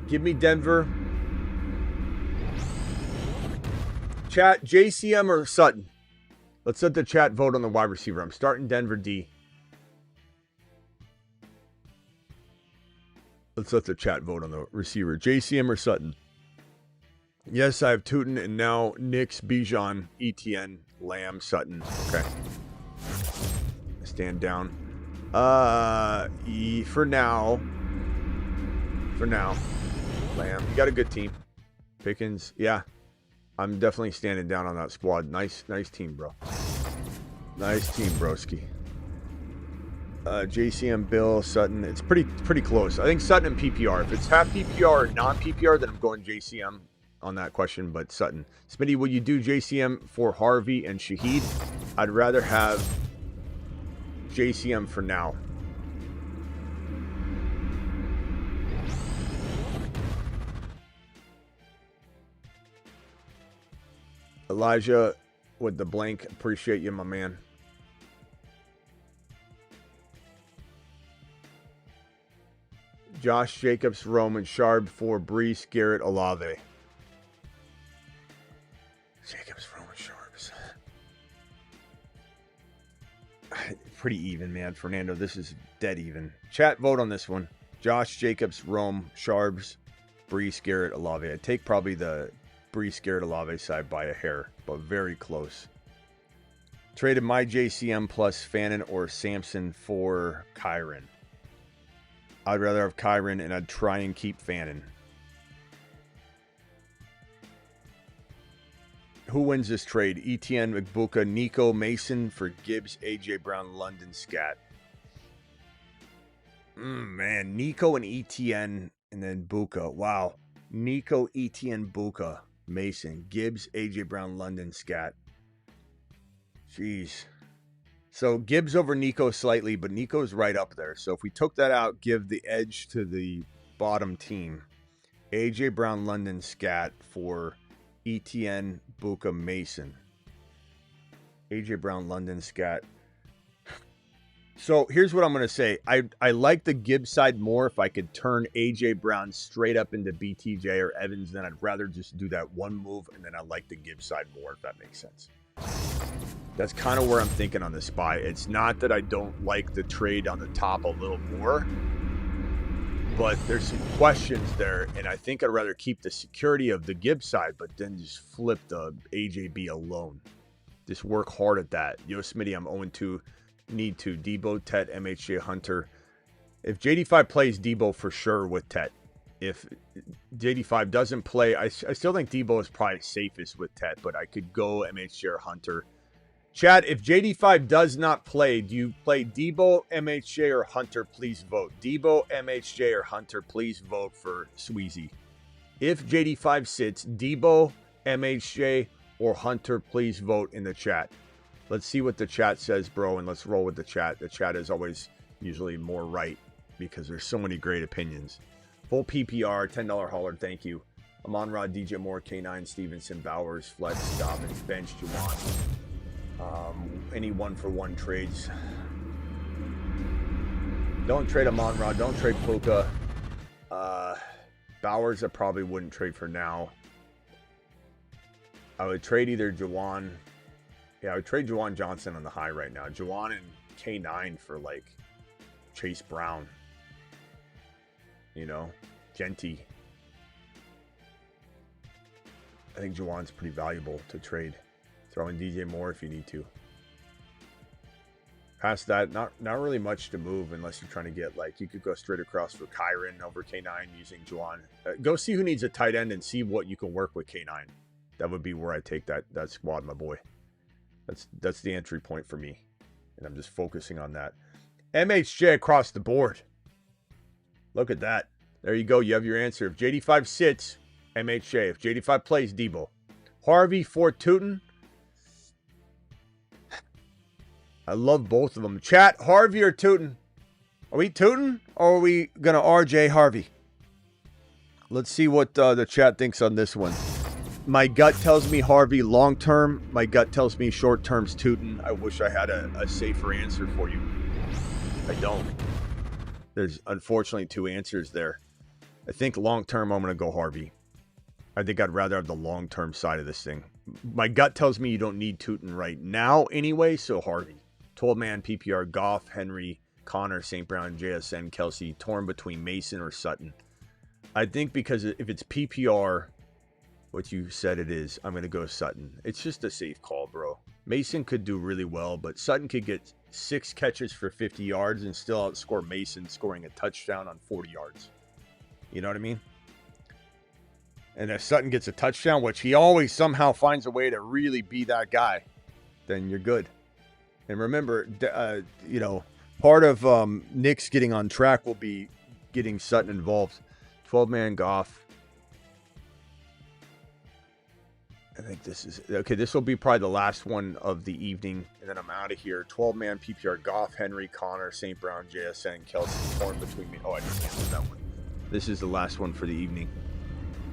Give me Denver. Chat, JCM or Sutton? Let's let the chat vote on the wide receiver. I'm starting Denver D. Let's let the chat vote on the receiver. JCM or Sutton? Yes, I have Tootin and now Nix, Bijan, ETN, Lamb, Sutton. Okay. Stand down. For now, Lamb, you got a good team. Pickens, yeah, I'm definitely standing down on that squad. Nice team, bro. Nice team, broski. JCM, Bill, Sutton. It's pretty close. I think Sutton and PPR. If it's half PPR or non-PPR, then I'm going JCM on that question. But Sutton, Smitty, will you do JCM for Harvey and Shaheed? I'd rather have JCM for now. Elijah with the blank. Appreciate you, my man. Josh Jacobs, Roman Sharp for Brees, Garrett, Olave. Jacobs, Roman Sharps. Pretty even, man. Fernando, this is dead even. Chat, vote on this one. Josh Jacobs, Rome, Sharps, Brees, Garrett, Olave. I'd take probably the Brees, Garrett, Olave side by a hair, but very close. Traded my JCM plus Fannin or Sampson for Kyron. I'd rather have Kyron, and I'd try and keep Fannin. Who wins this trade? ETN, McBuka, Nico, Mason for Gibbs, AJ Brown, London, Scat. Man, Nico and ETN, and then Buka. Wow. Nico, ETN, Buka, Mason, Gibbs, AJ Brown, London, Scat. Jeez. So Gibbs over Nico slightly, but Nico's right up there. So if we took that out, give the edge to the bottom team. AJ Brown, London, Scat for ETN, Buka, Mason. AJ Brown, London, Scat. So here's what I'm going to say. I like the Gibbs side more. If I could turn AJ Brown straight up into BTJ or Evans, then I'd rather just do that one move, and then I like the Gibbs side more, if that makes sense. That's kind of where I'm thinking on the spy. It's not that I don't like the trade on the top a little more, but there's some questions there, and I think I'd rather keep the security of the Gibbs side, but then just flip the AJB alone. Just work hard at that. Yo, Smitty, I'm 0-2. Need to. Debo, Tet, MHJ, Hunter. If JD5 plays, Debo for sure with Tet. If JD5 doesn't play, I still think Debo is probably safest with Tet, but I could go MHJ or Hunter. Chad, if JD5 does not play, do you play Debo, MHJ, or Hunter? Please vote. Debo, MHJ, or Hunter, please vote for Sweezy. If JD5 sits, Debo, MHJ, or Hunter, please vote in the chat. Let's see what the chat says, bro, and let's roll with the chat. The chat is always usually more right because there's so many great opinions. Full PPR, $10 hauler, thank you. Amon Ra, DJ Moore, K9, Stevenson, Bowers, Flex, Dobbins, Bench, Juwan. Any 1-for-1 trades. Don't trade Amon Ra. Don't trade Puka. Bowers, I probably wouldn't trade for now. I would trade either Juwan. Yeah, I would trade Juwan Johnson on the high right now. Juwan and K9 for, like, Chase Brown. You know? Genty. I think Juwan's pretty valuable to trade. Throw in DJ Moore if you need to. Past that, not really much to move unless you're trying to get, like, you could go straight across for Kyron over K9 using Juwan. Go see who needs a tight end and see what you can work with K9. That would be where I take that squad, my boy. That's the entry point for me. And I'm just focusing on that. MHJ across the board. Look at that. There you go. You have your answer. If JD5 sits, MHJ. If JD5 plays, Debo. Harvey for Tootin. I love both of them. Chat, Harvey or Tootin? Are we Tootin or are we going to RJ Harvey? Let's see what the chat thinks on this one. My gut tells me Harvey long term. My gut tells me short term's Tootin. I wish I had a safer answer for you. I don't. There's unfortunately two answers there. I think long term I'm going to go Harvey. I think I'd rather have the long term side of this thing. My gut tells me you don't need Tootin right now anyway, so Harvey. 12-man PPR, Goff, Henry, Connor, St. Brown, JSN, Kelsey, torn between Mason or Sutton. I think because if it's PPR, what you said it is, I'm going to go Sutton. It's just a safe call, bro. Mason could do really well, but Sutton could get 6 catches for 50 yards and still outscore Mason scoring a touchdown on 40 yards. You know what I mean? And if Sutton gets a touchdown, which he always somehow finds a way to really be that guy, then you're good. And remember, you know, part of Nick's getting on track will be getting Sutton involved. 12-man Goff. I think this is... Okay, this will be probably the last one of the evening, and then I'm out of here. 12-man PPR, Goff, Henry, Connor, St. Brown, JSN, Kelsey, torn between me. Oh, I just canceled that one. This is the last one for the evening.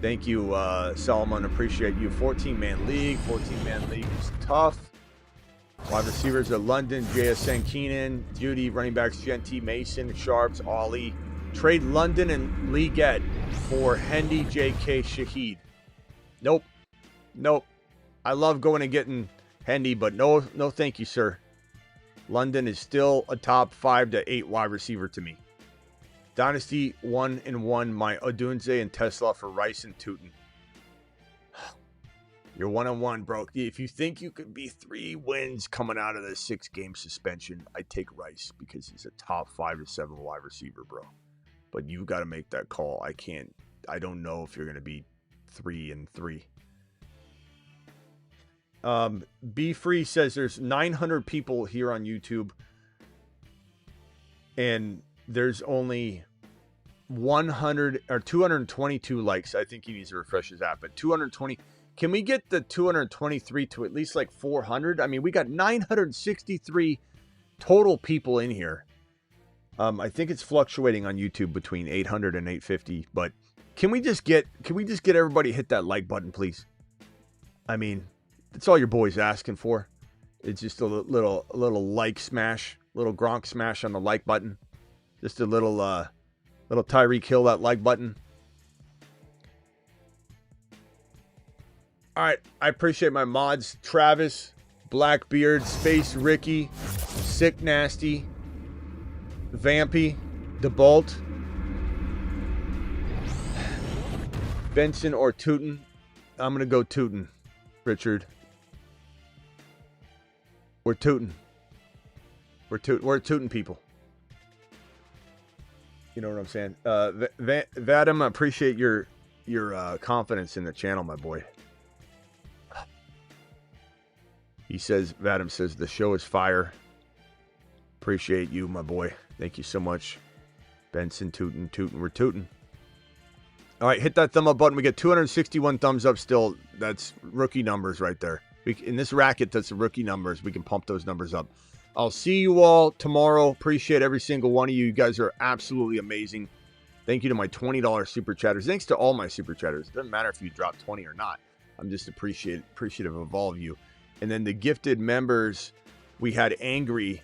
Thank you, Solomon. Appreciate you. 14-man league. 14-man league is tough. Wide receivers are London, JSN, Keenan, Judy, running backs, Genty, Mason, Sharps, Ollie. Trade London and Leggett for Hendy, JK, Shaheed. Nope. Nope. I love going and getting Hendy, but no thank you, sir. London is still a top 5 to 8 wide receiver to me. Dynasty 1-1, my Odunze and Tesla for Rice and Tootin. You're 1-1, bro. If you think you could be 3 wins coming out of the 6-game suspension, I take Rice because he's a top 5 to 7 wide receiver, bro. But you got to make that call. I don't know if you're going to be 3-3. Be Free says there's 900 people here on YouTube, and there's only 100 or 222 likes. I think he needs to refresh his app, but 220. Can we get the 223 to at least like 400? I mean, we got 963 total people in here. I think it's fluctuating on YouTube between 800 and 850, but Can we just get everybody to hit that like button, please? I mean, that's all your boy's asking for. It's just a little like smash, little Gronk smash on the like button. Just a little Tyreek Hill that like button. All right, I appreciate my mods: Travis, Blackbeard, Space Ricky, Sick Nasty, Vampy, DeBolt, Benson or Tootin. I'm gonna go Tootin, Richard. We're Tootin. We're Tootin people. You know what I'm saying? Vadim, I appreciate your confidence in the channel, my boy. He says, Vadim says, the show is fire. Appreciate you, my boy. Thank you so much. Benson, Tootin, we're Tootin. All right, hit that thumb up button. We get 261 thumbs up still. That's rookie numbers right there. In this racket, that's the rookie numbers. We can pump those numbers up. I'll see you all tomorrow. Appreciate every single one of you. You guys are absolutely amazing. Thank you to my $20 super chatters. Thanks to all my super chatters. It doesn't matter if you drop 20 or not. I'm just appreciative of all of you. And then the gifted members, we had Angry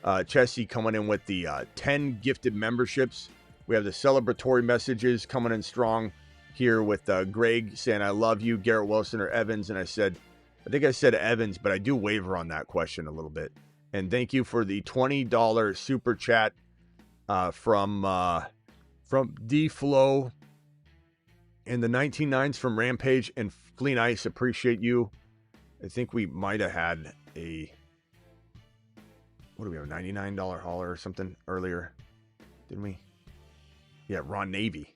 Chessie coming in with the 10 gifted memberships. We have the celebratory messages coming in strong here with Greg saying, I love you, Garrett Wilson or Evans. And I think I said Evans, but I do waver on that question a little bit. And thank you for the $20 super chat from D-Flow and the 19.9s from Rampage and Clean Ice. Appreciate you. I think we might have had a $99 hauler or something earlier, didn't we? Yeah, Ron Navy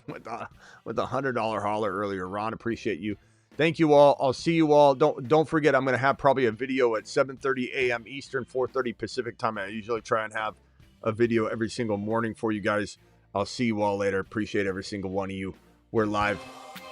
with a $100 hauler earlier. Ron, appreciate you. Thank you all. I'll see you all. Don't forget, I'm going to have probably a video at 7:30 a.m. Eastern, 4:30 Pacific time. I usually try and have a video every single morning for you guys. I'll see you all later. Appreciate every single one of you. We're live.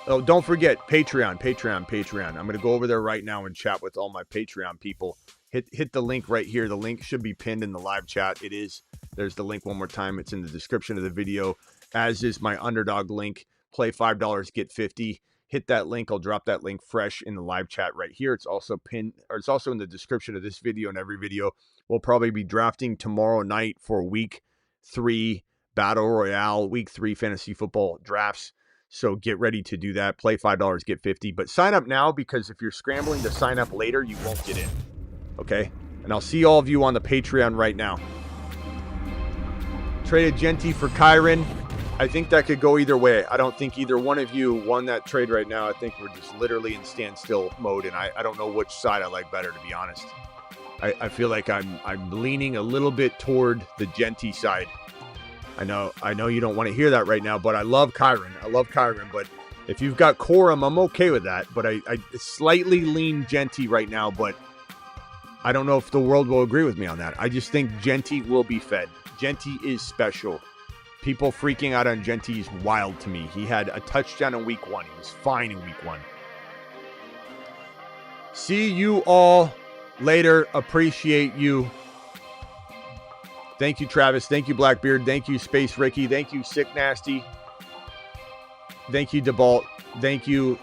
Oh, don't forget, Patreon. I'm going to go over there right now and chat with all my Patreon people. Hit the link right here. The link should be pinned in the live chat. It is. There's the link one more time. It's in the description of the video, as is my underdog link. Play $5, get 50. Hit that link. I'll drop that link fresh in the live chat right here. It's also pinned, or it's also in the description of this video and every video. We'll probably be drafting tomorrow night for week 3 Battle Royale, week 3 fantasy football drafts. So get ready to do that. Play $5, get 50. But sign up now, because if you're scrambling to sign up later, you won't get in. Okay? And I'll see all of you on the Patreon right now. Traded Genty for Kyron. I think that could go either way. I don't think either one of you won that trade right now. I think we're just literally in standstill mode, and I don't know which side I like better, to be honest. I feel like I'm leaning a little bit toward the Genty side. I know you don't want to hear that right now, but I love Kyron. But if you've got Corum, I'm okay with that. But I slightly lean Genty right now, but I don't know if the world will agree with me on that. I just think Genty will be fed. Genty is special. People freaking out on Genty is wild to me. He had a touchdown in week 1. He was fine in week 1. See you all later. Appreciate you. Thank you, Travis. Thank you, Blackbeard. Thank you, Space Ricky. Thank you, Sick Nasty. Thank you, DeBalt. Thank you,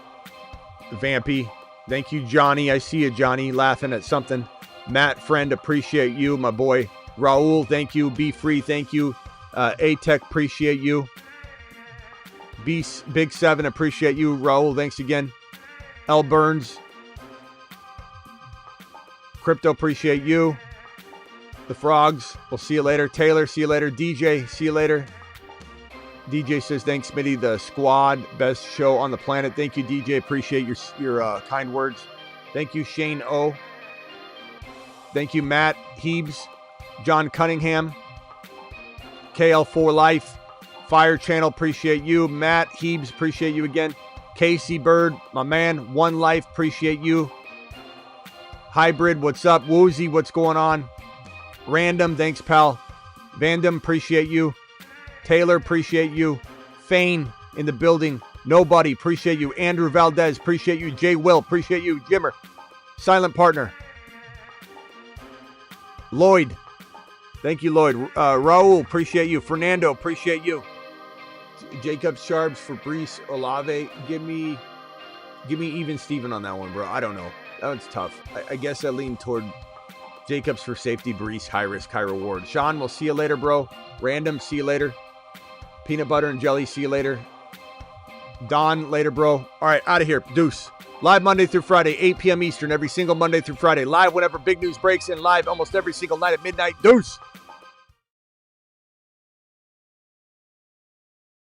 Vampy. Thank you, Johnny. I see you, Johnny, laughing at something. Matt, friend, appreciate you, my boy. Raul, thank you. Be Free, thank you. A-Tech, appreciate you. Big 7, appreciate you. Raul, thanks again. L. Burns. Crypto, appreciate you. The Frogs, we'll see you later. Taylor, see you later. DJ, see you later. DJ says, thanks, Smitty. The squad, best show on the planet. Thank you, DJ. Appreciate your kind words. Thank you, Shane O. Thank you, Matt Heebs. John Cunningham. KL4 Life. Fire Channel, appreciate you. Matt Heebs, appreciate you again. Casey Bird, my man. One Life, appreciate you. Hybrid, what's up? Woozy, what's going on? Random, thanks, pal. Vandam, appreciate you. Taylor, appreciate you. Fane in the building. Nobody, appreciate you. Andrew Valdez, appreciate you. Jay Will, appreciate you. Jimmer, Silent Partner. Lloyd, thank you, Lloyd. Raul, appreciate you. Fernando, appreciate you. Jacobs, Sharps, Fabrice, Olave. Give me even Steven on that one, bro. I don't know. That one's tough. I guess I lean toward Jacobs for safety, Brees, high risk, high reward. Sean, we'll see you later, bro. Random, see you later. Peanut butter and jelly, see you later. Don, later, bro. All right, out of here. Deuce. Live Monday through Friday, 8 p.m. Eastern, every single Monday through Friday. Live whenever big news breaks and live almost every single night at midnight. Deuce.